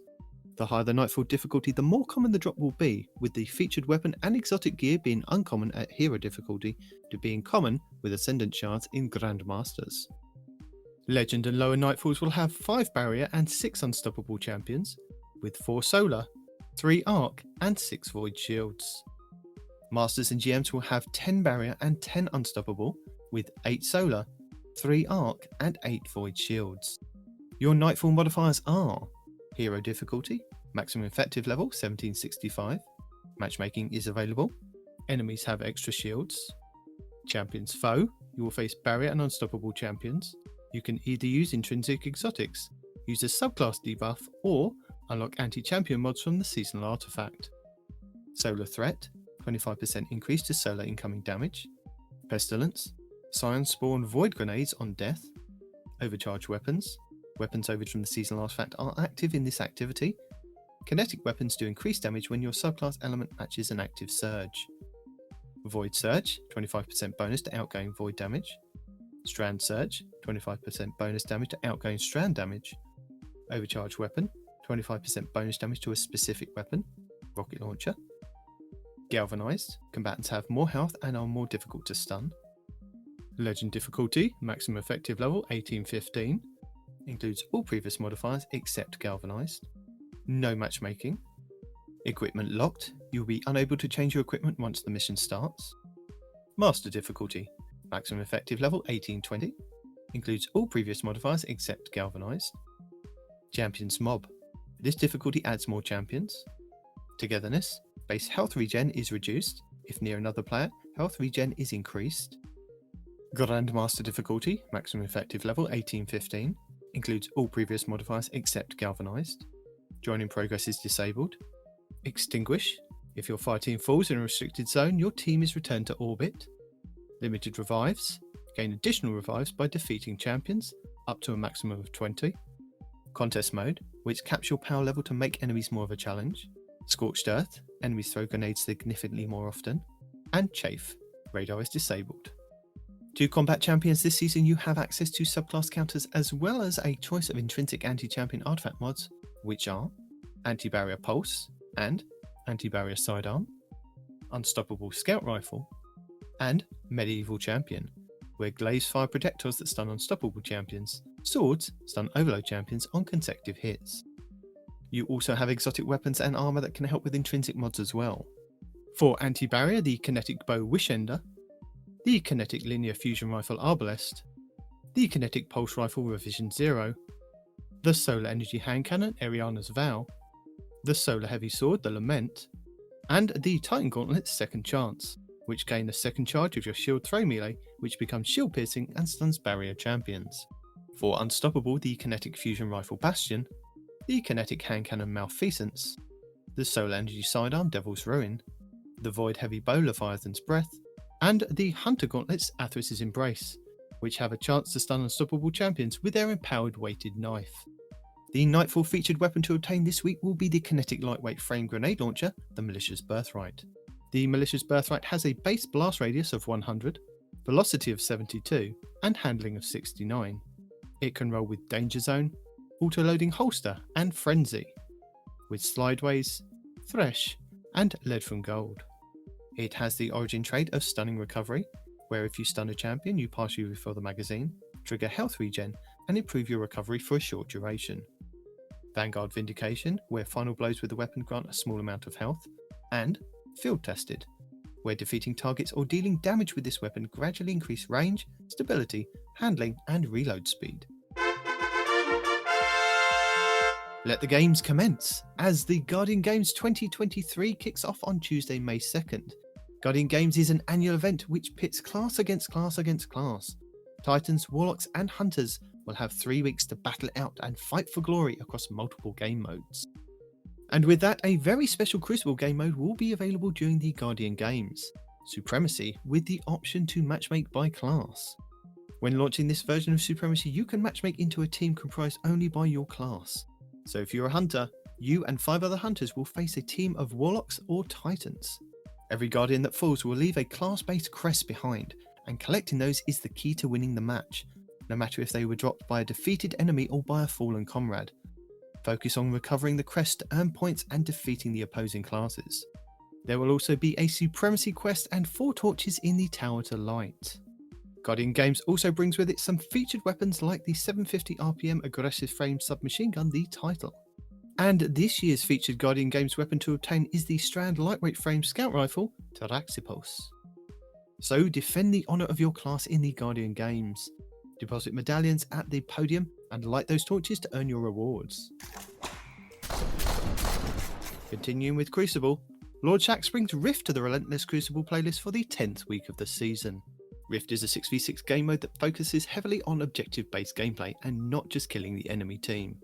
The higher the Nightfall difficulty, the more common the drop will be, with the featured weapon and exotic gear being uncommon at hero difficulty to being common with ascendant shards in Grandmasters. Legend and lower Nightfalls will have 5 barrier and 6 unstoppable champions, with 4 solar, 3 arc, and 6 void shields. Masters and GMs will have 10 barrier and 10 unstoppable, with 8 solar, 3 arc, and 8 void shields. Your Nightfall modifiers are hero difficulty, maximum effective level 1765, matchmaking is available, enemies have extra shields, champions foe, you will face barrier and unstoppable champions, you can either use intrinsic exotics, use a subclass debuff, or unlock anti-champion mods from the seasonal artifact. Solar threat, 25% increase to solar incoming damage, pestilence, Scion spawn void grenades on death, overcharged weapons, weapons overage from the seasonal artifact are active in this activity, kinetic weapons do increase damage when your subclass element matches an active surge, void surge, 25% bonus to outgoing void damage, strand surge, 25% bonus damage to outgoing strand damage, overcharged weapon, 25% bonus damage to a specific weapon, rocket launcher, galvanized, combatants have more health and are more difficult to stun, legend difficulty, maximum effective level 1815, includes all previous modifiers except galvanized, no matchmaking, equipment locked, you will be unable to change your equipment once the mission starts, master difficulty, maximum effective level 1820, includes all previous modifiers except galvanized, champions mob, this difficulty adds more champions, togetherness, base health regen is reduced, if near another player, health regen is increased, Grandmaster difficulty, maximum effective level 1815, includes all previous modifiers except galvanized, joining progress is disabled, extinguish, if your fighting falls in a restricted zone your team is returned to orbit, limited revives, gain additional revives by defeating champions, up to a maximum of 20, contest mode, which caps your power level to make enemies more of a challenge, scorched earth, enemies throw grenades significantly more often, and chafe, radar is disabled. To combat champions this season you have access to subclass counters as well as a choice of intrinsic anti-champion artifact mods, which are Anti-Barrier Pulse and Anti-Barrier Sidearm, Unstoppable Scout Rifle, and Medieval Champion, where Glaze fire projectiles that stun unstoppable champions, swords stun overload champions on consecutive hits. You also have exotic weapons and armor that can help with intrinsic mods as well. For Anti-Barrier, the Kinetic Bow Wishender, the Kinetic Linear Fusion Rifle Arbalest, the Kinetic Pulse Rifle Revision 0, the Solar Energy Hand Cannon Eriana's Vow, the Solar Heavy Sword The Lament, and the Titan Gauntlet's Second Chance, which gain a second charge of your shield throw melee, which becomes shield piercing and stuns barrier champions. For Unstoppable, the Kinetic Fusion Rifle Bastion, the Kinetic Hand Cannon Malfeasance, the Solar Energy Sidearm Devil's Ruin, the Void Heavy Bow Leviathan's Breath, and the Hunter Gauntlets Athris' Embrace, which have a chance to stun unstoppable champions with their empowered weighted knife. The Nightfall featured weapon to obtain this week will be the Kinetic Lightweight Frame Grenade Launcher, the Militia's Birthright. The Militia's Birthright has a base blast radius of 100, velocity of 72, and handling of 69. It can roll with Danger Zone, Auto-Loading Holster, and Frenzy, with Slideways, Thresh, and Lead from Gold. It has the origin trait of Stunning Recovery, where if you stun a champion, you partially refill the magazine, trigger health regen, and improve your recovery for a short duration. Vanguard Vindication, where final blows with the weapon grant a small amount of health, and Field Tested, where defeating targets or dealing damage with this weapon gradually increase range, stability, handling, and reload speed. Let the games commence, as the Guardian Games 2023 kicks off on Tuesday, May 2nd, Guardian Games is an annual event which pits class against class against class. Titans, Warlocks and Hunters will have 3 weeks to battle it out and fight for glory across multiple game modes. And with that, a very special Crucible game mode will be available during the Guardian Games, Supremacy, with the option to matchmake by class. When launching this version of Supremacy, you can matchmake into a team comprised only by your class. So if you're a Hunter, you and 5 other Hunters will face a team of Warlocks or Titans. Every Guardian that falls will leave a class-based crest behind, and collecting those is the key to winning the match, no matter if they were dropped by a defeated enemy or by a fallen comrade. Focus on recovering the crest to earn points and defeating the opposing classes. There will also be a Supremacy quest and 4 torches in the Tower to Light. Guardian Games also brings with it some featured weapons like the 750 RPM aggressive frame submachine gun, the Title. And this year's featured Guardian Games weapon to obtain is the Strand lightweight frame scout rifle, Taraxipos. So defend the honour of your class in the Guardian Games. Deposit medallions at the podium and light those torches to earn your rewards. Continuing with Crucible, Lord Shaxx brings Rift to the Relentless Crucible playlist for the 10th week of the season. Rift is a 6v6 game mode that focuses heavily on objective-based gameplay and not just killing the enemy team.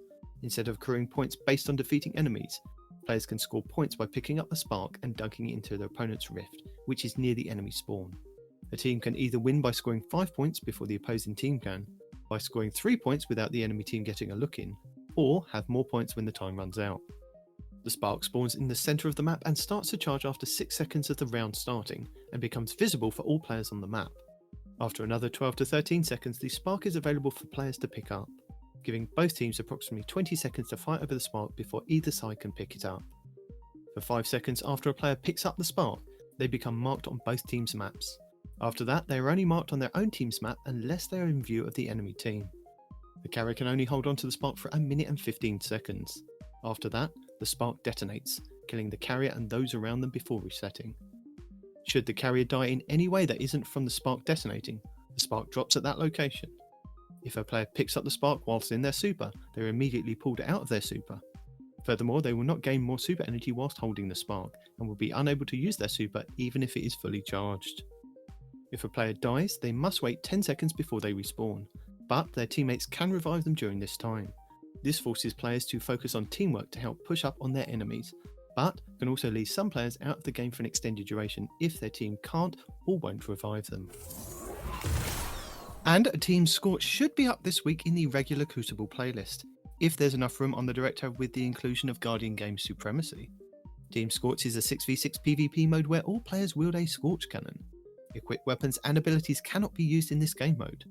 Instead of accruing points based on defeating enemies, players can score points by picking up a spark and dunking it into their opponent's rift, which is near the enemy spawn. A team can either win by scoring 5 points before the opposing team can, by scoring 3 points without the enemy team getting a look in, or have more points when the time runs out. The spark spawns in the centre of the map and starts to charge after 6 seconds of the round starting, and becomes visible for all players on the map. After another 12 to 13 seconds, the spark is available for players to pick up, giving both teams approximately 20 seconds to fight over the spark before either side can pick it up. For 5 seconds after a player picks up the spark, they become marked on both teams' maps. After that, they are only marked on their own team's map unless they are in view of the enemy team. The carrier can only hold on to the spark for 1 minute and 15 seconds. After that, the spark detonates, killing the carrier and those around them before resetting. Should the carrier die in any way that isn't from the spark detonating, the spark drops at that location. If a player picks up the spark whilst in their super, they are immediately pulled out of their super. Furthermore, they will not gain more super energy whilst holding the spark, and will be unable to use their super even if it is fully charged. If a player dies, they must wait 10 seconds before they respawn, but their teammates can revive them during this time. This forces players to focus on teamwork to help push up on their enemies, but can also leave some players out of the game for an extended duration if their team can't or won't revive them. And Team Scorch should be up this week in the regular Crucible playlist, if there's enough room on the direct tab with the inclusion of Guardian Games Supremacy. Team Scorch is a 6v6 PvP mode where all players wield a Scorch Cannon. Equipped weapons and abilities cannot be used in this game mode.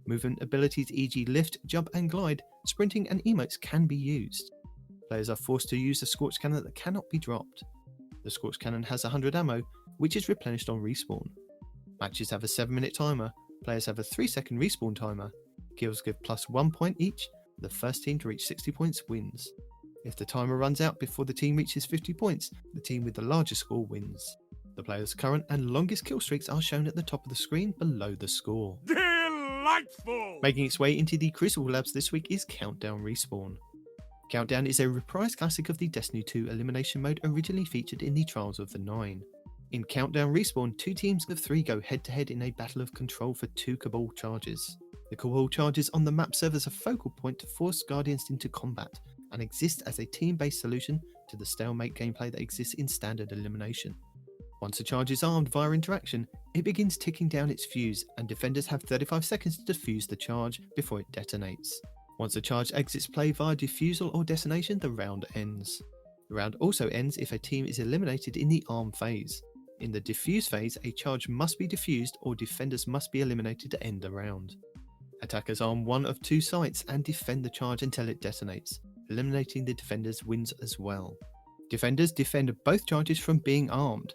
Movement abilities e.g. lift, jump and glide, sprinting and emotes can be used. Players are forced to use a Scorch Cannon that cannot be dropped. The Scorch Cannon has 100 ammo, which is replenished on respawn. Matches have a 7-minute timer. Players have a 3-second respawn timer. Kills give plus 1 point each. The first team to reach 60 points wins. If the timer runs out before the team reaches 50 points, the team with the largest score wins. The player's current and longest kill streaks are shown at the top of the screen below the score. Delightful! Making its way into the Crucible Labs this week is Countdown Respawn. Countdown is a reprised classic of the Destiny 2 elimination mode originally featured in the Trials of the Nine. In Countdown Respawn, 2 teams of 3 go head-to-head in a battle of control for 2 Cabal charges. The Cabal charges on the map serve as a focal point to force Guardians into combat, and exist as a team-based solution to the stalemate gameplay that exists in standard elimination. Once a charge is armed via interaction, it begins ticking down its fuse, and defenders have 35 seconds to defuse the charge before it detonates. Once a charge exits play via defusal or detonation, the round ends. The round also ends if a team is eliminated in the arm phase. In the defuse phase, a charge must be defused or defenders must be eliminated to end the round. Attackers arm one of 2 sites and defend the charge until it detonates. Eliminating the defenders wins as well. Defenders defend both charges from being armed.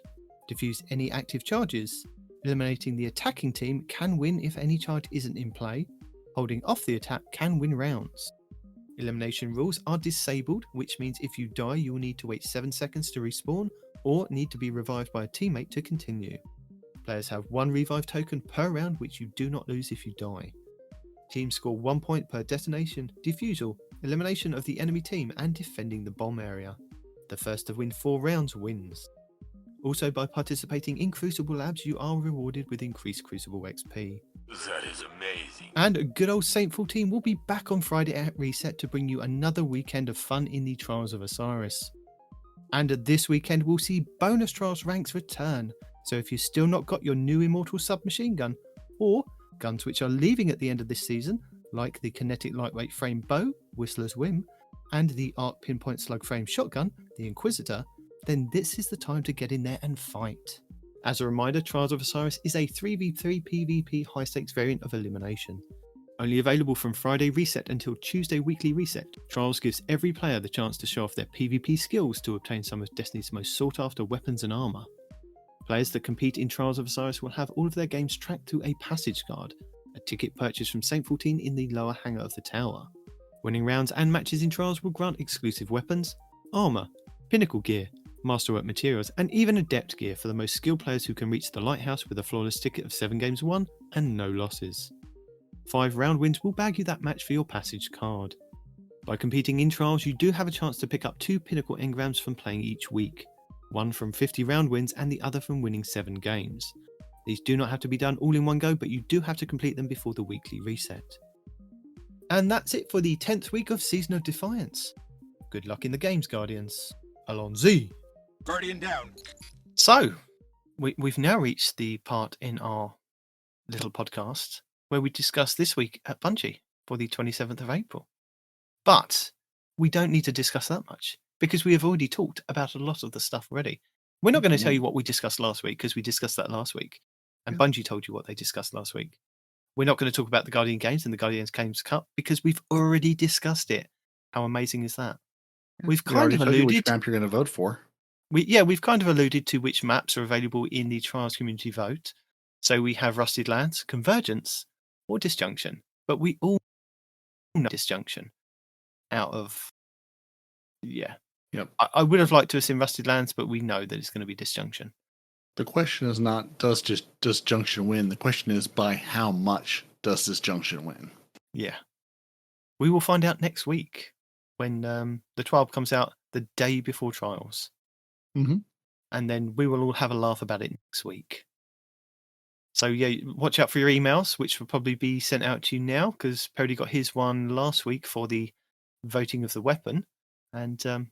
Defuse any active charges. Eliminating the attacking team can win if any charge isn't in play. Holding off the attack can win rounds. Elimination rules are disabled, which means if you die you will need to wait 7 seconds to respawn or need to be revived by a teammate to continue. Players have 1 revive token per round, which you do not lose if you die. Teams score 1 point per detonation, defusal, elimination of the enemy team and defending the bomb area. The first to win 4 rounds wins. Also, by participating in Crucible Labs, you are rewarded with increased Crucible XP. That is amazing. And good old Saint 14 will be back on Friday at Reset to bring you another weekend of fun in the Trials of Osiris. And this weekend, we'll see bonus Trials ranks return. So if you've still not got your new Immortal submachine gun, or guns which are leaving at the end of this season, like the Kinetic Lightweight Frame Bow, Whistler's Whim, and the Arc Pinpoint Slug Frame Shotgun, the Inquisitor, then this is the time to get in there and fight. As a reminder, Trials of Osiris is a 3v3 PvP high-stakes variant of Elimination. Only available from Friday Reset until Tuesday Weekly Reset, Trials gives every player the chance to show off their PvP skills to obtain some of Destiny's most sought-after weapons and armour. Players that compete in Trials of Osiris will have all of their games tracked through a passage card, a ticket purchased from Saint 14 in the lower hangar of the tower. Winning rounds and matches in Trials will grant exclusive weapons, armour, pinnacle gear, masterwork materials, and even adept gear for the most skilled players who can reach the lighthouse with a flawless ticket of 7 games won and no losses. 5 round wins will bag you that match for your passage card. By competing in Trials, you do have a chance to pick up 2 pinnacle engrams from playing each week, one from 50 round wins and the other from winning 7 games. These do not have to be done all in one go, but you do have to complete them before the weekly reset. And that's it for the 10th week of Season of Defiance. Good luck in the games, Guardians. Allons-y! Guardian down. So, we've now reached the part in our little podcast where we discuss this week at Bungie for the 27th of April. But we don't need to discuss that much because we have already talked about a lot of the stuff already. We're not going to tell you what we discussed last week because we discussed that last week. And Bungie told you what they discussed last week. We're not going to talk about the Guardian Games and the Guardians Games Cup because we've already discussed it. How amazing is that? We've kind of alluded which map you're going to vote for. We've kind of alluded to which maps are available in the Trials community vote. So we have Rusted Lands, Convergence, or Disjunction. But we all know Disjunction out of... Yeah. Yep. I would have liked to have seen Rusted Lands, but we know that it's going to be Disjunction. The question is not does Disjunction win? The question is by how much does Disjunction win? Yeah. We will find out next week when the 12 comes out the day before Trials. Mm-hmm. And then we will all have a laugh about it next week. So yeah, watch out for your emails, which will probably be sent out to you now because Peroty got his one last week for the voting of the weapon, and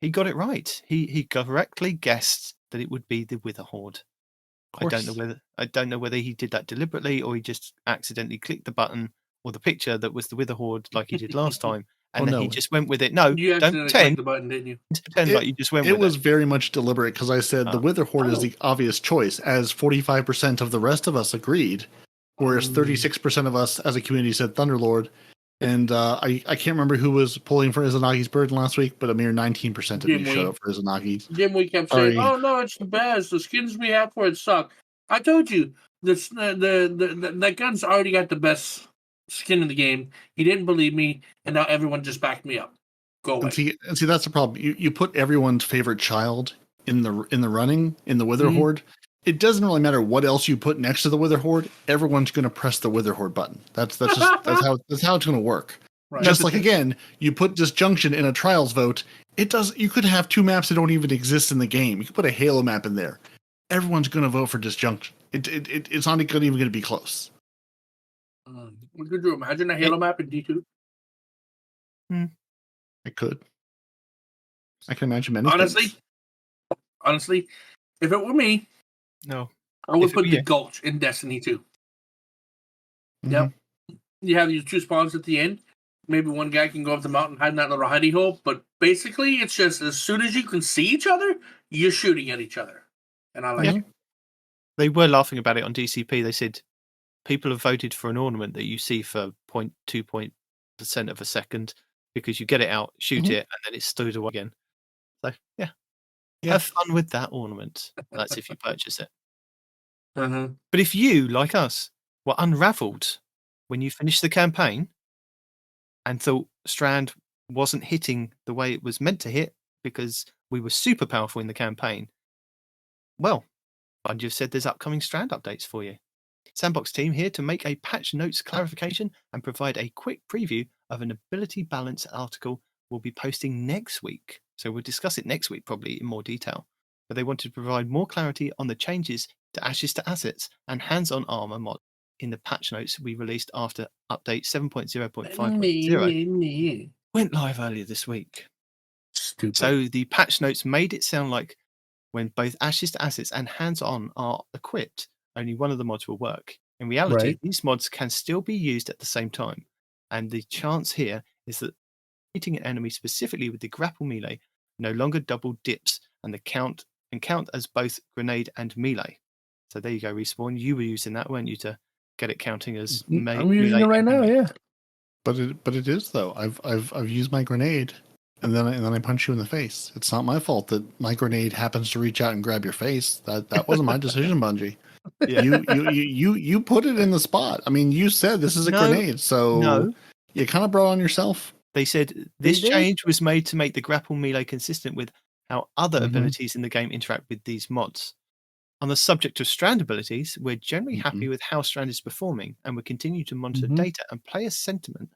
he got it right. He correctly guessed that it would be the Wither Horde. I don't know whether he did that deliberately or he just accidentally clicked the button or the picture that was the Wither Horde like he did last time. And he just went with it. No, you don't pretend. The button, didn't you? Pretend like you just went with it. It was very much deliberate because I said the Wither Horde is the obvious choice, as 45% of the rest of us agreed, whereas 36% of us as a community said Thunderlord. And I can't remember who was pulling for Izanagi's Burden last week, but a mere 19% of you showed up for Izanagi's. Jim, kept saying, "Oh no, it's the best. The skins we have for it suck." I told you, that gun's already got the best skin in the game. He didn't believe me, and now everyone just backed me up. Go away. And see, that's the problem. You put everyone's favorite child in the running in the Wither Horde. It doesn't really matter what else you put next to the Wither Horde. Everyone's going to press the Wither Horde button. That's how it's going to work. Right. Just like again, you put Disjunction in a Trials vote. It does. You could have 2 maps that don't even exist in the game. You could put a Halo map in there. Everyone's going to vote for Disjunction. It's not even going to be close. Could you imagine a Halo map in D2? I could. I can imagine many things. Honestly, if it were me, no, I would put the Gulch in Destiny 2. Mm-hmm. Yep. You have your 2 spawns at the end. Maybe one guy can go up the mountain, hide in that little hidey hole. But basically, it's just as soon as you can see each other, you're shooting at each other. And I like it. They were laughing about it on DCP. They said people have voted for an ornament that you see for 0.2% of a second because you get it out, shoot it, and then it's stowed away again. So, have fun with that ornament. That's if you purchase it. But if you, like us, were unraveled when you finished the campaign and thought Strand wasn't hitting the way it was meant to hit because we were super powerful in the campaign, well, Bungie have said there's upcoming Strand updates for you. Sandbox team here to make a patch notes clarification and provide a quick preview of an ability balance article we'll be posting next week. So we'll discuss it next week, probably in more detail. but they wanted to provide more clarity on the changes to Ashes to Assets and hands-on armor mod in the patch notes we released after update 7.0.5.0 went live earlier this week. Stupid. So the patch notes made it sound like when both Ashes to Assets and hands-on are equipped, only one of the mods will work. In reality, Right. these mods can still be used at the same time, and the chance here is that hitting an enemy specifically with the grapple melee no longer double dips and count as both grenade and melee. So there you go, Respawn. You were using that, weren't you, to get it counting as I'm using it right now, yeah. But it is though. I've used my grenade, and then I punch you in the face. It's not my fault that my grenade happens to reach out and grab your face. That wasn't my decision, Bungie. Yeah. You put it in the spot. I mean, you said this is a grenade, so you kind of brought on yourself. They said this change was made to make the grapple melee consistent with how other abilities in the game interact with these mods. On the subject of Strand abilities, we're generally happy with how Strand is performing, and we continue to monitor data and player sentiment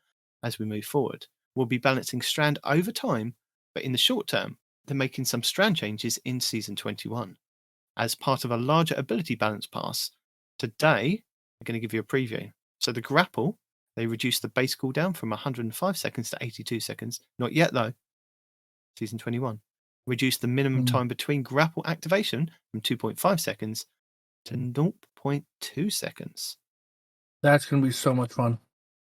as we move forward. We'll be balancing Strand over time, but in the short term, they're making some Strand changes in Season 21. As part of a larger ability balance pass, today, I'm going to give you a preview. So the grapple, they reduced the base cooldown from 105 seconds to 82 seconds. Not yet, though. Season 21. Reduced the minimum time between grapple activation from 2.5 seconds to 0.2 seconds. That's going to be so much fun.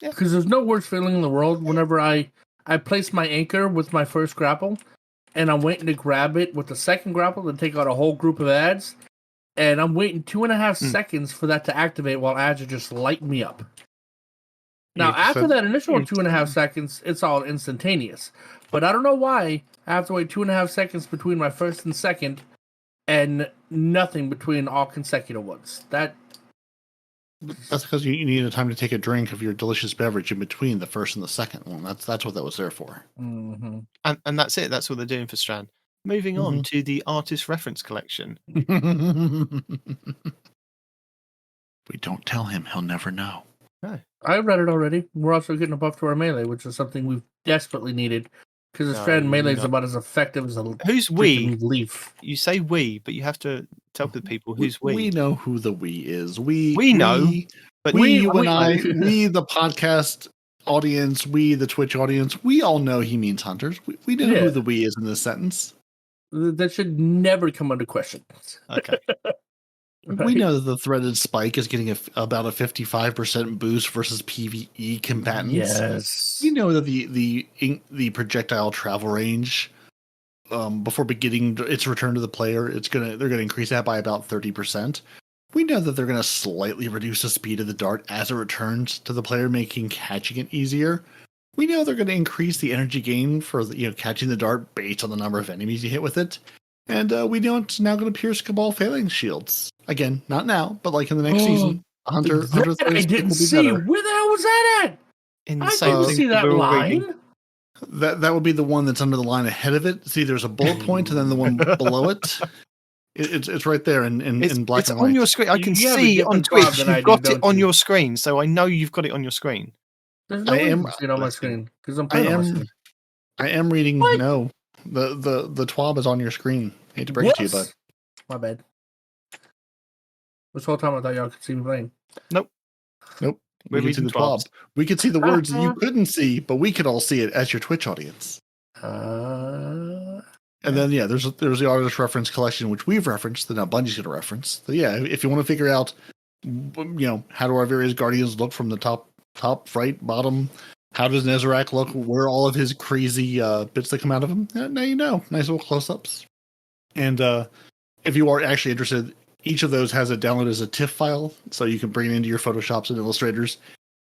Yeah. Because there's no worse feeling in the world whenever I place my anchor with my first grapple, and I'm waiting to grab it with the second grapple to take out a whole group of ads, and I'm waiting 2.5 seconds for that to activate while ads are just lighting me up. Now, after that initial 2.5 seconds, it's all instantaneous. But I don't know why I have to wait 2.5 seconds between my first and second, and nothing between all consecutive ones. That's because you needed time to take a drink of your delicious beverage in between the first and the second one. That's what that was there for. Mm-hmm. And that's it. That's what they're doing for Strand. Moving on to the artist reference collection. We don't tell him; he'll never know. No. I read it already. We're also getting a buff to our melee, which is something we've desperately needed. Because the Strand melee is about as effective as a who's we? Leaf. You say we, but you have to tell the people who's we. We know who the we is. We know, but you and I, we the podcast audience, we the Twitch audience, we all know he means hunters. We know who the we is in this sentence. That should never come under question. Okay. Right. We know that the threaded spike is getting about a 55% boost versus PvE combatants. Yes. We know that the projectile travel range, before beginning its return to the player, they're gonna increase that by about 30%. We know that they're gonna slightly reduce the speed of the dart as it returns to the player, making catching it easier. We know they're gonna increase the energy gain for catching the dart based on the number of enemies you hit with it. And we know it's now going to pierce Cabal Phalanx shields. Again, not now, but like in the next season. Hunter I didn't see. Better. Where the hell was that at? I didn't see that line. That would be the one that's under the line ahead of it. See, there's a bullet point and then the one below it. It's right there in black and white. It's on your screen. I can see on Twitch you've got it on your screen, so I know you've got it on your screen. There's no reason to see it on my screen because I'm playing on my screen. I am reading. What? No. The TWAB is on your screen. I hate to break it to you, but my bad. This whole time I thought y'all could see me playing. Nope. We can see the TWAB. We could see the words that you couldn't see, but we could all see it as your Twitch audience. And then there's the artist reference collection which we've referenced that now Bungie's going to reference. So if you want to figure out, how do our various guardians look from the top, right, bottom. How does Nezarec look? Where all of his crazy bits that come out of him? Now you know. Nice little close-ups. And if you are actually interested, each of those has it downloaded as a TIFF file, so you can bring it into your Photoshops and Illustrators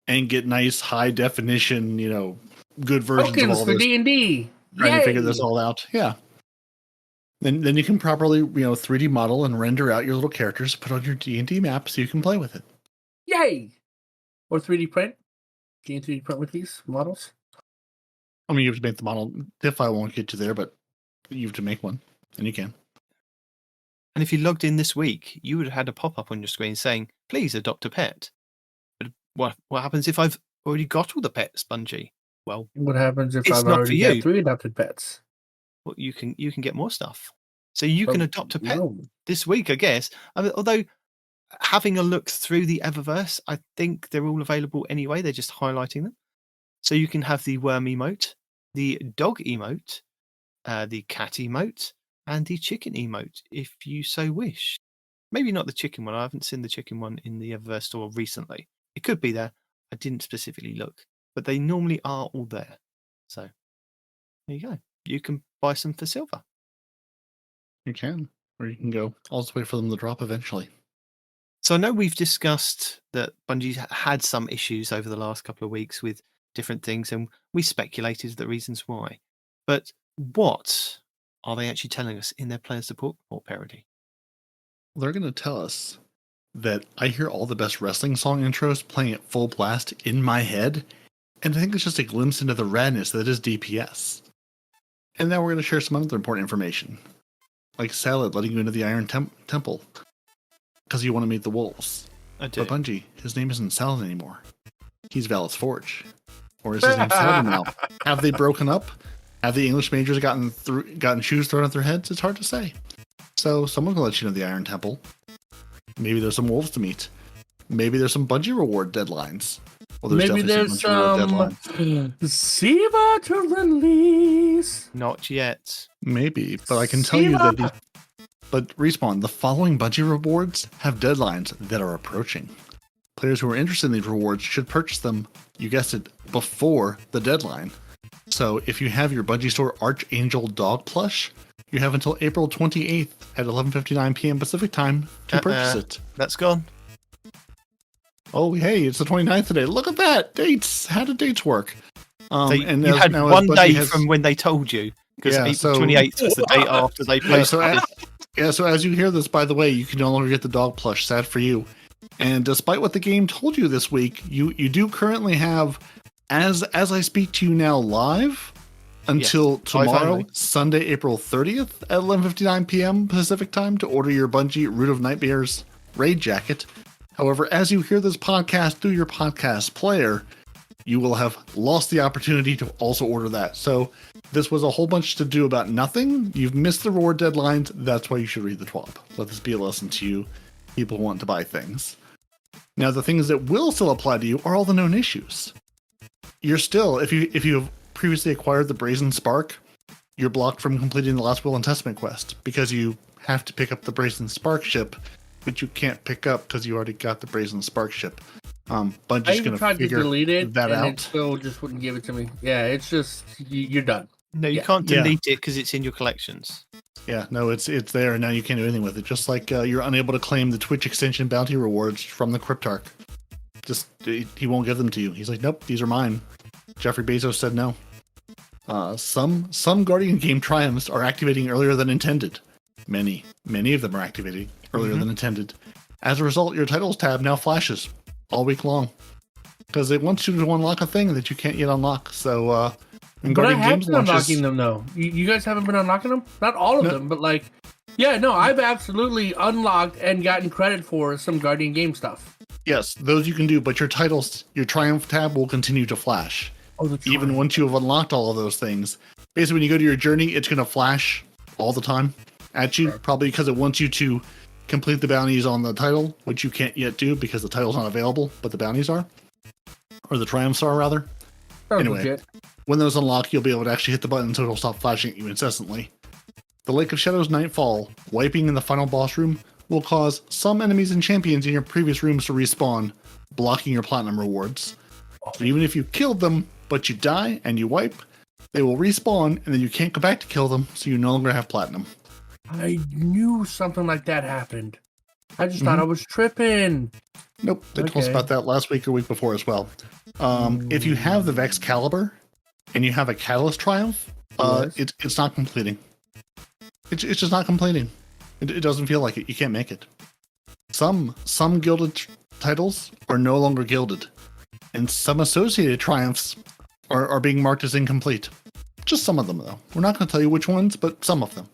and get nice high-definition, good versions of all for this. D&D. Trying to figure this all out. Yeah. Then you can properly, 3D model and render out your little characters, put on your D&D map so you can play with it. Yay! Or 3D print. Can you 3D print with these models? I mean, you have to make the model. TIFF file won't get you there, but you have to make one, and you can. And if you logged in this week, you would have had a pop-up on your screen saying, please adopt a pet. But what happens if I've already got all the pets, Bungie? Well, what happens if it's I've not already for you. got 3 adopted pets? Well, you can get more stuff. So you can adopt a pet this week, I guess. I mean, although having a look through the Eververse, I think they're all available anyway. They're just highlighting them. So you can have the worm emote, the dog emote, the cat emote, and the chicken emote if you so wish. Maybe not the chicken one. I haven't seen the chicken one in the Eververse store recently. It could be there. I didn't specifically look, but they normally are all there. So there you go. You can buy some for silver. You can, or you can go. I'll just wait for them to drop eventually. So I know we've discussed that Bungie had some issues over the last couple of weeks with different things, and we speculated the reasons why. But what are they actually telling us in their player support report, Peroty? They're going to tell us that I hear all the best wrestling song intros playing at full blast in my head, and I think it's just a glimpse into the radness that is DPS. And now we're going to share some other important information, like Salad letting you into the Iron Temple because you want to meet the wolves. I do. But Bungie, his name isn't Salad anymore. He's Valus Forge. Or is his name Salad now? Have they broken up? Have the English majors gotten shoes thrown at their heads? It's hard to say. So someone will let you into the Iron Temple. Maybe there's some wolves to meet. Maybe there's some Bungie reward deadlines. Well, Maybe there's some SIVA to release. Not yet. Maybe, but I can tell you that but Respawn, the following Bungie rewards have deadlines that are approaching. Players who are interested in these rewards should purchase them, you guessed it, before the deadline. So if you have your Bungie Store Archangel Dog plush, you have until April 28th at 11:59 p.m. Pacific time to purchase it. That's gone. Oh, hey, it's the 29th today. Look at that. Dates. How did dates work? And you had one day from when they told you, because April 28th was the date after they posted it. So as you hear this, by the way, you can no longer get the dog plush. Sad for you. And despite what the game told you this week, you do currently have, as I speak to you now live, until tomorrow, Sunday, April 30th at 11:59 p.m. Pacific time to order your Bungie Root of Nightmares raid jacket. However, as you hear this podcast through your podcast player, you will have lost the opportunity to also order that. So this was a whole bunch to do about nothing. You've missed the reward deadlines. That's why you should read the TWAB. Let this be a lesson to you, people who want to buy things. Now, the things that will still apply to you are all the known issues. You're still, if you have previously acquired the Brazen Spark, you're blocked from completing the Last Will and Testament quest because you have to pick up the Brazen Spark ship, which you can't pick up because you already got the Brazen Spark ship. Bungie's going to figure delete it, that and out. it still just wouldn't give it to me. Yeah, it's just you're done. No, you can't delete it because it's in your collections. Yeah, no, it's there, and now you can't do anything with it. Just like you're unable to claim the Twitch extension bounty rewards from the Cryptarch. Just he won't give them to you. He's like, nope, these are mine. Jeffrey Bezos said no. Some Guardian game triumphs are activating earlier than intended. Many of them are activating earlier than intended. As a result, your titles tab now flashes all week long because it wants you to unlock a thing that you can't yet unlock. So, but I have been unlocking them though. You guys haven't been unlocking them? Not all of them, but like, yeah, no, I've absolutely unlocked and gotten credit for some Guardian game stuff. Yes, those you can do, but your titles, your Triumph tab will continue to flash. Even once you have unlocked all of those things. Basically, when you go to your journey, it's going to flash all the time at you, probably because it wants you to complete the bounties on the title, which you can't yet do because the title's not available, but the bounties are. Or the triumphs are, rather. Anyway, when those unlock, you'll be able to actually hit the button so it'll stop flashing at you incessantly. The Lake of Shadows Nightfall, wiping in the final boss room, will cause some enemies and champions in your previous rooms to respawn, blocking your platinum rewards. So even if you killed them, but you die and you wipe, they will respawn, and then you can't go back to kill them, so you no longer have platinum. I knew something like that happened. I just thought I was tripping. Nope, they told us about that last week or week before as well. If you have the Vex Caliber and you have a Catalyst Triumph, it's not completing. It's just not completing. It doesn't feel like it. You can't make it. Some gilded titles are no longer gilded, and some associated triumphs are being marked as incomplete. Just some of them, though. We're not going to tell you which ones, but some of them.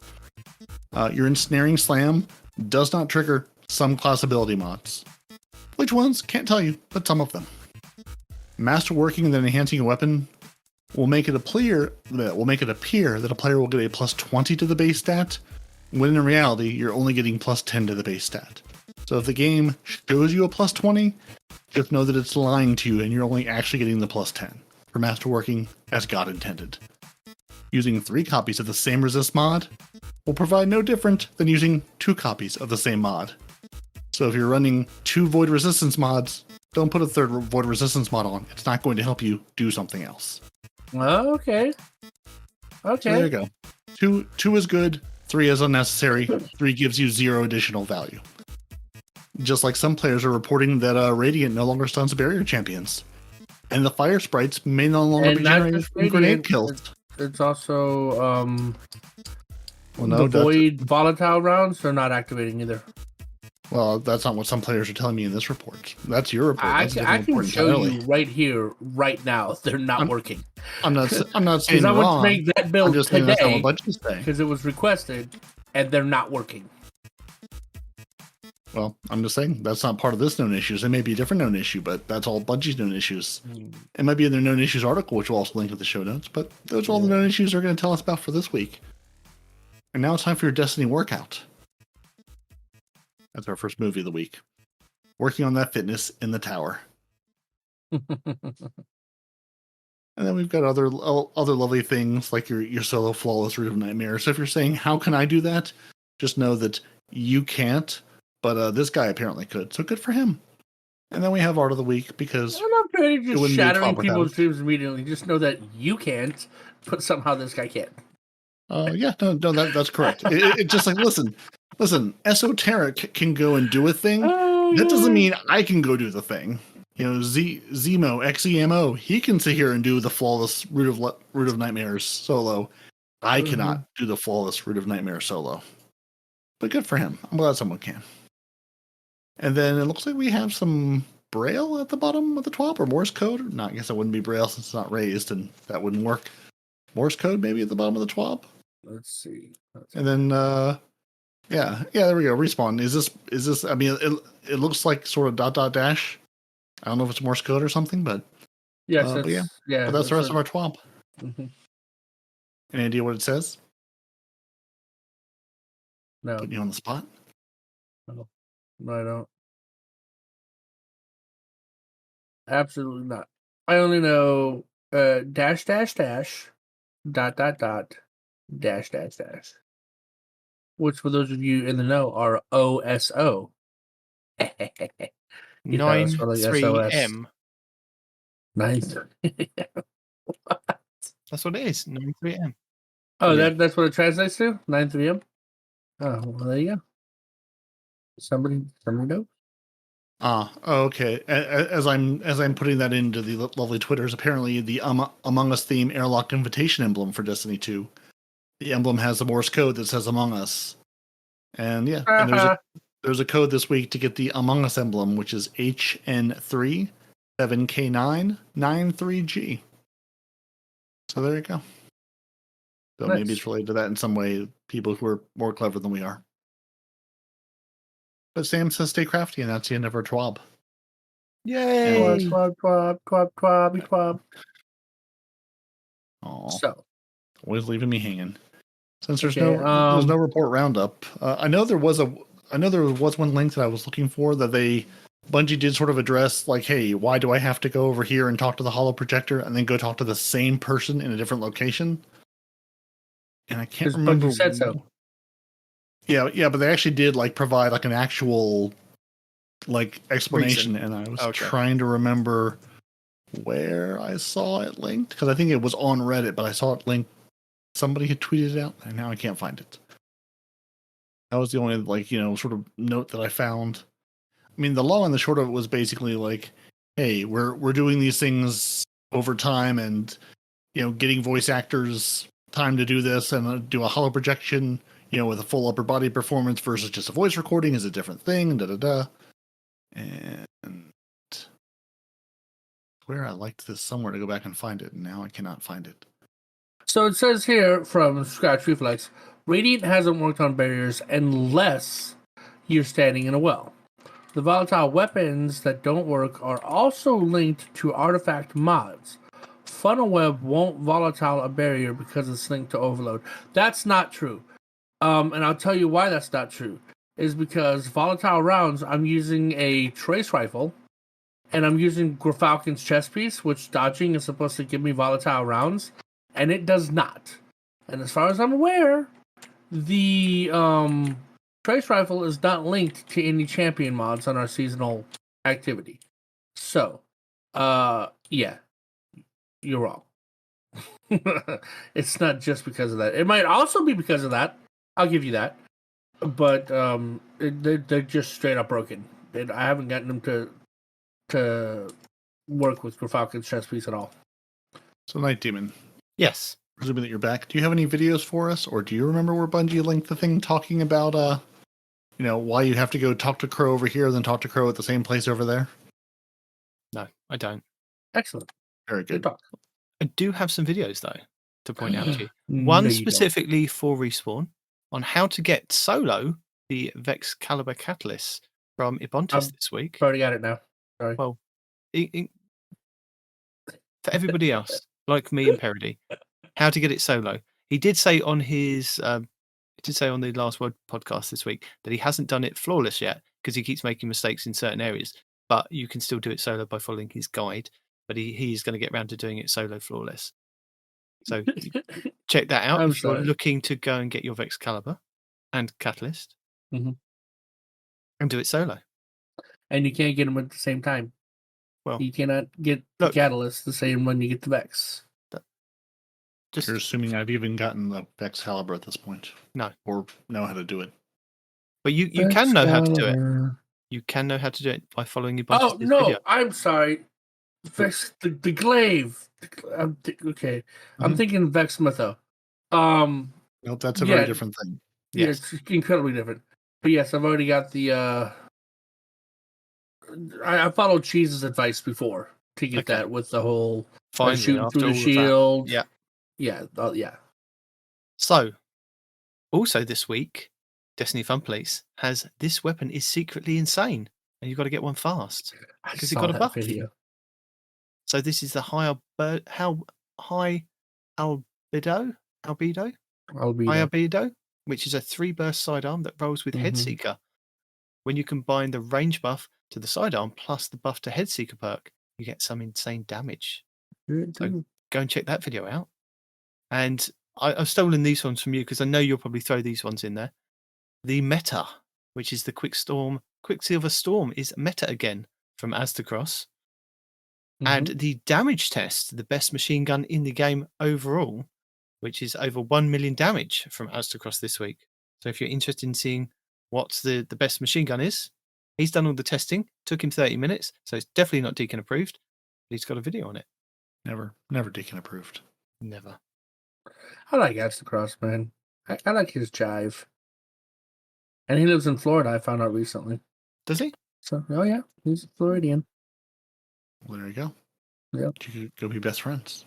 Your Ensnaring Slam does not trigger some class ability mods. Which ones? Can't tell you, but some of them. Masterworking and then enhancing a weapon will make it appear that a player will get a plus 20 to the base stat when in reality, you're only getting plus 10 to the base stat. So if the game shows you a plus 20, just know that it's lying to you and you're only actually getting the plus 10 for masterworking as God intended. Using 3 copies of the same resist mod will provide no different than using 2 copies of the same mod. So if you're running 2 void resistance mods, don't put a 3rd void resistance mod on. It's not going to help you do something else. Okay. So there you go. 2 is good, 3 is unnecessary, 3 gives you 0 additional value. Just like some players are reporting that Radiant no longer stuns barrier champions. And the fire sprites may no longer be generating grenade kills. It's also Well, the void volatile rounds are not activating either. Well, that's not what some players are telling me in this report. That's your report. I can show you right here, right now. They're not working. I'm not saying because I would make that build today because it was requested, and they're not working. Well, I'm just saying that's not part of this known issues. It may be a different known issue, but that's all Bungie's known issues. It might be in their known issues article, which we'll also link to the show notes. But those are all the known issues they're going to tell us about for this week. And now it's time for your Destiny workout. That's our first movie of the week. Working on that fitness in the tower. And then we've got other lovely things like your solo flawless Root of Nightmare. So if you're saying, how can I do that? Just know that you can't, but this guy apparently could. So good for him. And then we have Art of the Week because I'm not ready to just shattering people's dreams immediately. Just know that you can't, but somehow this guy can. That's correct. It just like, listen, Esoteric can go and do a thing. That doesn't mean I can go do the thing. You know, Zemo, XEMO, he can sit here and do the flawless Root of Nightmares solo. I cannot do the flawless Root of Nightmares solo. But good for him. I'm glad someone can. And then it looks like we have some Braille at the bottom of the TWAB, or Morse code. No, I guess it wouldn't be Braille since it's not raised, and that wouldn't work. Morse code maybe at the bottom of the TWAB. Let's see. And then, yeah, there we go. Respawn. Is this? I mean, it looks like sort of ... dash. I don't know if it's Morse code or something, but yes, but that's the rest of our TWAB. Mm-hmm. Any idea what it says? No. Putting you on the spot. No, I don't. Absolutely not. I only know ... dash ... which for those of you in the know are OSO. 93M. Nice. That's what it is. 93M. Oh, yeah. That's what it translates to? 93M? Oh, well, there you go. Somebody knows. Okay. As I'm putting that into the lovely Twitters, apparently the Among Us theme airlock invitation emblem for Destiny 2. The emblem has the Morse code that says Among Us. And yeah, and there's a code this week to get the Among Us emblem, which is HN3 7K9 93G. So there you go. So nice. Maybe it's related to that in some way, people who are more clever than we are. But Sam says stay crafty, and that's the end of our TWAB. Yay! TWAB. Oh, so always leaving me hanging. Since there's no report roundup, I know there was one link that I was looking for that Bungie did sort of address, like, hey, why do I have to go over here and talk to the holo projector and then go talk to the same person in a different location? And I can't remember. Bungie said so. Yeah, but they actually did like provide like an actual like explanation, and I was trying to remember where I saw it linked because I think it was on Reddit, but I saw it linked. Somebody had tweeted it out, and now I can't find it. That was the only sort of note that I found. I mean, the long and the short of it was basically like, hey, we're doing these things over time, and getting voice actors time to do this and do a holo projection, with a full upper body performance versus just a voice recording is a different thing. And where I liked this somewhere to go back and find it, and now I cannot find it. So it says here from Scratch Reflex, Radiant hasn't worked on barriers unless you're standing in a well. The volatile weapons that don't work are also linked to artifact mods. Funnel Web won't volatile a barrier because it's linked to Overload. That's not true. And I'll tell you why that's not true. Is because volatile rounds, I'm using a trace rifle, and I'm using Falcon's chest piece, which dodging is supposed to give me volatile rounds, and it does not. And as far as I'm aware, the trace rifle is not linked to any champion mods on our seasonal activity. So, yeah, you're wrong. It's not just because of that. It might also be because of that. I'll give you that. But they're just straight up broken. I haven't gotten them to work with Falcon's chest piece at all. So, Nitedemon, Yes. presuming that you're back, do you have any videos for us, or do you remember where Bungie linked the thing talking about, why you have to go talk to Crow over here, then talk to Crow at the same place over there? No, I don't. Excellent. Very Good good. talk. I do have some videos, though, to point out to you. No, One you specifically for Respawn on how to get solo the Vex Caliber Catalyst from Ibontis this week. Already got it now. Sorry. Well, for everybody else, like me and Peroty, how to get it solo. He did say on his, on the Last Word podcast this week that he hasn't done it flawless yet because he keeps making mistakes in certain areas. But you can still do it solo by following his guide. But he's going to get around to doing it solo flawless. So check that out if you're looking to go and get your Vex Caliber and Catalyst, and do it solo. And you can't get them at the same time. Well, you cannot get the Catalyst the same when you get the Vex. You're assuming I've even gotten the Vex Caliber at this point. No. Or know how to do it. But you can know how to do it. You can know how to do it by following your video. I'm sorry. Vex, the glaive. Okay. I'm thinking Vex Mytho. No, that's a very different thing. Yeah, it's incredibly different. But yes, I've already got the I followed Cheese's advice before to get that with the whole shooting through the shield. Yeah. Yeah. So, also this week, Destiny Fun Police has this weapon is secretly insane, and you've got to get one fast because it got a buff. Video. So this is the high albedo, which is a 3-burst sidearm that rolls with Headseeker. When you combine the range buff to the sidearm plus the buff to Headseeker perk, you get some insane damage. So go and check that video out. And I've stolen these ones from you because I know you'll probably throw these ones in there. The Meta, which is the Quicksilver Storm, is meta again from Aztecross. And the damage test, the best machine gun in the game overall, which is over 1 million damage from Aztecross this week. So if you're interested in seeing what the best machine gun is, he's done all the testing. Took him 30 minutes, so it's definitely not Deacon approved. But he's got a video on it. Never Deacon approved. Never. I like Aztecross, man. I like his jive. And he lives in Florida, I found out recently. Does he? So, yeah, he's a Floridian. Well, there you go. Yep. You could go be best friends.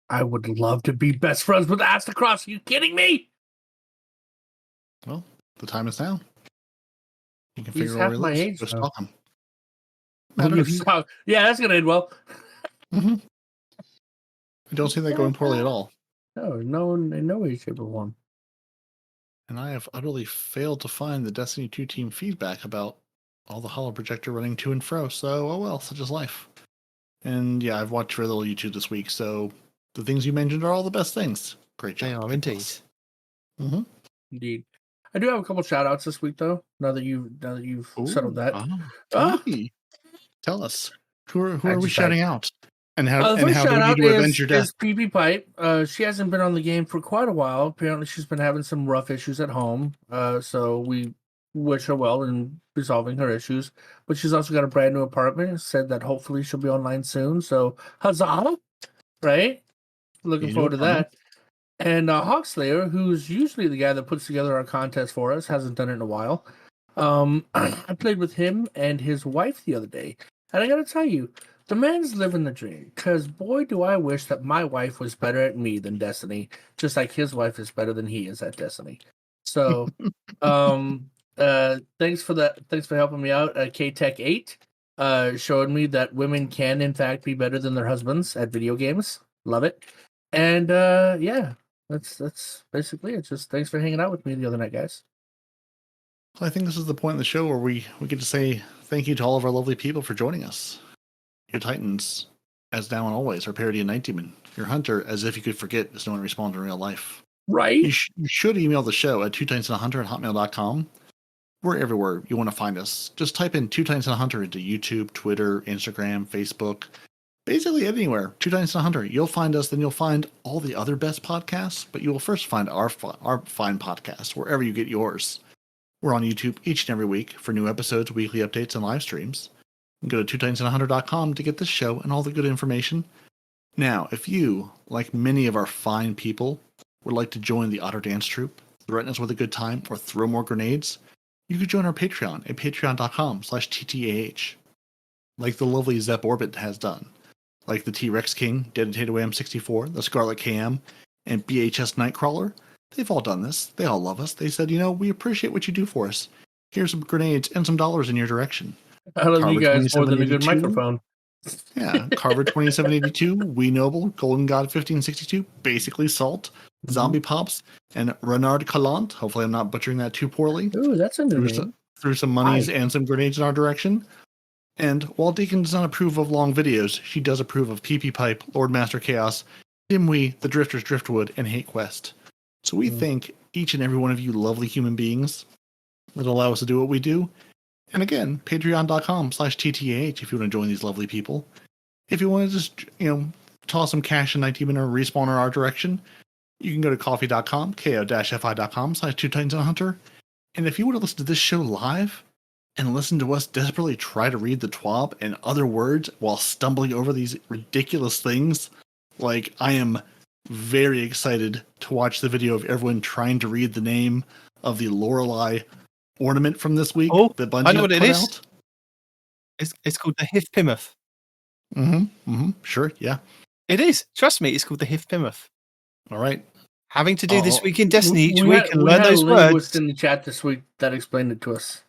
I would love to be best friends with Aztecross. Are you kidding me? Well, the time is now. You can He's figure out half where my he age, lives. Go though. stalk him. Yeah, that's going to end well. I don't see that going poorly at all. No, in no way, shape, or form. And I have utterly failed to find the Destiny 2 team feedback about all the holo projector running to and fro. So, oh well, such is life. And yeah, I've watched very little YouTube this week, so the things you mentioned are all the best things. Great job. They are indeed. Indeed. I do have a couple shout outs this week though, now that you've settled that. Tell us. Who are we shouting out? And how the first do we need to avenge your death? Is PP Pipe. She hasn't been on the game for quite a while. Apparently she's been having some rough issues at home. So we wish her well in resolving her issues. But she's also got a brand new apartment. Said that hopefully she'll be online soon. So huzzah! Right? Looking forward to that. And Hawkslayer, who's usually the guy that puts together our contest for us, hasn't done it in a while. I played with him and his wife the other day. And I gotta tell you, the man's living the dream. Because boy, do I wish that my wife was better at me than Destiny. Just like his wife is better than he is at Destiny. So, thanks for that. Thanks for helping me out. KTech8 showed me that women can, in fact, be better than their husbands at video games. Love it. And, yeah. that's basically it. Just thanks for hanging out with me the other night, guys. Well, I think this is the point in the show where we get to say thank you to all of our lovely people for joining us. Your Titans, as now and always, are Peroty and Nitedemon. Your Hunter, as if you could forget, as no one responds in real life. Right? You should email the show at twotitansandahunter@hotmail.com. We're everywhere you want to find us. Just type in Two Titans and a Hunter into YouTube, Twitter, Instagram, Facebook, basically anywhere. Two Titans and a Hunter. You'll find us, then you'll find all the other best podcasts, but you will first find our fine podcast wherever you get yours. We're on YouTube each and every week for new episodes, weekly updates, and live streams. Go to twotitansandahunter.com to get this show and all the good information. Now, if you, like many of our fine people, would like to join the Otter Dance Troupe, threaten us with a good time, or throw more grenades, you could join our Patreon at patreon.com/TTAH. Like the lovely Zep Orbit has done. Like the T-Rex King, Dedicated AM64, the Scarlet KM, and BHS Nightcrawler. They've all done this. They all love us. They said, we appreciate what you do for us. Here's some grenades and some dollars in your direction. I love you guys more than a good 2782. microphone. Yeah, Carver 2782, We Noble, Golden God 1562, basically Salt, Zombie Pops, and Renard Calant. Hopefully I'm not butchering that too poorly. Ooh, that's a new name. Threw some monies and some grenades in our direction. And while Deacon does not approve of long videos, she does approve of PP Pipe, Lord Master Chaos, Dimwee, The Drifters Driftwood, and Hate Quest. So we thank each and every one of you lovely human beings that allow us to do what we do. And again, patreon.com/TTAH if you want to join these lovely people. If you want to just, toss some cash and Nitedemon or respawn in our direction, you can go to coffee.com, ko-fi.com/twotitansandahunter. And if you want to listen to this show live and listen to us desperately try to read the TWAB and other words while stumbling over these ridiculous things, like I am very excited to watch the video of everyone trying to read the name of the Lorelei ornament from this week that Bungie I know what it put is. out. It's called the Hif Pimoth. Sure, yeah. It is. Trust me, it's called the Hif Pimoth. All right. Having to do this week in Destiny each week and we learn had those a linguist words. in the chat this week that explained it to us.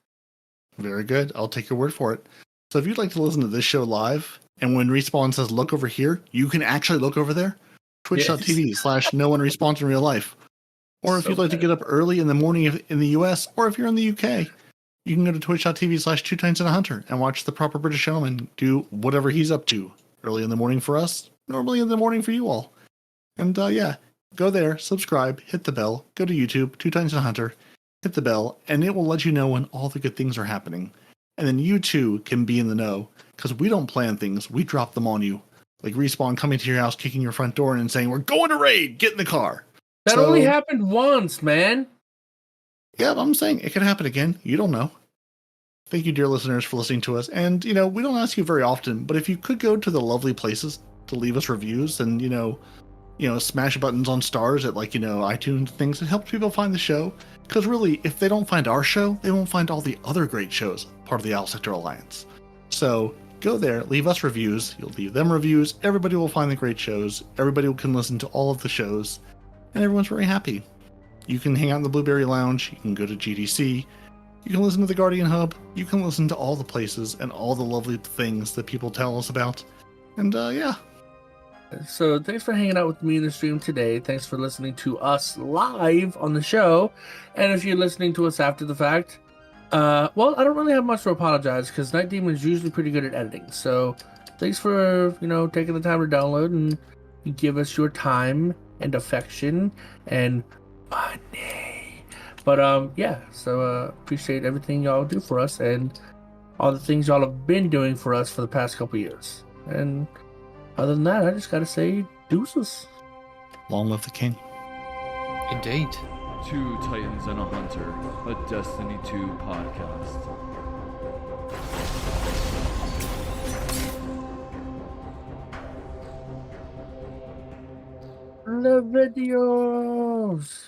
Very good. I'll take your word for it. So if you'd like to listen to this show live, and when Respawn says look over here, you can actually look over there. Twitch.tv/no one respawns in real life. Or if you'd like to get up early in the morning in the US, or if you're in the UK, you can go to twitch.tv/twotitansandahunter and watch the proper British gentleman do whatever he's up to. Early in the morning for us, normally in the morning for you all. And go there, subscribe, hit the bell, go to YouTube, Two Titans and a Hunter, hit the bell, and it will let you know when all the good things are happening. And then you too can be in the know, because we don't plan things, we drop them on you. Like Respawn coming to your house, kicking your front door in and saying, "We're going to raid, get in the car." That only happened once, man. Yeah, I'm saying it could happen again. You don't know. Thank you, dear listeners, for listening to us. And, we don't ask you very often, but if you could go to the lovely places to leave us reviews and, smash buttons on stars at, iTunes things, it helps people find the show. Because really, if they don't find our show, they won't find all the other great shows, part of the Owl Sector Alliance. So go there, leave us reviews. You'll leave them reviews. Everybody will find the great shows. Everybody can listen to all of the shows. And everyone's very happy. You can hang out in the Blueberry Lounge. You can go to GDC. You can listen to the Guardian Hub. You can listen to all the places and all the lovely things that people tell us about. And, yeah. So thanks for hanging out with me in the stream today. Thanks for listening to us live on the show. And if you're listening to us after the fact, I don't really have much to apologize because Nitedemon is usually pretty good at editing. So thanks for, taking the time to download and give us your time and affection and money. But so appreciate everything y'all do for us and all the things y'all have been doing for us for the past couple years. And other than that, I just gotta say deuces. Long live the king. Indeed. Two Titans and a Hunter, a Destiny 2 podcast. The videos.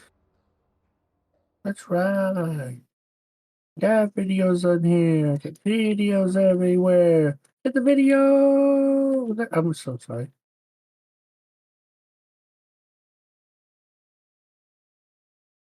That's right. Got videos on here. Got videos everywhere. Get the video. I'm so sorry.